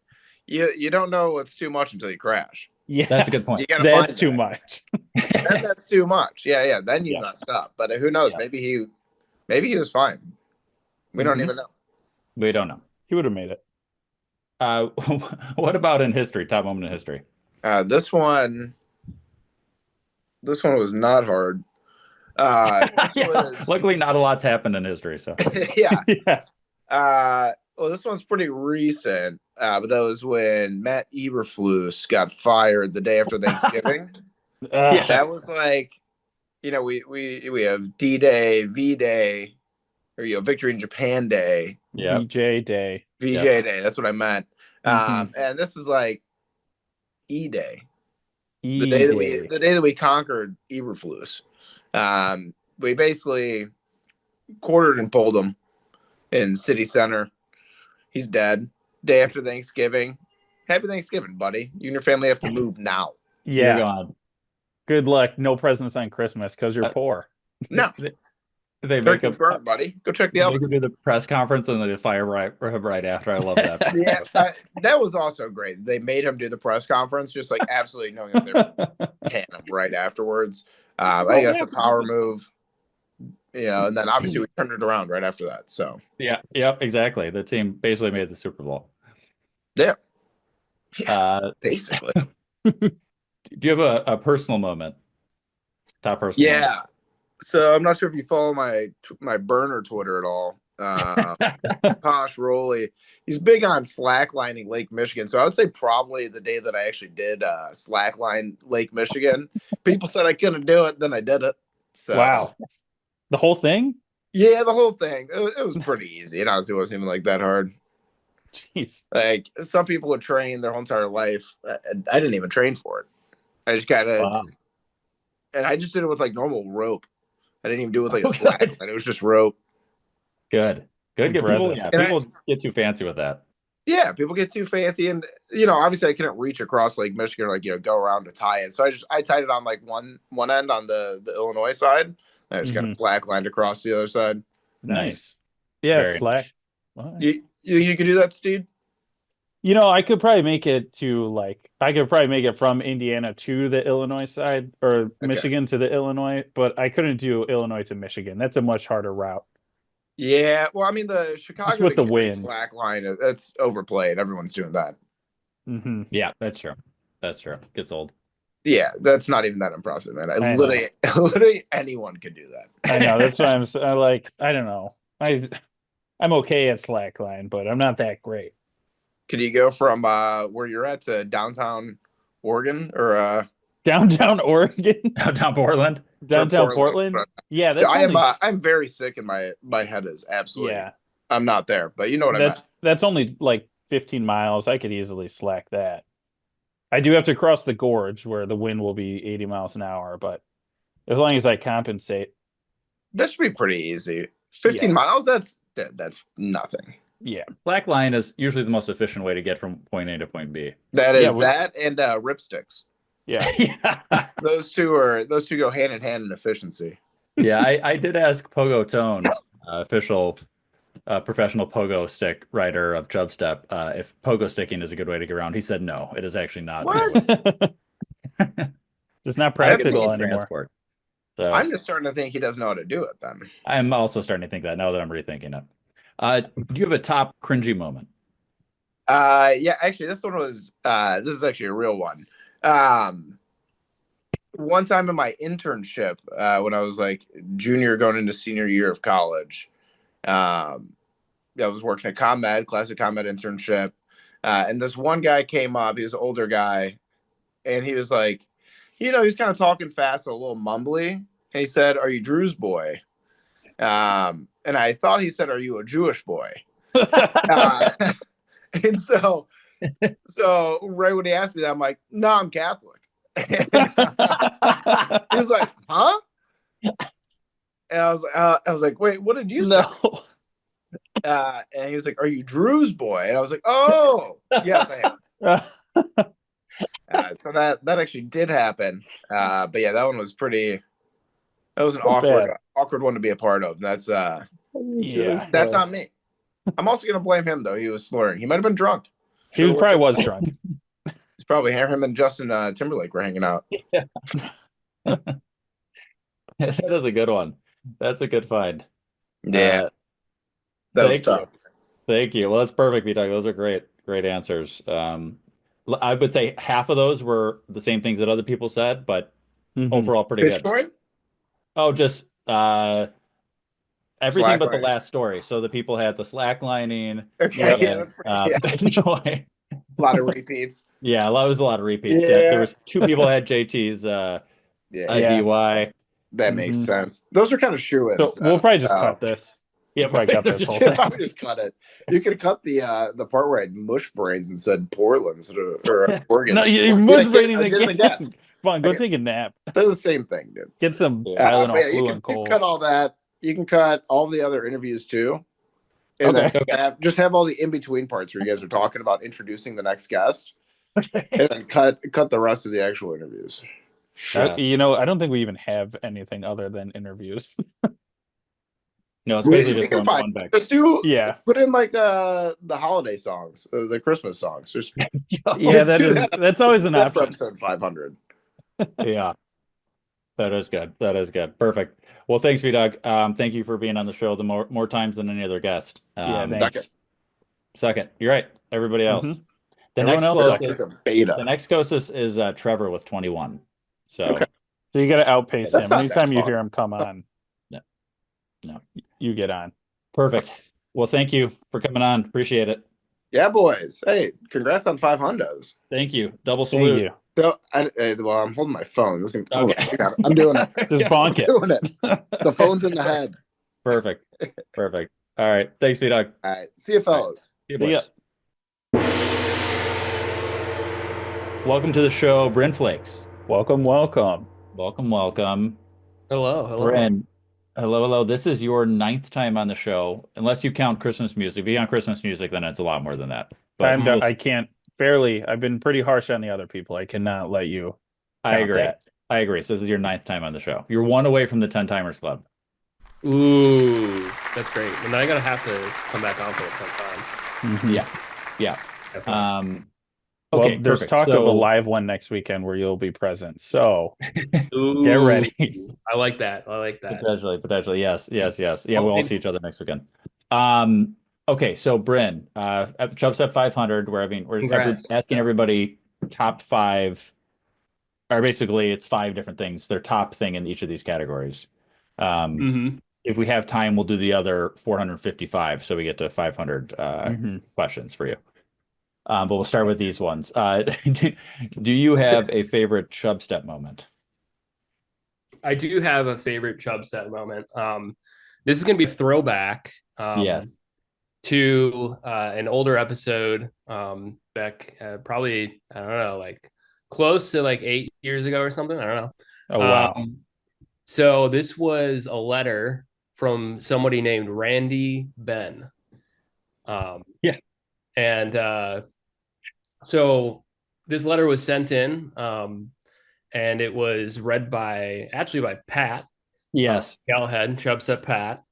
You don't know what's too much until you crash. Yeah, that's a good point. That's too much. That's too much. Yeah. Then you messed up. But who knows? Yeah. Maybe he was fine. We don't even know. We don't know. He would have made it. What about in history? Top moment in history. This one was not hard. Luckily, not a lot's happened in history. So yeah. Well, this one's pretty recent, but that was when Matt Eberflus got fired the day after Thanksgiving. That was like, we have D-Day, V-Day, or Victory in Japan Day. Yeah. VJ Day. Day. That's what I meant. And this is like E-Day. The day that we conquered Eberflus. We basically quartered and pulled him in city center. He's dead. Day after Thanksgiving. Happy Thanksgiving, buddy. You and your family have to move now. Yeah. Good luck. No presents on Christmas because you're poor. No. They make a burnt, buddy. Go check the oven. They do the press conference and they fire right after. I love that. Yeah, that was also great. They made him do the press conference, just like absolutely knowing that they're canning him right afterwards. I think that's a power move. And then obviously we turned it around right after that. So exactly. The team basically made the Super Bowl. Yeah. Basically. Do you have a personal moment? Top personal moment? Yeah. So I'm not sure if you follow my burner Twitter at all. Posh Rolly. He's big on slacklining Lake Michigan. So I would say probably the day that I actually did slackline Lake Michigan. People said I couldn't do it, then I did it. So wow. The whole thing? Yeah, the whole thing. It was pretty easy. It honestly wasn't even like that hard. Jeez. Like some people would train their whole entire life. I didn't even train for it. I just kind of, and I just did it with like normal rope. I didn't even do it with like a slack. It was just rope. Good. People get too fancy with that. Yeah, people get too fancy, and obviously I couldn't reach across Lake Michigan, go around to tie it. So I tied it on like one end on the Illinois side. I just kind of slacklined across the other side. Nice. Yeah, very slack. Nice. You could do that, Steed? I could probably make it from Indiana to the Illinois side, or Michigan to the Illinois, but I couldn't do Illinois to Michigan. That's a much harder route. Yeah, well, I mean, the Chicago just with the wind slack line, that's overplayed. Everyone's doing that. Mm-hmm. Yeah, that's true. Gets old. Yeah, that's not even that impressive, man. Literally anyone could do that. I know. That's why I'm like, I don't know. I'm okay at slackline, but I'm not that great. Could you go from where you're at to downtown Oregon or downtown Oregon? Downtown Portland? Downtown Portland? Yeah, that's I'm very sick and my head is absolutely. Yeah. I'm not there, but you know what I mean. That's only like 15 miles. I could easily slack that. I do have to cross the gorge where the wind will be 80 miles an hour, but as long as I compensate. That should be pretty easy. 15 miles, that's nothing. Yeah. Slackline is usually the most efficient way to get from point A to point B. That is that and ripsticks. Yeah. Those two go hand in hand in efficiency. Yeah, I did ask Pogo Tone, official professional pogo stick rider of Chubstep, if pogo sticking is a good way to get around. He said no, it is actually not. What? It's not practical anymore. Transport. So, I'm just starting to think he doesn't know how to do it then. I'm also starting to think that now that I'm rethinking it. Do you have a top cringy moment? Yeah, actually, this one was this is actually a real one. One time in my internship, when I was like junior going into senior year of college, I was working at ComEd, classic ComEd internship. And this one guy came up, he was an older guy, and he was like, he was kind of talking fast, a little mumbly. And he said, "Are you Drew's boy?" And I thought he said, "Are you a Jewish boy?" And so right when he asked me that, I'm like, "No, I'm Catholic." He was like, "Huh?" And I was like, "Wait, what did you say?" And he was like, "Are you Drew's boy?" And I was like, "Oh, yes, I am." So that actually did happen. But yeah, that one was pretty. That was an awkward one to be a part of. That's that's on me. I'm also gonna blame him though. He was slurring. He might have been drunk. He probably was drunk. It's probably him and Justin Timberlake were hanging out. Yeah. That is a good one. That's a good find. Yeah. That was tough. Thank you. Well, that's perfect, Vdog. Those are great answers. I would say half of those were the same things that other people said, but overall pretty good. Story? Oh, just everything but the last story. So the people had the slacklining. Okay, yeah, that's pretty joy. A lot of repeats. Yeah, that was a lot of repeats. Yeah. There was 2 people had JT's IDY. That makes sense. Those are kind of shoe-ins. So we'll probably just cut this. Yeah, probably cut this whole thing. Probably just cut it. You could cut the part where I had mush brains and said Portland or Oregon. No, you're mush braining again. Fine, go take a nap. They're the same thing, dude. Get some Tylenol, flu, and cold. You can cut all that. You can cut all the other interviews too. And then just have all the in-between parts where you guys are talking about introducing the next guest. And then cut the rest of the actual interviews. I don't think we even have anything other than interviews. No, it's basically just one back. Just put in like the holiday songs, the Christmas songs. That's always an option. For episode 500. Yeah, that is good. Perfect. Well, thanks, Vdog. Thank you for being on the show more times than any other guest. Thanks. Second. You're right. Everybody else. The next closest is Trevor with 21. So you got to outpace him. Anytime you hear him come on, no, you get on. Perfect. Well, thank you for coming on. Appreciate it. Yeah, boys. Hey, congrats on 5 hundos. Thank you. Double salute. You. So, I'm holding my phone. I'm doing it. Just bonk it. Doing it. The phone's in the head. Perfect. All right. Thanks, Vdog. All right. See you, fellas. See you, boys. Welcome to the show, Brin Flakes. Welcome. Hello. Brin. Hello. This is your 9th time on the show, unless you count Christmas music. If you count Christmas music, then it's a lot more than that. But I can't. I've been pretty harsh on the other people. I cannot let you. I agree. So this is your 9th time on the show. You're 1 away from the 10 Timers Club. Ooh, that's great. And then I gotta have to come back on for the 10th time. Yeah. Okay, there's talk of a live one next weekend where you'll be present. So get ready. I like that. Potentially. Yes. Yeah, we'll all see each other next weekend. Okay, so Brin, at Chubstep 500, we're asking everybody top 5, or basically it's 5 different things. Their top thing in each of these categories. If we have time, we'll do the other 455, so we get to 500 questions for you. But we'll start with these ones. Do you have a favorite Chubstep moment? I do have a favorite Chubstep moment. This is going to be a throwback to an older episode back probably, I don't know, like close to like 8 years ago or something. I don't know. Oh, wow. So this was a letter from somebody named Randy Ben. And so this letter was sent in, and it was read by Pat. Yes. Galhead, Chubstep Pat.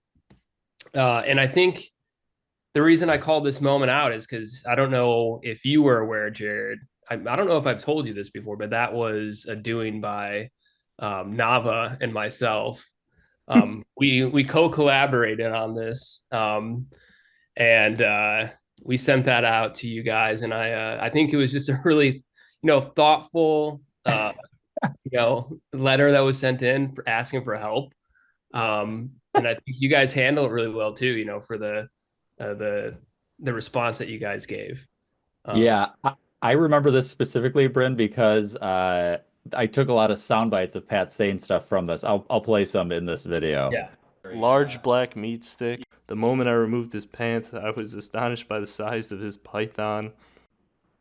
And I think the reason I called this moment out is because I don't know if you were aware, Jared. I don't know if I've told you this before, but that was a doing by Nava and myself. We co-collaborated on this, and we sent that out to you guys, and I think it was just a really, thoughtful, letter that was sent in for asking for help. And I think you guys handle it really well too, for the the response that you guys gave. Yeah, I remember this specifically, Brin, because I took a lot of sound bites of Pat saying stuff from this. I'll play some in this video. Yeah. Large black meat stick. The moment I removed his pants, I was astonished by the size of his python.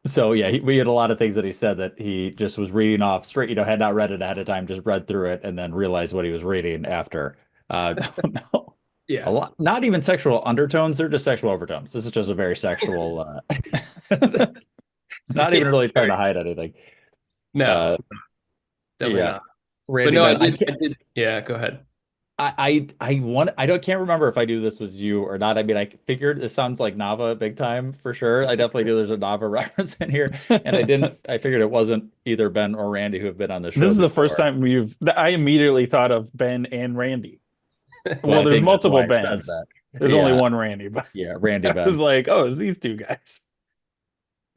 So yeah, we had a lot of things that he said that he just was reading off straight, had not read it ahead of time, just read through it and then realized what he was reading after. No. Yeah. A lot, not even sexual undertones, they're just sexual overtones. This is just a very sexual not even really trying to hide anything. No. Definitely yeah. not. Randy, but no, I did. Yeah, go ahead. I can't remember if I knew this was you or not. I mean, I figured this sounds like Nava big time for sure. I definitely knew there's a Nava reference in here, and I figured it wasn't either Ben or Randy who have been on the show. This is before. the first time I immediately thought of Ben and Randy. Well, there's multiple Bens. There's only one Randy, but yeah, Randy Ben. I was like, oh, it's these two guys.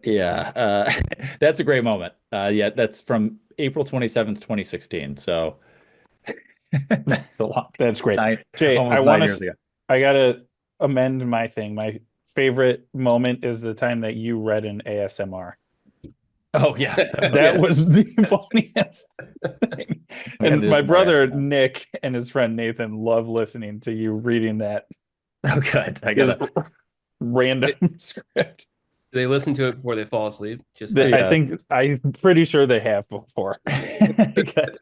Yeah, that's a great moment. Yeah, that's from April 27th, 2016. So that's a lot. That's great. Jay, I gotta amend my thing. My favorite moment is the time that you read an ASMR. Oh yeah, that was the funniest thing. And my brother Nick and his friend Nathan love listening to you reading that. Oh, good. I got a random script. Do they listen to it before they fall asleep? I'm pretty sure they have before. Good.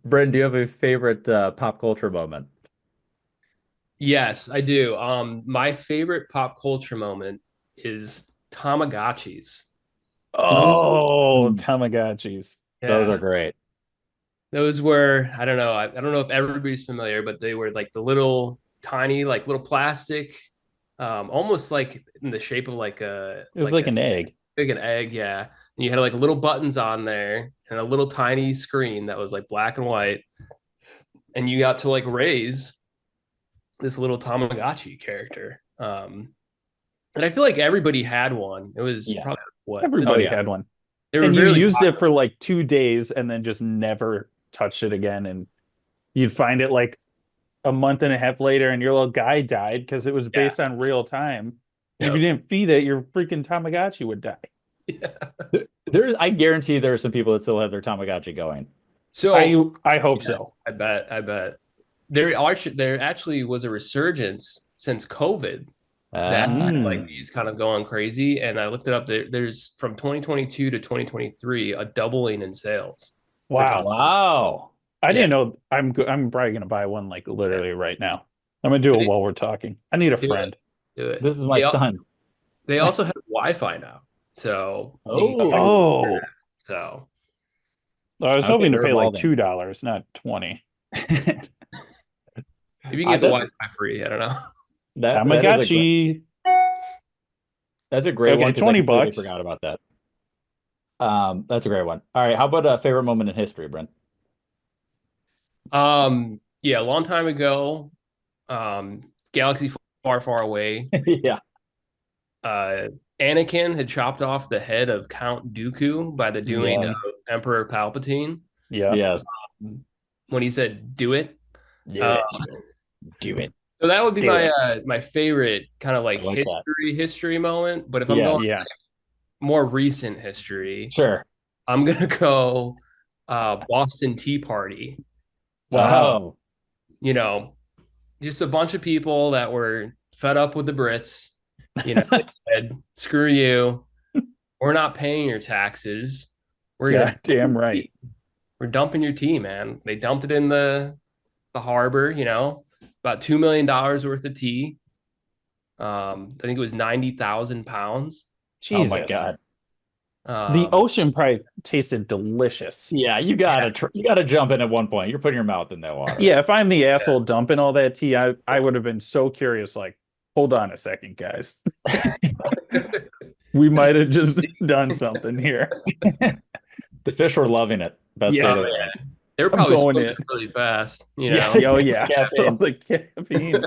Bren, do you have a favorite pop culture moment? Yes, I do. My favorite pop culture moment is Tamagotchis. Oh, Tamagotchis. Yeah. Those are great. Those were, I don't know if everybody's familiar, but they were like the little tiny, like little plastic, almost like in the shape of like a. It was like an egg. Like an egg, yeah. And you had like little buttons on there and a little tiny screen that was like black and white. And you got to like raise this little Tamagotchi character. And I feel like everybody had one. It was probably what everybody had one. And you used it for like 2 days and then just never touched it again. And you'd find it like a month and a half later and your little guy died because it was based on real time. If you didn't feed it, your freaking Tamagotchi would die. Yeah. I guarantee there are some people that still have their Tamagotchi going. So I hope so. I bet. There actually was a resurgence since COVID. That like these kind of going crazy, and I looked it up. There's from 2022 to 2023 a doubling in sales. Wow! I didn't know. I'm probably gonna buy one like literally right now. I'm gonna do it while we're talking. I need a friend. Do it. This is my son. They also have Wi-Fi now, so so I was hoping to pay like $2, not $20. If you can get the Wi-Fi free, I don't know. Tamagotchi. That's a great one. $20. I forgot about that. That's a great one. All right, how about a favorite moment in history, Brent? Yeah, a long time ago, galaxy far, far away. Yeah. Anakin had chopped off the head of Count Dooku by the doing of Emperor Palpatine. Yeah. Yes. When he said, "Do it." Do it. So that would be my favorite kind of like history moment. But if I'm going more recent history, sure, I'm gonna go Boston Tea Party. Wow. You know, just a bunch of people that were fed up with the Brits. You know, said, "Screw you. We're not paying your taxes. We're gonna damn right. We're dumping your tea, man." They dumped it in the harbor. You know. About $2 million worth of tea. I think it was 90,000 pounds. Jesus. Oh my god! The ocean probably tasted delicious. Yeah, you gotta jump in at one point. You're putting your mouth in that water. Yeah, if I'm the asshole dumping all that tea, I would have been so curious. Like, hold on a second, guys. We might have just done something here. The fish were loving it. Best way to they were probably swimming really fast, you know. Oh yeah, the caffeine.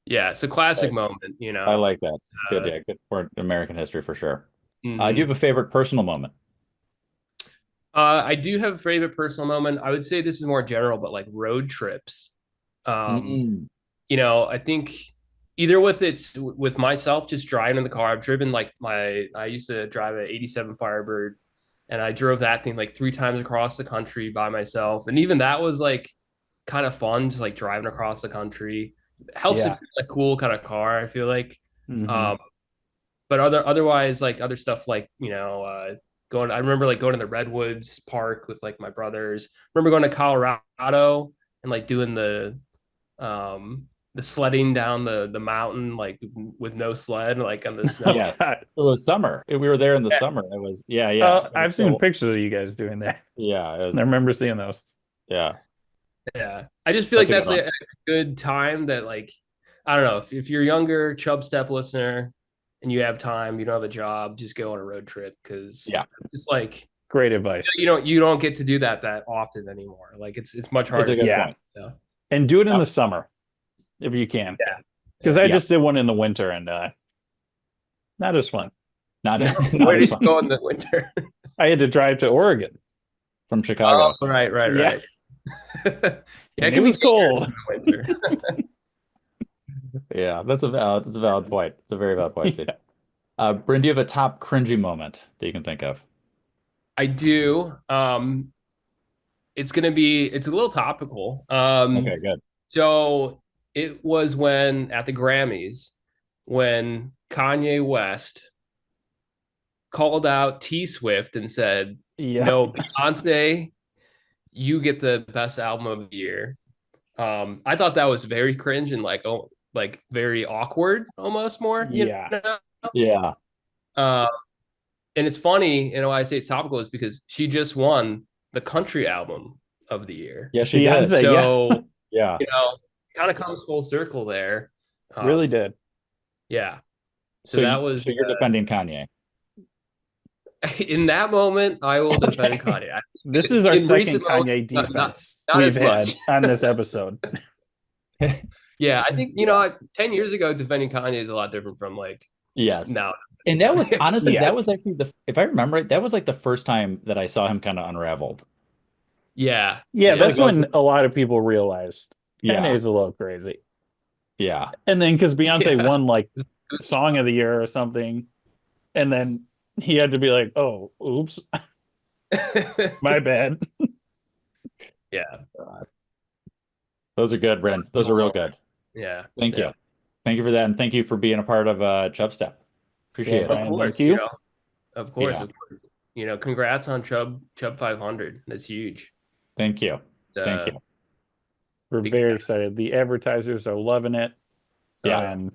Yeah, it's a classic moment, you know. I like that. Good, good for American history for sure. Do you have a favorite personal moment? I do have a favorite personal moment. I would say this is more general, but like road trips. You know, I think either with myself just driving in the car. I've driven like I used to drive an 87 Firebird, and I drove that thing like 3 times across the country by myself. And even that was like kind of fun, just like driving across the country. It helps it feel a cool kind of car, I feel like. But otherwise, like other stuff like, I remember like going to the Redwoods Park with like my brothers. I remember going to Colorado and like doing the sledding down the mountain like with no sled, like on the snow. Yes, it was summer. We were there in the summer. It was I've seen pictures of you guys doing that. Yeah, I remember seeing those. Yeah. I just feel like that's a good time that, like, I don't know, if you're a younger Chubstep listener and you have time, you don't have a job, just go on a road trip, because it's just like great advice. You don't get to do that often anymore. Like it's much harder. Point. So. And do it in the summer if you can. Yeah. Because I just did one in the winter and not as fun. Not Where did you go in the winter? I had to drive to Oregon from Chicago. Oh, right. Yeah, it was cold. In the winter. Yeah, that's a valid point. It's a very valid point. Brin, do you have a top cringy moment that you can think of? I do. It's a little topical. Okay, good. So it was when at the Grammys, when Kanye West called out T Swift and said, "No, Beyonce, you get the best album of the year." I thought that was very cringe and like very awkward, almost more. You know? Yeah. And it's funny, I say it's topical is because she just won the country album of the year. Yeah, she did. So yeah, kind of comes full circle there. Really did. Yeah. So that was. So you're defending Kanye. In that moment, I will defend Kanye. This is our second Kanye defense we've had on this episode. Yeah, I think 10 years ago, defending Kanye is a lot different from now. And that was honestly that was actually if I remember right, that was like the first time that I saw him kind of unraveled. Yeah, that's when a lot of people realized Kanye is a little crazy. Yeah, and then because Beyonce won like Song of the Year or something, and then he had to be like, "Oh, oops, my bad." Yeah, those are good, Brin. Those are real good. Yeah, thank you for that, and thank you for being a part of Chubstep. Appreciate it. Of course, thank you. Of course. Congrats on Chub 500. That's huge. Thank you. Thank you. We're very excited. The advertisers are loving it. Yeah. And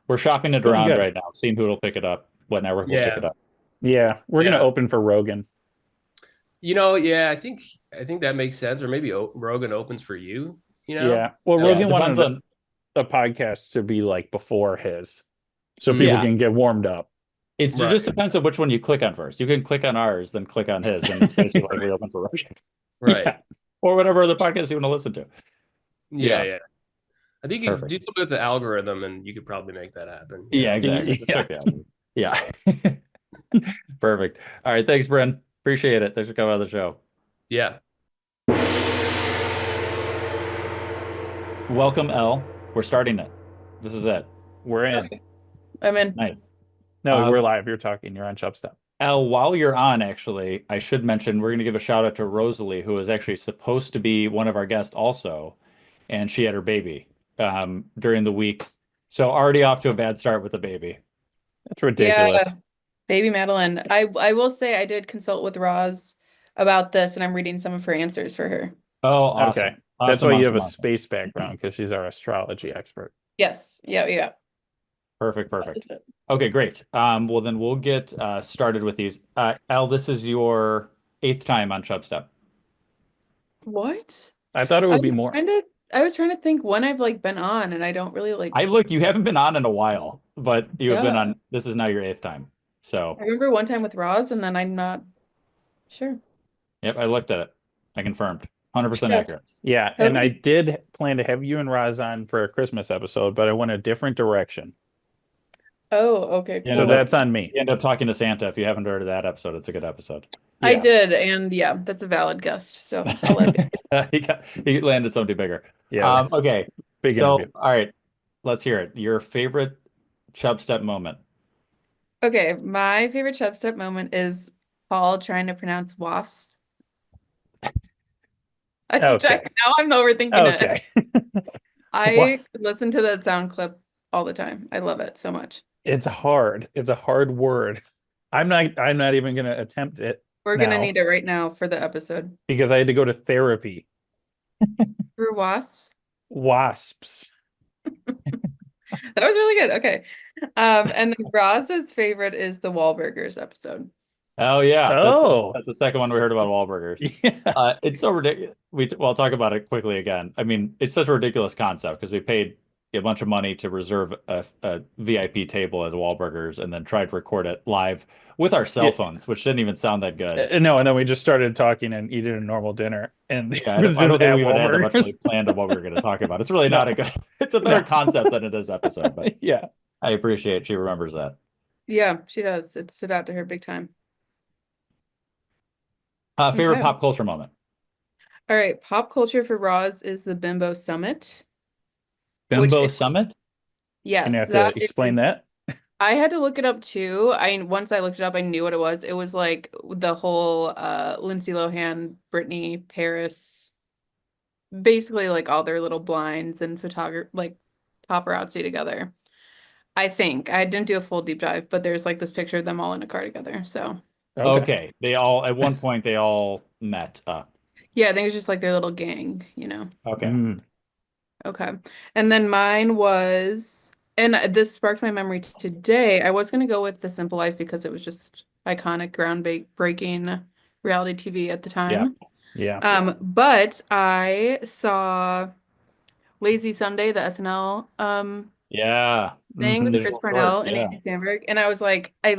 we're shopping it around right now, seeing who will pick it up, what network will pick it up. Yeah. We're going to open for Rogan. I think that makes sense. Or maybe Rogan opens for you, Yeah. Well, Rogan wanted a podcast to be like before his, so people can get warmed up. It just depends on which one you click on first. You can click on ours, then click on his, and it's basically like we open for Rogan. Right. Yeah. Or whatever other podcast you want to listen to. Yeah. I think you could do something with the algorithm, and you could probably make that happen. Yeah, exactly. Yeah. Perfect. All right. Thanks, Brin. Appreciate it. Thanks for coming on the show. Yeah. Welcome, Elle. We're starting it. This is it. We're in. I'm in. Nice. No, we're live. You're talking. You're on Chubstep. Elle, while you're on, actually, I should mention we're going to give a shout out to Rosalie, who was actually supposed to be one of our guests also, and she had her baby during the week. So already off to a bad start with the baby. That's ridiculous. Yeah, baby Madeline. I will say I did consult with Roz about this, and I'm reading some of her answers for her. Oh, awesome. Okay. That's why you have a space background, because she's our astrology expert. Yes. Yeah. Perfect. Okay, great. Well, then we'll get started with these. Elle, this is your 8th time on Chubstep. What? I thought it would be more. I was trying to think when I've been on, and I don't really you haven't been on in a while, but you have been on. This is now your 8th time. So I remember one time with Roz, and then I'm not sure. Yep, I looked at it. I confirmed. 100% accurate. Yeah, and I did plan to have you and Roz on for a Christmas episode, but I went a different direction. Oh, okay. Cool. So that's on me. You end up talking to Santa. If you haven't heard of that episode, it's a good episode. I did, and yeah, that's a valid guest. So I'll let it he landed something bigger. Yeah. Okay. Big So, interview. all right, let's hear it. Your favorite Chubstep moment. Okay, my favorite Chubstep moment is Paul trying to pronounce wasps. Okay. Now I'm overthinking it. Okay. I listen to that sound clip all the time. I love it so much. It's hard. It's a hard word. I'm not even gonna attempt it. We're gonna now need it right now for the episode. because I had to go to therapy. For wasps. Wasps. That was really good. Okay. And then Roz's favorite is the Wahlburgers episode. Oh yeah, Oh. that's the second one we heard about Wahlburgers. Yeah. It's so ridiculous. I'll talk about it quickly again. I mean, it's such a ridiculous concept because we paid a bunch of money to reserve a VIP table at the Wahlburgers and then tried to record it live with our cell phones, which didn't even sound that good. No, and then we just started talking and eating a normal dinner. And Yeah, I don't think we even had much Wahlburgers. really planned on what we were going to talk about. It's really not a good. It's a better concept than it is episode, but yeah, I appreciate she remembers that. Yeah, she does. It stood out to her big time. Favorite Okay. pop culture moment. All right, pop culture for Roz is the Bimbo Summit. Bimbo Summit? Yes, Can you have that to explain that? I had to look it up too. Once I looked it up, I knew what it was. It was like the whole Lindsay Lohan, Britney, Paris, basically like all their little blinds and like paparazzi together. I think I didn't do a full deep dive, but there's like this picture of them all in a car together. So Okay. They all at one point they all met up. yeah, I think it's just like their little gang, you know. Okay. Okay. And then mine was, and this sparked my memory today. I was going to go with The Simple Life because it was just iconic, groundbreaking reality TV at the time. Yeah. But I saw Lazy Sunday, the SNL Yeah. thing with Chris Visual short, Parnell and yeah. Andy Samberg, and I was like, I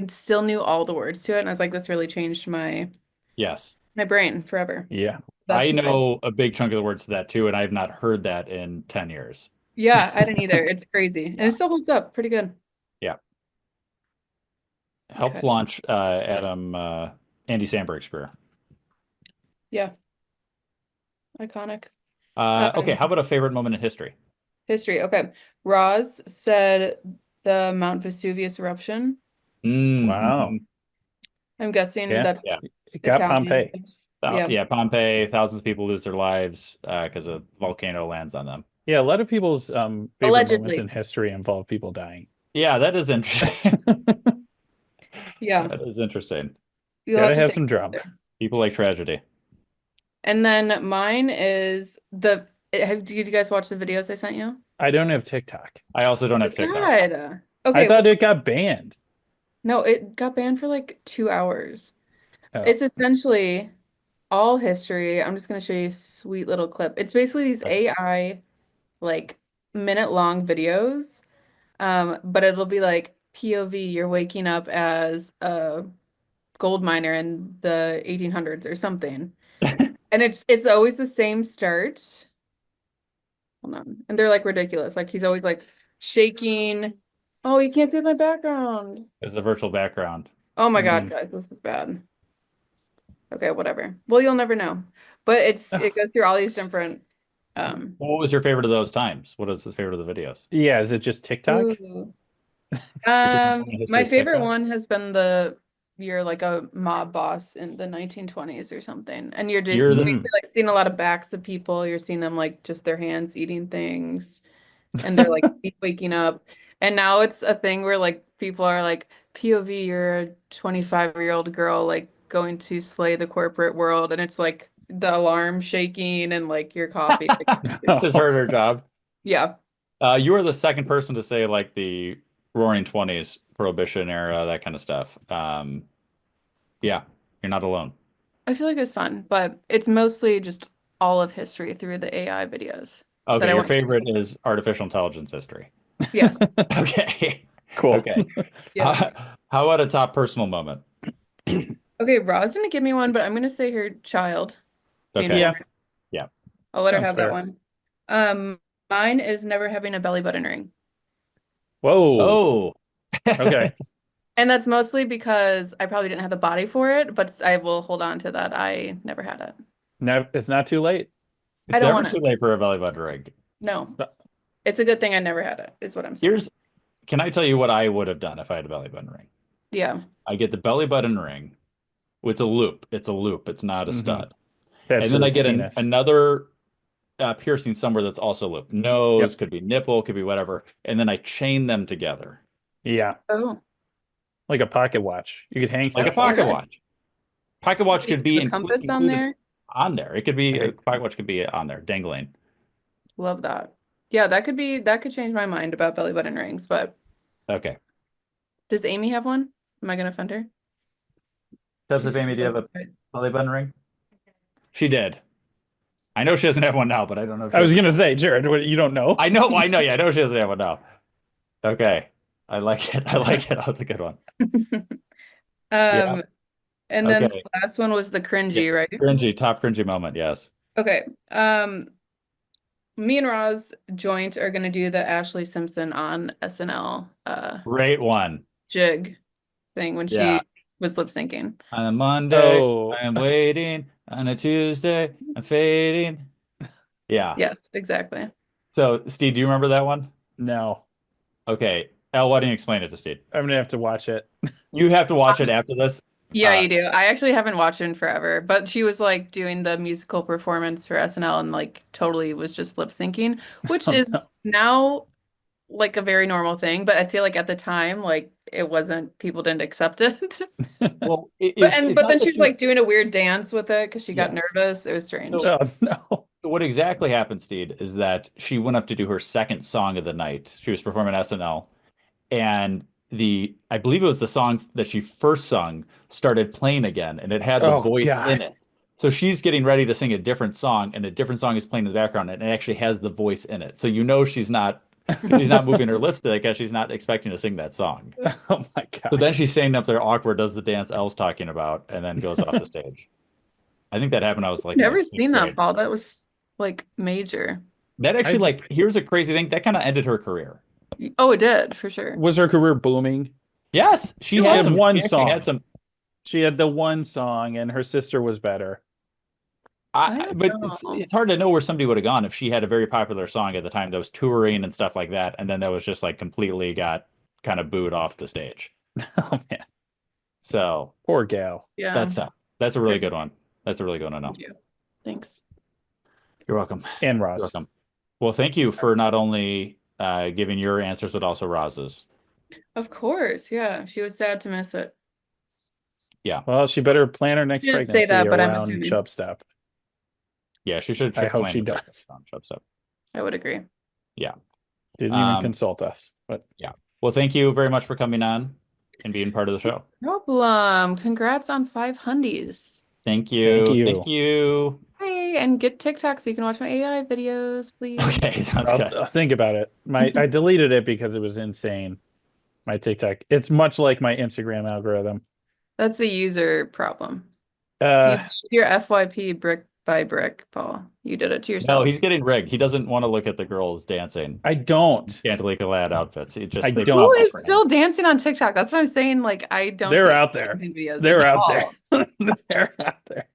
still knew all the words to it, and I was like, this really changed my Yes. brain forever. Yeah. That's I my- know a big chunk of the words to that too, and I have not heard that in 10 years. Yeah, I didn't either. It's crazy, and it still holds up pretty good. Yeah. Helped Okay. launch Andy Samberg's career. Yeah. Iconic. Okay, how about a favorite moment in history? History. Okay. Roz said the Mount Vesuvius eruption. Wow. I'm guessing Yeah. that's Yeah. It got Italian. Pompeii. Yeah. Pompeii. Thousands of people lose their lives because a volcano lands on them. Yeah, a lot of people's favorite Allegedly. moments in history involve people dying. Yeah, that is interesting. Yeah. That is interesting. You'll Gotta to have take some it drama. there. People like tragedy. And then mine is did you guys watch the videos I sent you? I don't have TikTok. I also don't have TikTok. God. Okay. I thought it got banned. No, it got banned for like 2 hours. Oh. It's essentially all history. I'm just going to show you a sweet little clip. It's basically these AI like minute-long videos. But it'll be like POV, you're waking up as a gold miner in the 1800s or something. And it's always the same start. Hold on. And they're like ridiculous. Like he's always like shaking. Oh, you can't see my background. It's the virtual background. Oh my God, guys, this is bad. Okay, whatever. Well, you'll never know. But it goes through all these different What was your favorite of those times? What is the favorite of the videos? Yeah, is it just TikTok? Ooh. history My is favorite TikTok? one has been you're like a mob boss in the 1920s or something, and you're You're the- basically like seeing a lot of backs of people. You're seeing them like just their hands eating things, and they're like waking up. And now it's a thing where like people are like POV, you're a 25-year-old girl like going to slay the corporate world, and it's like the alarm shaking and like your coffee. Just heard her job. Yeah. You were the second person to say like the Roaring Twenties, Prohibition era, that kind of stuff. Yeah, you're not alone. I feel like it was fun, but it's mostly just all of history through the AI videos. Okay, that I your went- favorite is artificial intelligence history. Yes. Okay. Cool. Okay. Yeah. How about a top personal moment? Okay, Roz didn't give me one, but I'm gonna say her child. being Okay. Yeah. born. Yeah. I'll let her Sounds have fair. that one. Mine is never having a belly button ring. Whoa. Oh. Okay. And that's mostly because I probably didn't have the body for it, but I will hold on to that. I never had it. No, it's not too late. I It's don't never want too it. late for a belly button ring. No. It's a good thing I never had it, is what I'm saying. Can I tell you what I would have done if I had a belly button ring? Yeah. I get the belly button ring. It's a loop. It's a loop. It's not a stud. That's And then I get penis. another piercing somewhere that's also a loop. Nose, could be nipple, could be whatever. And then I chain them together. Yeah. Oh. Like a pocket watch. You could hang Like stuff a pocket on it. watch. Pocket watch could be The compass on included there. on there. It could be a pocket watch could be on there, dangling. Love that. Yeah, that could change my mind about belly button rings, but Okay. does Amy have one? Am I gonna offend her? Chubstep Amy, do you have a belly button ring? She did. I know she doesn't have one now, but I don't know if she I was has- gonna say, Jared, what, you don't know? I know, yeah, I know she doesn't have one now. Okay. I like it. That's a good one. And then Okay. the last one was the cringy, right? Cringy, top cringy moment, yes. Okay. Me and Roz joint are gonna do the Ashley Simpson on SNL Great one. jig thing when Yeah. she was lip syncing. On a Monday, Oh. I am waiting. On a Tuesday, I'm fading. Yeah. Yes, exactly. So, Steve, do you remember that one? No. Okay. Elle, why don't you explain it to Steve? I'm gonna have to watch it. You have to watch it after this. Yeah, you do. I actually haven't watched it in forever, but she was like doing the musical performance for SNL and like totally was just lip syncing, which is now like a very normal thing, but I feel like at the time, like it wasn't, people didn't accept it. Well, But then she was like doing a weird dance with it because she got Yes. nervous. It was strange. Oh no. What exactly happened, Steve, is that she went up to do her second song of the night. She was performing SNL, and I believe it was the song that she first sung started playing again, and it had the voice God. in it. So she's getting ready to sing a different song, and a different song is playing in the background, and it actually has the voice in it. So you know she's not moving her lips to it because she's not expecting to sing that song. Oh my God. So then she's standing up there awkward, does the dance Elle's talking about, and then goes off the stage. I think that happened. I was like, Never sixth seen that grade. ball. That was like major. That actually, here's a crazy thing. That kind of ended her career. Oh, it did for sure. Was her career booming? Yes, she had some, one she actually song. had some. She had the one song, and her sister was better. But it's hard to know where somebody would have gone if she had a very popular song at the time that was touring and stuff like that, and then that was just like completely got kind of booed off the stage. Oh man, so poor gal. Yeah, that's tough. That's a really good one. That's a really good one. Thank you. Thanks. You're welcome. And Roz. You're welcome. Well, thank you for not only giving your answers but also Roz's. Of course, yeah. She was sad to miss it. Yeah. Well, she better plan her next She didn't say pregnancy that, but I'm around assuming. Chubstep. Yeah, she should. I hope plan she to does. on Chubstep. I would agree. Yeah. Didn't even consult us, but yeah. Well, thank you very much for coming on and being part of the show. No problem. Congrats on 5 hundies. Thank you. Thank you. Thank you. Hey, and get TikTok so you can watch my AI videos, please. Okay, sounds good. I'll think about it. I deleted it because it was insane. My TikTok. It's much like my Instagram algorithm. That's a user problem. Uh, Your FYP brick by brick, Paul. You did it to yourself. No, he's getting rigged. He doesn't want to look at the girls dancing. I don't. Scantily clad outfits. It just I they don't. pop Who up is for him. still dancing on TikTok? That's what I'm saying. Like, I don't. They're see out there. videos They're at out all. there. They're out there.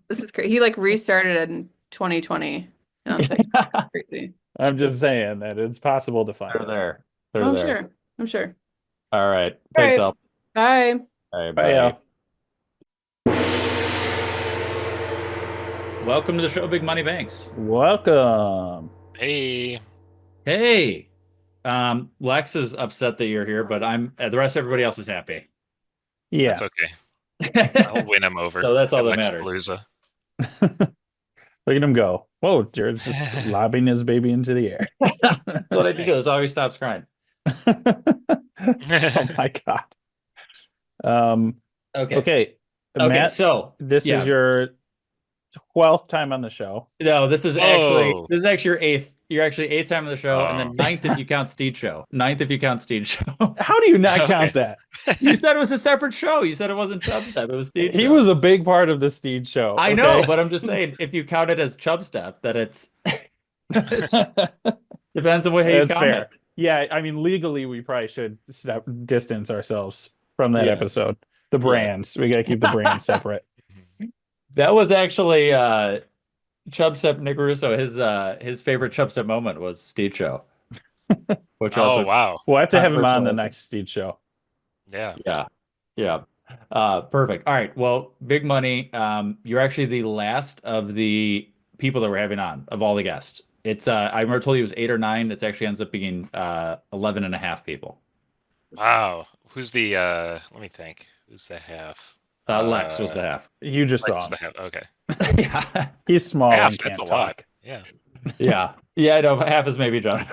This is crazy. He like restarted it in 2020 on TikTok. Crazy. I'm just saying that it's possible to find. They're there. They're I'm there. sure. I'm sure. All right. All Thanks, right. all. Bye. All right, Bye, bye. Al. Welcome to the show, Big Money Banks. Welcome. Hey. Hey. Lex is upset that you're here, but the rest of everybody else is happy. Yeah. That's okay. I'll win him over. So that's all that at matters. Lexapalooza. Look at him go. Whoa, Jared's just lobbing his baby into the air. That's what I do. That's how he stops crying. Oh my God. Okay. Okay. Okay, Matt, so this yeah. is your 12th time on the show. No, this is Whoa. actually your eighth. You're actually eighth time on the show, and then ninth if you count Steed show. Ninth if you count Steed show. How do you not Okay. count that? You said it was a separate show. You said it wasn't Chubstep. It was Steed. He show. was a big part of the Steed show. I okay? know, but I'm just saying, if you count it as Chubstep, that it's depends on how you That's count fair. it. Yeah, I mean, legally, we probably should distance ourselves from that Yeah. episode. The brands. We got to keep the brands separate. That was actually Chubstep Nick Russo. His favorite Chubstep moment was Steed show. Which also wow. We'll have to have him on the controversial. next Steed show. Yeah. Yeah. Perfect. All right. Well, big money. You're actually the last of the people that we're having on of all the guests. It's I remember told you it was 8 or 9. It actually ends up being 11 and a half people. Wow. Who's the let me think. Who's the half? Lex was the half. You just Lex saw is him. the half. Okay. Yeah. He's small Half, and that's can't a lot. talk. Yeah. Yeah, I know. Half is maybe John.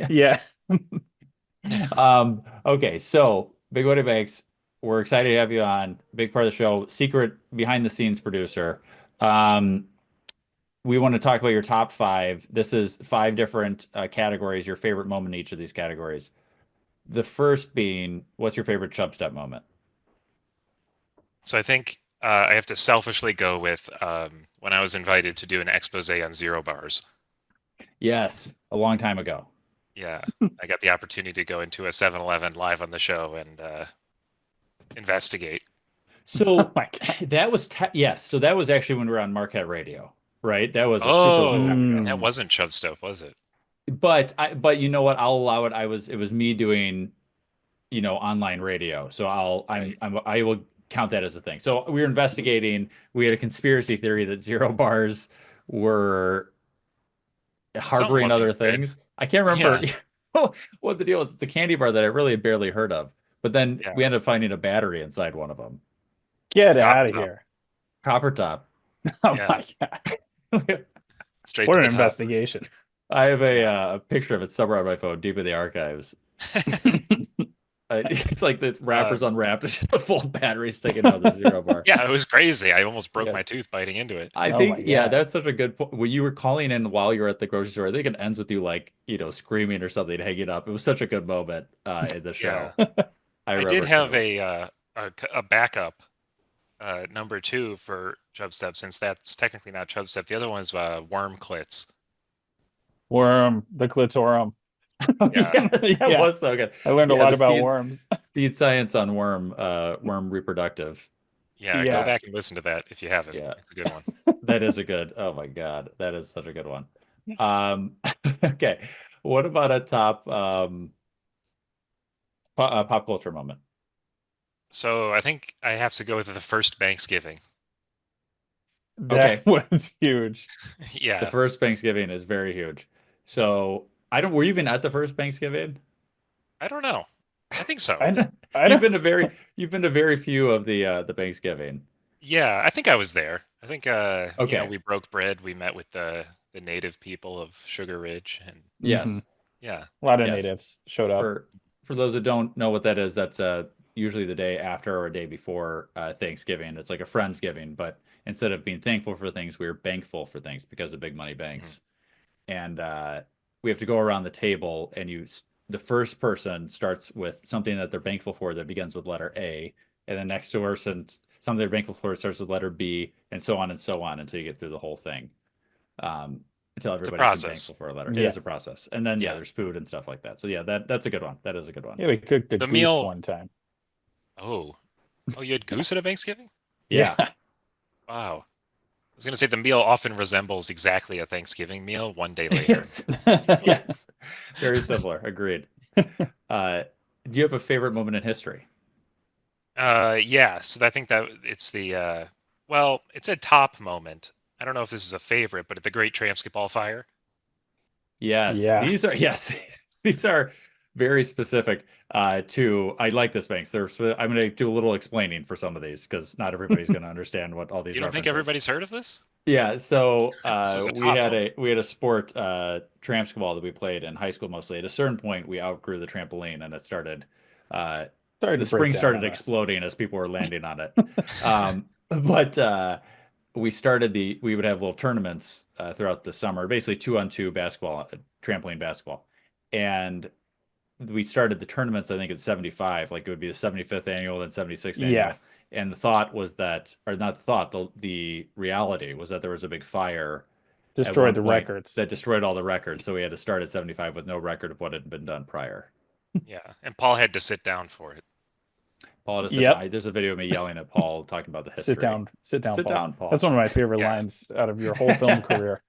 Yeah. Okay, so Big Woody Banks, we're excited to have you on. Big part of the show, secret behind the scenes producer. We want to talk about your top 5. This is 5 different categories, your favorite moment in each of these categories. The first being, what's your favorite Chubstep moment? So I think I have to selfishly go with when I was invited to do an expose on Zero Bars. Yes, a long time ago. Yeah, I got the opportunity to go into a 7-Eleven live on the show and investigate. So that was yes. So that was actually when we were on Marquette Radio, right? That was a super long time ago. And that wasn't Chubstep, was it? But you know what? I'll allow it. It was me doing, online radio. So I will count that as a thing. So we were investigating. We had a conspiracy theory that Zero Bars were harboring other things. I can't remember what the deal is. It's a candy bar that I really barely heard of. But then we ended up finding a battery inside one of them. Get out of here. Copper top. Oh my God. Straight what to an the top. investigation. I have a picture of it somewhere on my phone, deep in the archives. It's like the wrappers unwrapped. It's just a full battery sticking out of the Zero Bar. Yeah, it was crazy. I almost broke my tooth biting into it. I think, that's such a good point. When you were calling in while you were at the grocery store, I think it ends with you screaming or something, hanging up. It was such a good moment in the show. I did have a backup number 2 for Chubstep, since that's technically not Chubstep. The other one is Worm Clits. Worm, the clitorum. That was so good. I learned a lot about worms. Speed science on worm reproductive. Yeah, go back and listen to that if you haven't. Yeah, it's a good one. That is a good. Oh my God, that is such a good one. Okay, what about a top pop culture moment? So I think I have to go with the first Thanksgiving. That was huge. Yeah, the first Thanksgiving is very huge. So were you even at the first Thanksgiving? I don't know. I think so. You've been to very few of the Thanksgiving. Yeah, I think I was there. I think we broke bread. We met with the native people of Sugar Ridge, and yes, yeah, a lot of natives showed up. For those that don't know what that is, that's usually the day after or a day before Thanksgiving. It's like a Friendsgiving, but instead of being thankful for things, we're bankful for things because of big money banks. And we have to go around the table, and the first person starts with something that they're thankful for that begins with letter A, and the next person something they're thankful for starts with letter B, and so on until you get through the whole thing. Until everybody's thankful for a letter. It is a process. And then there's food and stuff like that. So that's a good one. That is a good one. Yeah, we cooked the goose meal one time. Oh, you had goose at a Thanksgiving? Yeah. Wow. I was going to say the meal often resembles exactly a Thanksgiving meal 1 day later. Yes. Very similar. Agreed. Do you have a favorite moment in history? Yeah. So I think that it's it's a top moment. I don't know if this is a favorite, but the Great Tramskip Fire. Yes. Yeah. These are very specific to. I like this, Banks. I'm going to do a little explaining for some of these because not everybody's going to understand what all these. You don't think everybody's heard of this? Yeah. So we had a sport tramskip ball that we played in high school mostly. At a certain point, we outgrew the trampoline, and it started. The spring started exploding as people were landing on it. But we would have little tournaments throughout the summer, basically 2-on-2 basketball, trampoline basketball. And we started the tournaments, I think, at 75, like it would be the 75th annual, then 76th annual. Yeah. And the thought was that, or not the thought, the reality was that there was a big fire. Destroyed the records. That destroyed all the records. So we had to start at 75 with no record of what had been done prior. Yeah. And Paul had to sit down for it. Paul to sit Yep. down. There's a video of me yelling at Paul talking about the history. Sit down, Sit Paul. down, Paul. That's one of my favorite lines out of your whole film career.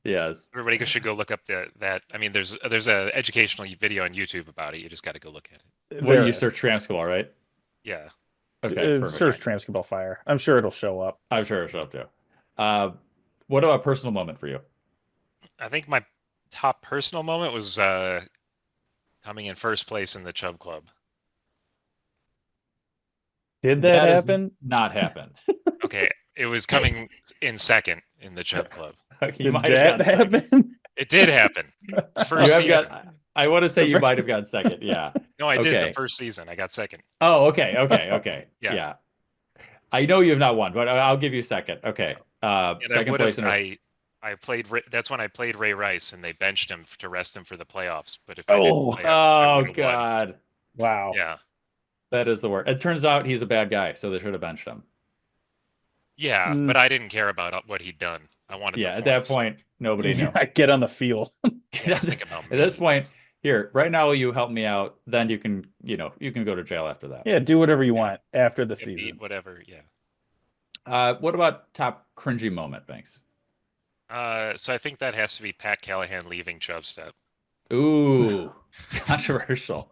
Yes. Everybody should go look up that. I mean, there's a educational video on YouTube about it. You just got to go look at it. What do you search Tramskabal, right? Yeah. Okay. Perfect. Search Tramskabal Fire. I'm sure it'll show up. I'm sure it'll show up too. What about a personal moment for you? I think my top personal moment was coming in first place in the Chub Club. Did that happen? Not happen. Okay, it was coming in second in the Chub Club. You might have gotten happen? It did happen. First season. I want to say you might have gotten second. Yeah. No, I did the first season. I got second. Oh, okay. Yeah. I know you have not won, but I'll give you second. Okay. And Second place. I played. That's when I played Ray Rice, and they benched him to rest him for the playoffs. But if oh God, wow, yeah, that is the word. It turns out he's a bad guy, so they should have benched him. Yeah, but I didn't care about what he'd done. I wanted. Yeah, at that point, nobody knew. Get on the field. At this point, here, right now, you help me out. Then you can go to jail after that. Yeah, do whatever you want after the season. Beat whatever. Yeah. What about top cringy moment, Banks? So I think that has to be Pat Callahan leaving Chubstep. Ooh, controversial.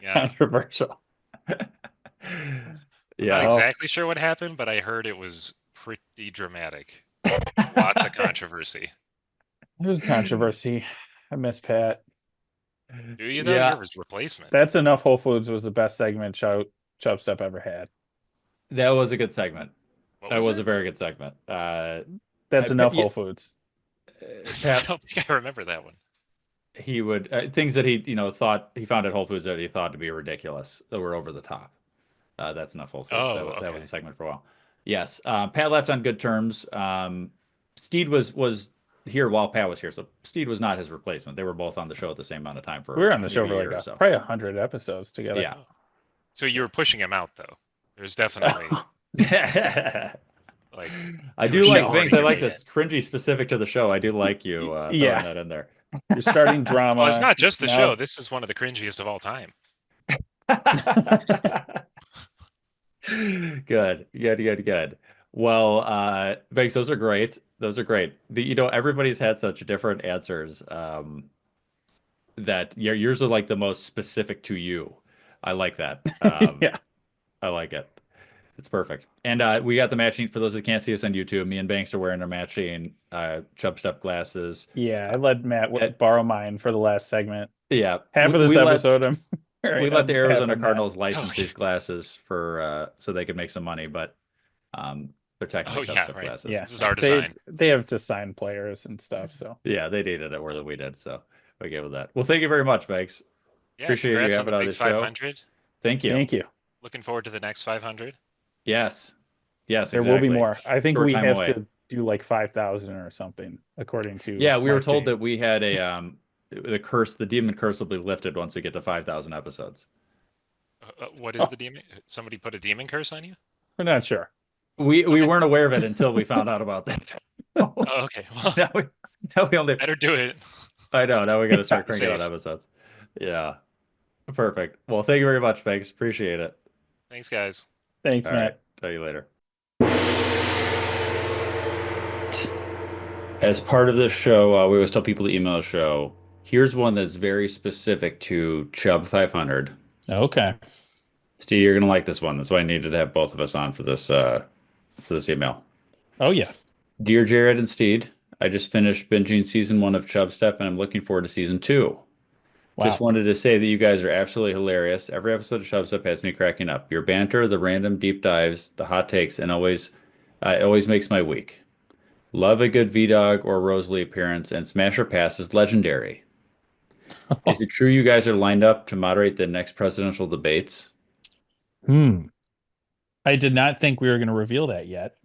Yeah. Controversial. Not exactly sure what happened, but I heard it was pretty dramatic. Lots of controversy. It was controversy. I miss Pat. Do you though? You're his replacement. That's Enough Whole Foods was the best segment Chubstep ever had. That was a good segment. That was it? a very good segment. That's Enough Whole Foods. I don't think I remember that one. He would things that he thought he found at Whole Foods that he thought to be ridiculous, that were over the top. That's Enough Whole Foods. That was a segment for a while. Yes, Pat left on good terms. Steed was here while Pat was here, so Steed was not his replacement. They were both on the show at the same amount of time. We were on the show for like probably 100 episodes together. Yeah. So you were pushing him out though. There's definitely like I do like Banks. I like this cringy specific to the show. I do like you throwing that in there. You're starting drama. Well, it's not just the show. This is one of the cringiest of all time. Good. Well, Banks, those are great. Everybody's had such different answers that yours are like the most specific to you. I like that. Yeah. I like it. It's perfect. And we got the matching, for those that can't see us on YouTube, me and Banks are wearing our matching Chubstep glasses. Yeah, I let Matt borrow mine for the last segment. Yeah. Half of this episode, we let the Arizona Cardinals license these glasses for so they could make some money, but they're technically Chubstep glasses. Yeah. This is our design. They have to sign players and stuff, so. Yeah, they dated it more than we did, so we gave it that. Well, thank you very much, Banks. Yeah, appreciate you having on the show. 500. Thank you. Thank you. Looking forward to the next 500. Yes. There will be more. I think we have to do like 5,000 or something, according to. Yeah, we were told that we had the demon curse will be lifted once we get to 5,000 episodes. What is the demon? Somebody put a demon curse on you? We're not sure. We weren't aware of it until we found out about that. Oh, okay. Well, now we only better do it. I know. Now we got to start cranking out episodes. Yeah. Perfect. Well, thank you very much, Banks. Appreciate it. Thanks, guys. Thanks, Matt. Right. Tell you later. As part of this show, we always tell people to email the show. Here's one that's very specific to Chub 500. Okay. Steve, you're gonna like this one. That's why I needed to have both of us on for this email. Oh yeah. Dear Jrad and Steed, I just finished binging season 1 of Chubstep, and I'm looking forward to season 2. Wow. Just wanted to say that you guys are absolutely hilarious. Every episode of Chubstep has me cracking up. Your banter, the random deep dives, the hot takes, and always makes my week. Love a good Vdog or Rosalie appearance, and Smasher Pass is legendary. Is it true you guys are lined up to moderate the next presidential debates? I did not think we were going to reveal that yet.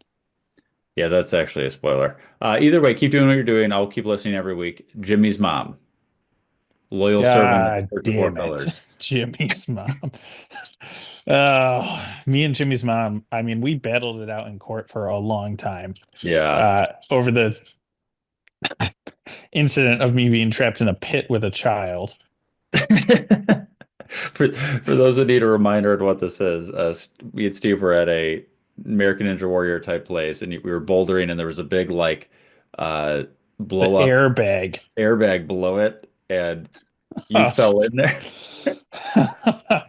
Yeah, that's actually a spoiler. Either way, keep doing what you're doing. I'll keep listening every week. Jimmy's mom. Loyal servant of 34 pillars. Jimmy's mom. Me and Jimmy's mom, I mean, we battled it out in court for a long time. Yeah. Over the incident of me being trapped in a pit with a child. For those that need a reminder of what this is, me and Steve were at a American Ninja Warrior type place, and we were bouldering, and there was a big like blow up airbag below it, and you fell in there.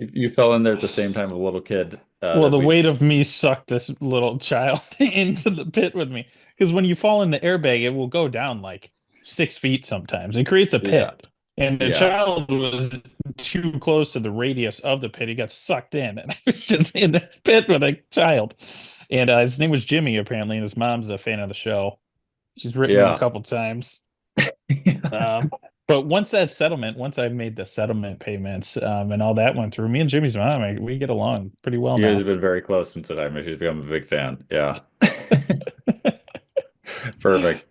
You fell in there at the same time a little kid. Well, the weight of me sucked this little child into the pit with me. Because when you fall in the airbag, it will go down like 6 feet sometimes. It creates a pit. And the child was too close to the radius of the pit. He got sucked in. And I was just in the pit with a child. And his name was Jimmy, apparently. And his mom's a fan of the show. She's written him a couple times. But once I made the settlement payments and all that went through, me and Jimmy's mom, we get along pretty well You now. guys have been very close since the time. She's become a big fan. Yeah. Perfect.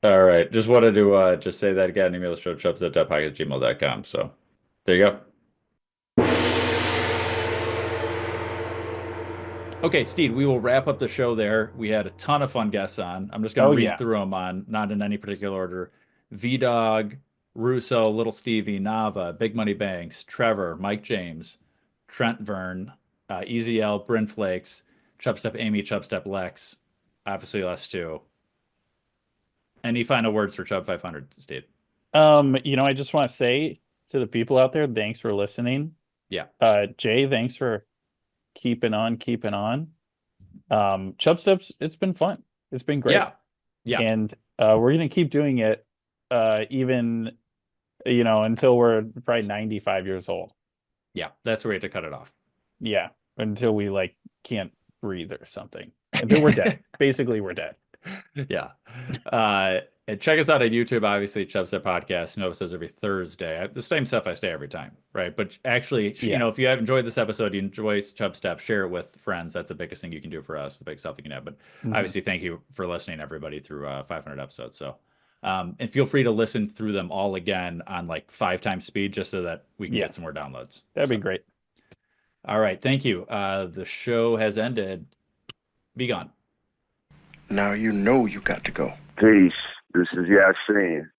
All right. Just wanted to just say that again. Email the show, chubstep.podcast@gmail.com. So there you go. Okay, Steed, we will wrap up the show there. We had a ton of fun guests on. I'm just going to read through them not in any particular order. Vdog, Russo, Lil Stevie, Nava, Big Money Banks, Trevor, Mike James, Trent Vern, EZ Elle, Brin Flakes, Chubstep Amy, Chubstep Lex, obviously us too. Any final words for Chub 500, Steed? I just want to say to the people out there, thanks for listening. Yeah. Jay, thanks for keeping on. Chubsteps, it's been fun. It's been great. Yeah. And we're gonna keep doing it even until we're probably 95 years old. Yeah, that's where we have to cut it off. Yeah. Until we like can't breathe or something. Until we're dead. Basically we're dead. Yeah. And check us out on YouTube, obviously, Chubstep Podcast. Nova says every Thursday. The same stuff I say every time, right? But actually, if you have enjoyed this episode, you enjoy Chubstep, share it with friends. That's the biggest thing you can do for us, the biggest help you can have. But obviously, thank you for listening, everybody, through 500 episodes. So, and feel free to listen through them all again on like 5 times speed, just so that we can get some more downloads. That'd be great. All right. Thank you. The show has ended. Be gone. Now you know you got to go. Peace. This is Yasin.